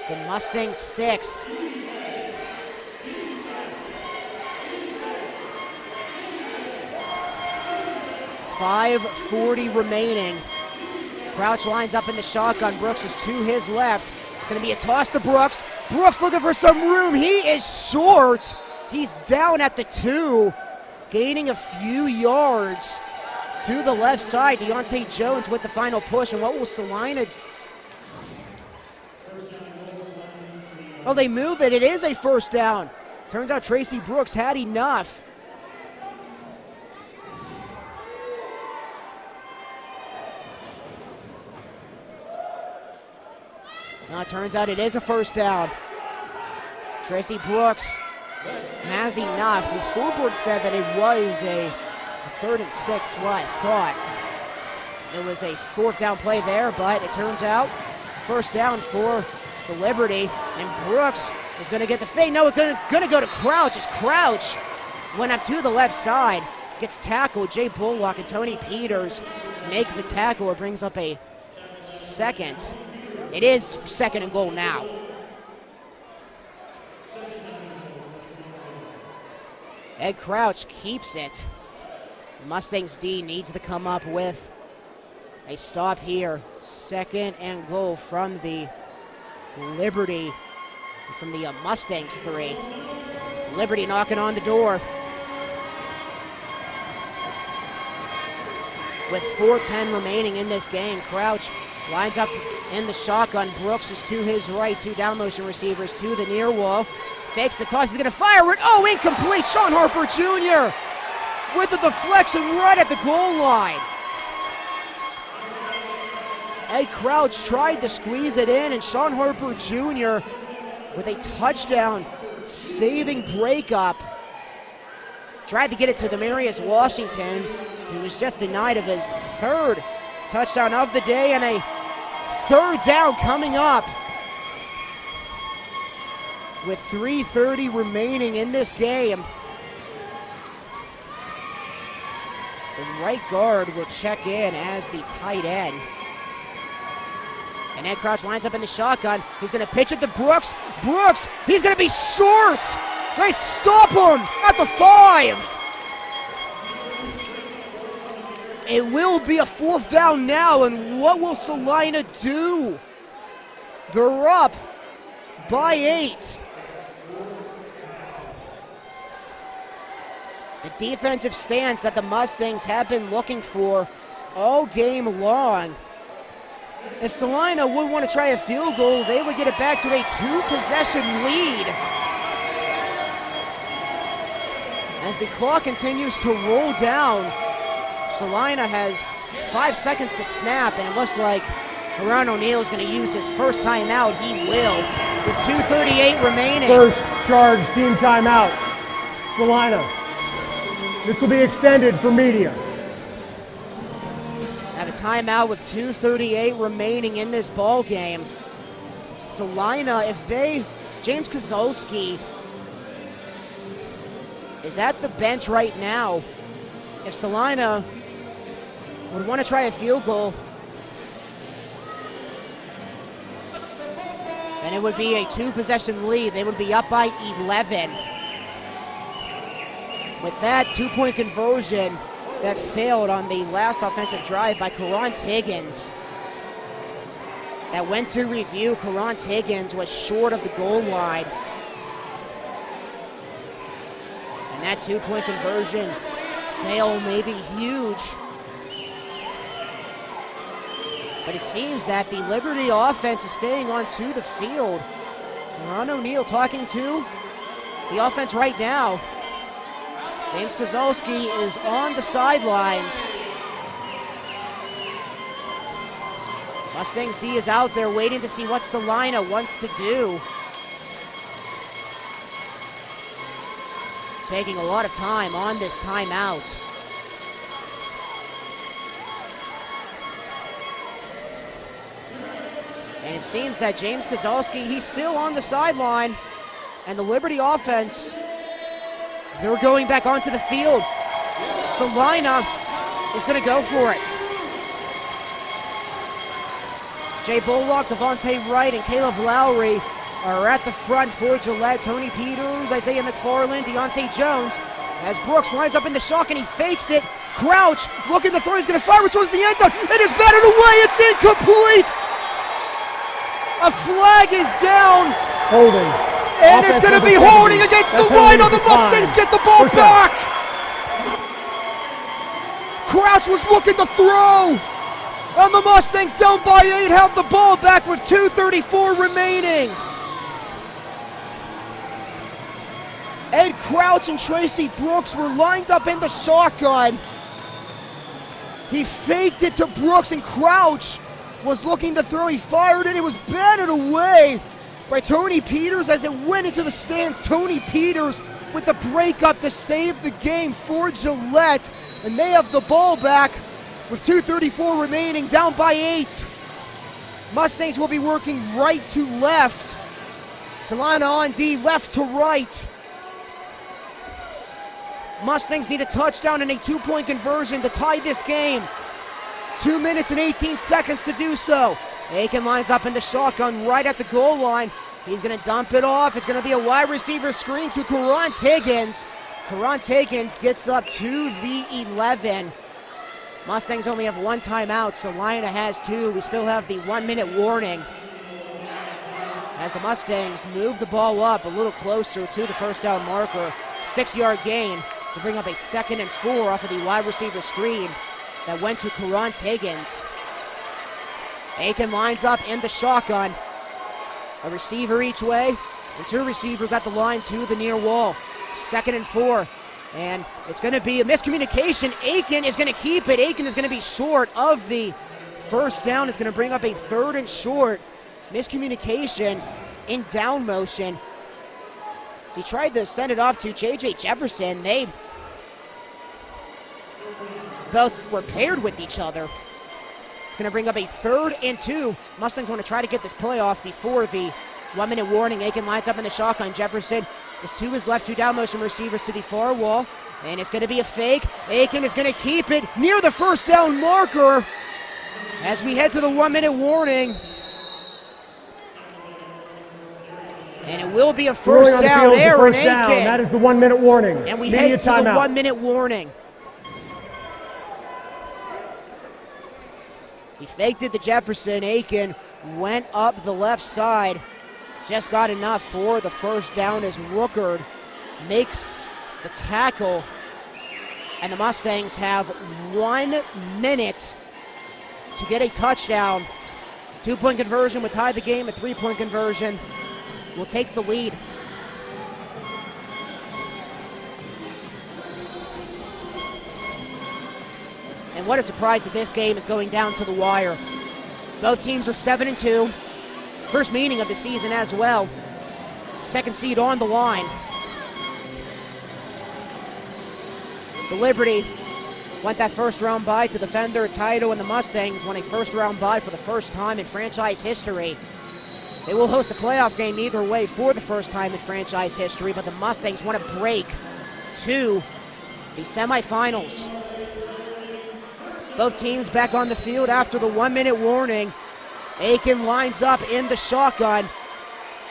the Mustangs 6. .540 remaining. Crouch lines up in the shotgun. Brooks is to his left. It's going to be a toss to Brooks. Brooks looking for some room. He is short. He's down at the 2, gaining a few yards to the left side. Deontay Jones with the final push. And what will Salina? Oh, they move it. It is a first down. Turns out Tracy Brooks had enough. It turns out it is a first down. Tracy Brooks has enough. The scoreboard said that it was a 3rd and 6. Well, I thought it was a 4th down play there, but it turns out first down for the Liberty. And Brooks is going to get the fade. No, it's going to go to Crouch. As Crouch went up to the left side, gets tackled. Jay Bullock and Tony Peters make the tackle. It brings up a 2nd. It is 2nd and goal now. Ed Crouch keeps it. Mustangs D needs to come up with a stop here. 2nd and goal from the Liberty, from the Mustangs 3. Liberty knocking on the door. With 4:10 remaining in this game, Crouch lines up in the shotgun. Brooks is to his right. 2 down motion receivers to the near wall. Fakes the toss. He's going to fire it. Oh, incomplete. Sean Harper Jr. with the deflection right at the goal line. Ed Crouch tried to squeeze it in, and Sean Harper Jr. with a touchdown saving breakup. Tried to get it to Demarius Washington. He was just denied of his third touchdown of the day, and a third down coming up with 3:30 remaining in this game. The right guard will check in as the tight end. And Ed Crouch lines up in the shotgun. He's going to pitch it to Brooks. Brooks, he's going to be short. They stop him at the 5. It will be a 4th down now, and what will Salina do? They're up by 8. The defensive stance that the Mustangs have been looking for all game long. If Salina would want to try a field goal, they would get it back to a 2-possession lead. As the clock continues to roll down, Salina has 5 seconds to snap, and it looks like Ron O'Neill is going to use his first timeout. He will, with 2:38 remaining. First charge team timeout. Salina. This will be extended for media. Have a timeout with 2:38 remaining in this ball game. Salina, James Kozolski is at the bench right now. If Salina would want to try a field goal, then it would be a 2-possession lead. They would be up by 11. With that 2-point conversion that failed on the last offensive drive by Karance Higgins, that went to review. Karance Higgins was short of the goal line. And that 2-point conversion fail may be huge. But it seems that the Liberty offense is staying onto the field. Ron O'Neill talking to the offense right now. James Kozolski is on the sidelines. Mustangs D is out there waiting to see what Salina wants to do. Taking a lot of time on this timeout. And it seems that James Kozolski, he's still on the sideline. And the Liberty offense, they're going back onto the field. Salina is going to go for it. Jay Bullock, Devontae Wright, and Caleb Lowry are at the front for Gillette. Tony Peters, Isaiah McFarland, Deontay Jones. As Brooks lines up in the shock and he fakes it. Crouch looking to throw. He's going to fire it towards the end zone. It is batted away. It's incomplete. A flag is down. Holding. And it's going to be holding against Salina. The Mustangs get the ball back. Crouch was looking to throw. And the Mustangs down by 8 have the ball back with 2:34 remaining. Ed Crouch and Tracy Brooks were lined up in the shotgun. He faked it to Brooks, and Crouch was looking to throw. He fired it. It was batted away by Tony Peters as it went into the stands. Tony Peters with the breakup to save the game for Gillette. And they have the ball back with 2:34 remaining, down by 8. Mustangs will be working right to left. Salina on D, left to right. Mustangs need a touchdown and a 2-point conversion to tie this game. 2 minutes and 18 seconds to do so. Aiken lines up in the shotgun right at the goal line. He's going to dump it off. It's going to be a wide receiver screen to Karance Higgins. Karance Higgins gets up to the 11. Mustangs only have 1 timeout. Salina has 2. We still have the 1-minute warning. As the Mustangs move the ball up a little closer to the first down marker. 6-yard gain to bring up a 2nd and 4 off of the wide receiver screen that went to Karance Higgins. Aiken lines up in the shotgun. A receiver each way, and 2 receivers at the line to the near wall. 2nd and 4, and it's going to be a miscommunication. Aiken is going to keep it. Aiken is going to be short of the first down. It's going to bring up a 3rd and short. Miscommunication in down motion. So he tried to send it off to J.J. Jefferson. They both were paired with each other. It's going to bring up a 3rd and 2. Mustangs want to try to get this play off before the 1-minute warning. Aiken lines up in the shotgun. Jefferson is to his left, 2 down motion receivers to the far wall. And it's going to be a fake. Aiken is going to keep it near the first down marker as we head to the 1-minute warning. And it will be a first down there in Aiken. That is the 1-minute warning. And we head to the 1-minute warning. He faked it to Jefferson. Aiken went up the left side. Just got enough for the first down as Rookard makes the tackle. And the Mustangs have 1 minute to get a touchdown. 2-point conversion would tie the game. A 3-point conversion will take the lead. And what a surprise that this game is going down to the wire. Both teams are 7-2. First meeting of the season as well. Second seed on the line. The Liberty went that first round bye to defend their title, and the Mustangs won a first round bye for the first time in franchise history. They will host a playoff game either way for the first time in franchise history, but the Mustangs want to break to the semifinals. Both teams back on the field after the 1-minute warning. Aiken lines up in the shotgun.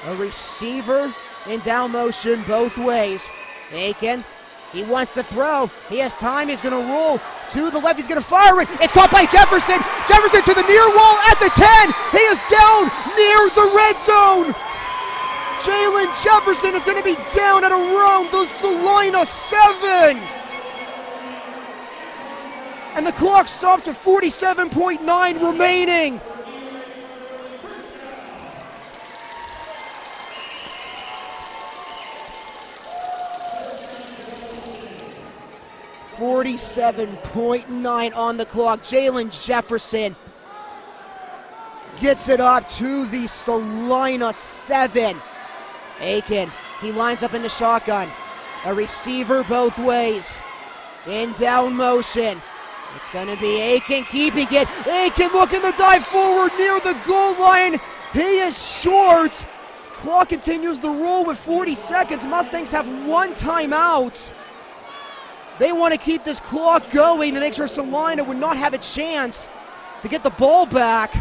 A receiver in down motion both ways. Aiken, he wants to throw. He has time. He's going to roll to the left. He's going to fire it. It's caught by Jefferson. Jefferson to the near wall at the 10. He is down near the red zone. Jalen Jefferson is going to be down at around the Salina 7. And the clock stops at 47.9 remaining. .9 on the clock. Jalen Jefferson gets it up to the Salina 7. Aiken, he lines up in the shotgun. A receiver both ways. In down motion. It's going to be Aiken keeping it. Aiken looking to dive forward near the goal line. He is short. Clock continues the roll with 40 seconds. Mustangs have 1 timeout. They want to keep this clock going to make sure Salina would not have a chance to get the ball back.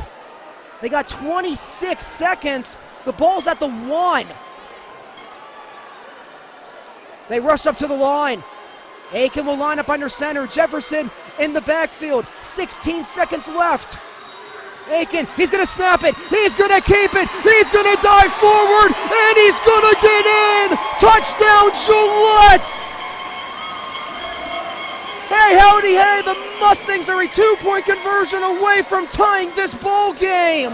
They got 26 seconds. The ball's at the 1. They rush up to the line. Aiken will line up under center. Jefferson in the backfield. 16 seconds left. Aiken, he's going to snap it. He's going to keep it. He's going to dive forward, and he's going to get in. Touchdown, Gillette. Hey, howdy, hey, the Mustangs are a 2-point conversion away from tying this ball game.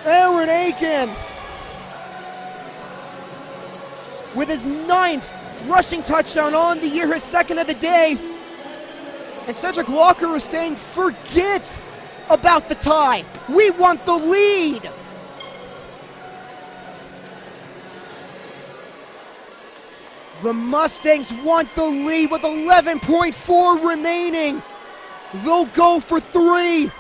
Aaron Aiken with his 9th rushing touchdown on the year, his 2nd of the day. And Cedric Walker was saying, forget about the tie. We want the lead. The Mustangs want the lead with 11.4 remaining. They'll go for 3.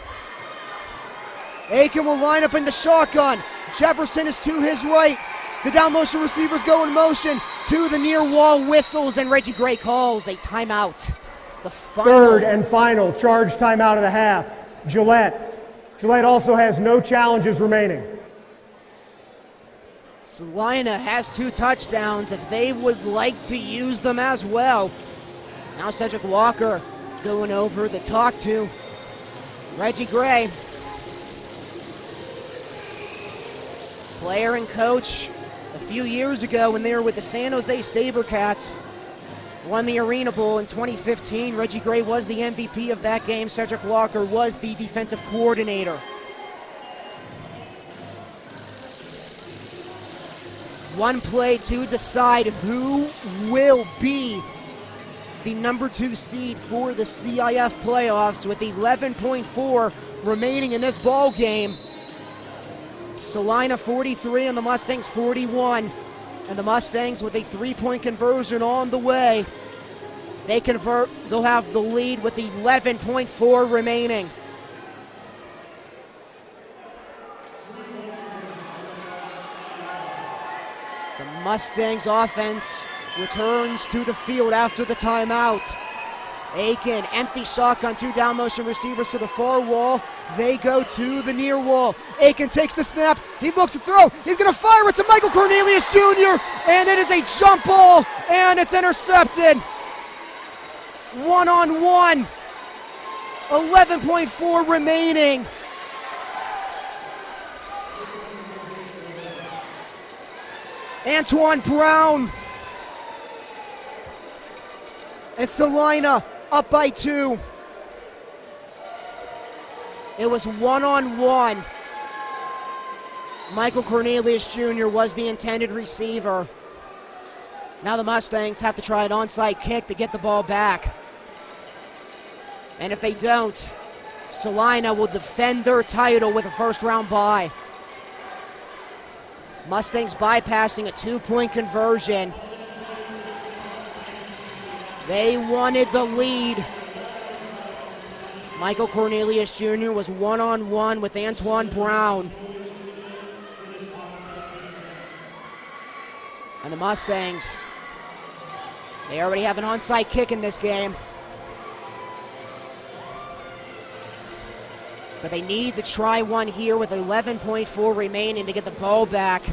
Aiken will line up in the shotgun. Jefferson is to his right. The down motion receivers go in motion to the near wall, whistles, and Reggie Gray calls a timeout. The final. 3rd and final charge timeout of the half. Gillette. Gillette also has no challenges remaining. Salina has 2 touchdowns if they would like to use them as well. Now Cedric Walker going over the talk to Reggie Gray. Player and coach a few years ago when they were with the San Jose SaberCats. Won the Arena Bowl in 2015. Reggie Gray was the MVP of that game. Cedric Walker was the defensive coordinator. One play to decide who will be the number 2 seed for the CIF playoffs with 11.4 remaining in this ball game. Salina 43 and the Mustangs 41. And the Mustangs with a 3-point conversion on the way. They convert, they'll have the lead with 11.4 remaining. The Mustangs offense returns to the field after the timeout. Aiken, empty shotgun, 2 down motion receivers to the far wall. They go to the near wall. Aiken takes the snap. He looks to throw. He's going to fire it to Michael Cornelius Jr. And it is a jump ball, and it's intercepted. 1-on-1. 11.4 remaining. Antoine Brown and Salina up by 2. It was 1-on-1. Michael Cornelius Jr. was the intended receiver. Now the Mustangs have to try an onside kick to get the ball back. And if they don't, Salina will defend their title with a first-round bye. Mustangs bypassing a 2-point conversion. They wanted the lead. Michael Cornelius Jr. was 1-on-1 with Antoine Brown. And the Mustangs, they already have an onside kick in this game. But they need to try one here with 11.4 remaining to get the ball back.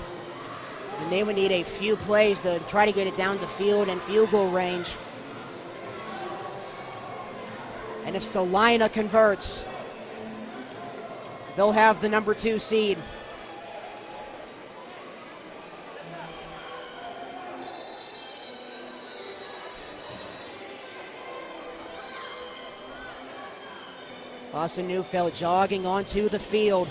And they would need a few plays to try to get it down the field and field goal range. And if Salina converts, they'll have the number 2 seed. Austin Neufeld jogging onto the field.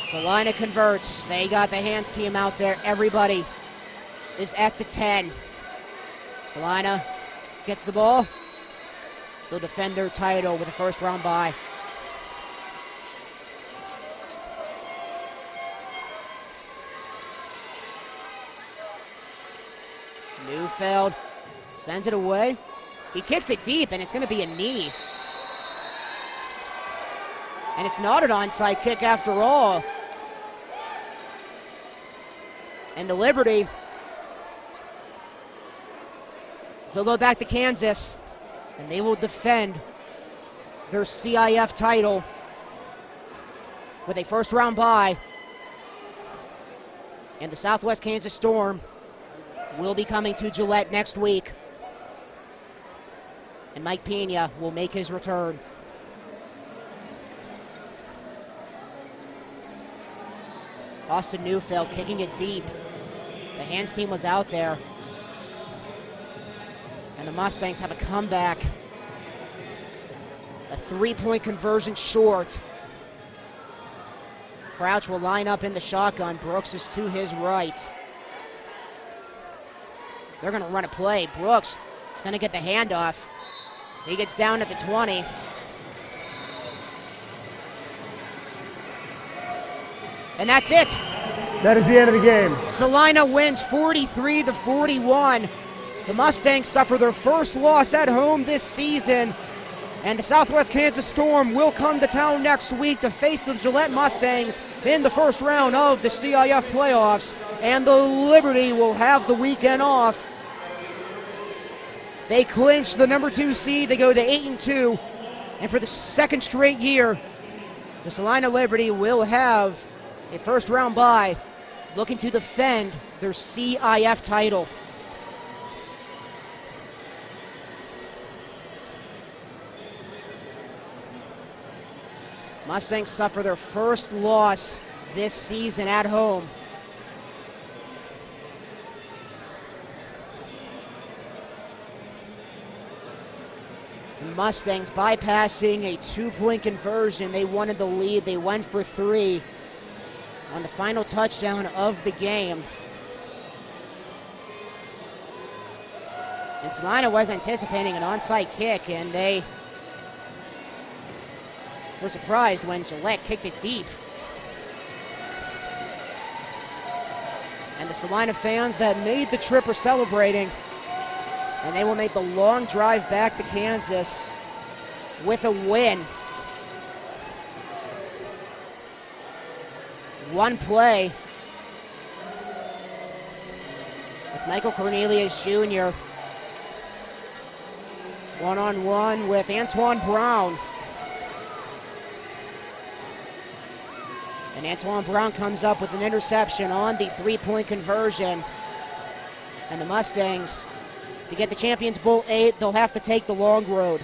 Salina converts. They got the hands team out there. Everybody is at the 10. Salina gets the ball. They'll defend their title with a first-round bye. Neufeld sends it away. He kicks it deep, and it's going to be a knee. And it's not an onside kick after all. And the Liberty, they'll go back to Kansas, and they will defend their CIF title with a first-round bye. And the Southwest Kansas Storm will be coming to Gillette next week. And Mike Pena will make his return. Austin Neufeld kicking it deep. The hands team was out there. And the Mustangs have a comeback. A 3-point conversion short. Crouch will line up in the shotgun. Brooks is to his right. They're going to run a play. Brooks is going to get the handoff. He gets down at the 20. And that's it. That is the end of the game. Salina wins 43-41. The Mustangs suffer their first loss at home this season. And the Southwest Kansas Storm will come to town next week to face the Gillette Mustangs in the first round of the CIF playoffs. And the Liberty will have the weekend off. They clinch the number 2 seed. They go to 8-2. And for the second straight year, the Salina Liberty will have a first-round bye, looking to defend their CIF title. Mustangs suffer their first loss this season at home. The Mustangs bypassing a 2-point conversion. They wanted the lead. They went for 3 on the final touchdown of the game. And Salina was anticipating an onside kick, and they were surprised when Gillette kicked it deep. And the Salina fans that made the trip are celebrating, and they will make the long drive back to Kansas with a win. One play with Michael Cornelius Jr. One-on-one with Antoine Brown. And Antoine Brown comes up with an interception on the three-point conversion. And the Mustangs, to get the Champions Bowl 8, they'll have to take the long road.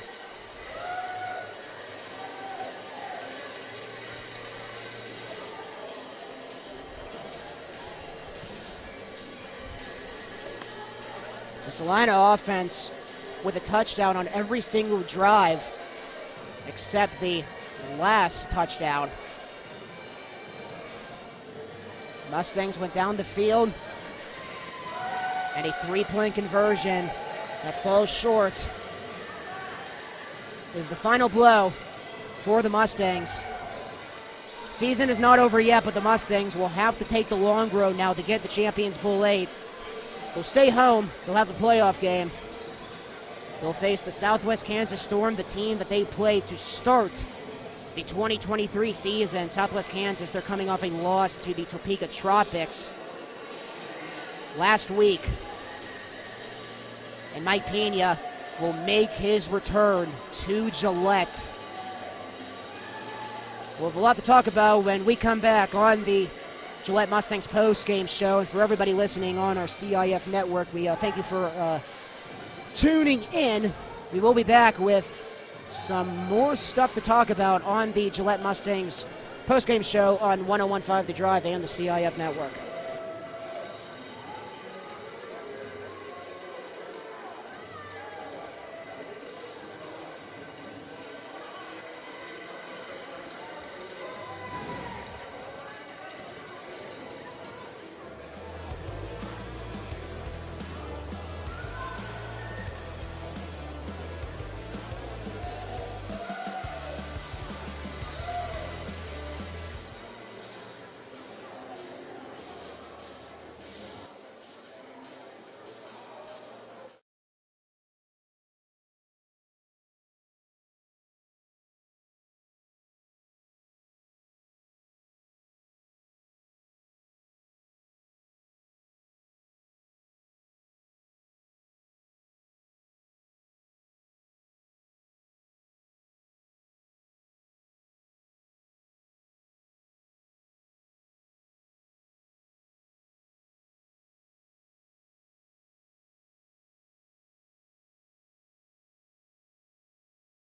The Salina offense with a touchdown on every single drive except the last touchdown. Mustangs went down the field, and a three-point conversion that falls short is the final blow for the Mustangs. Season is not over yet, but the Mustangs will have to take the long road now to get the Champions Bowl 8. They'll stay home. They'll have the playoff game. They'll face the Southwest Kansas Storm, the team that they played to start the 2023 season. Southwest Kansas, they're coming off a loss to the Topeka Tropics last week. And Mike Pena will make his return to Gillette. We'll have a lot to talk about when we come back on the Gillette Mustangs post-game show. And for everybody listening on our CIF network, we thank you for tuning in. We will be back with some more stuff to talk about on the Gillette Mustangs post-game show on 101.5 The Drive and the CIF network.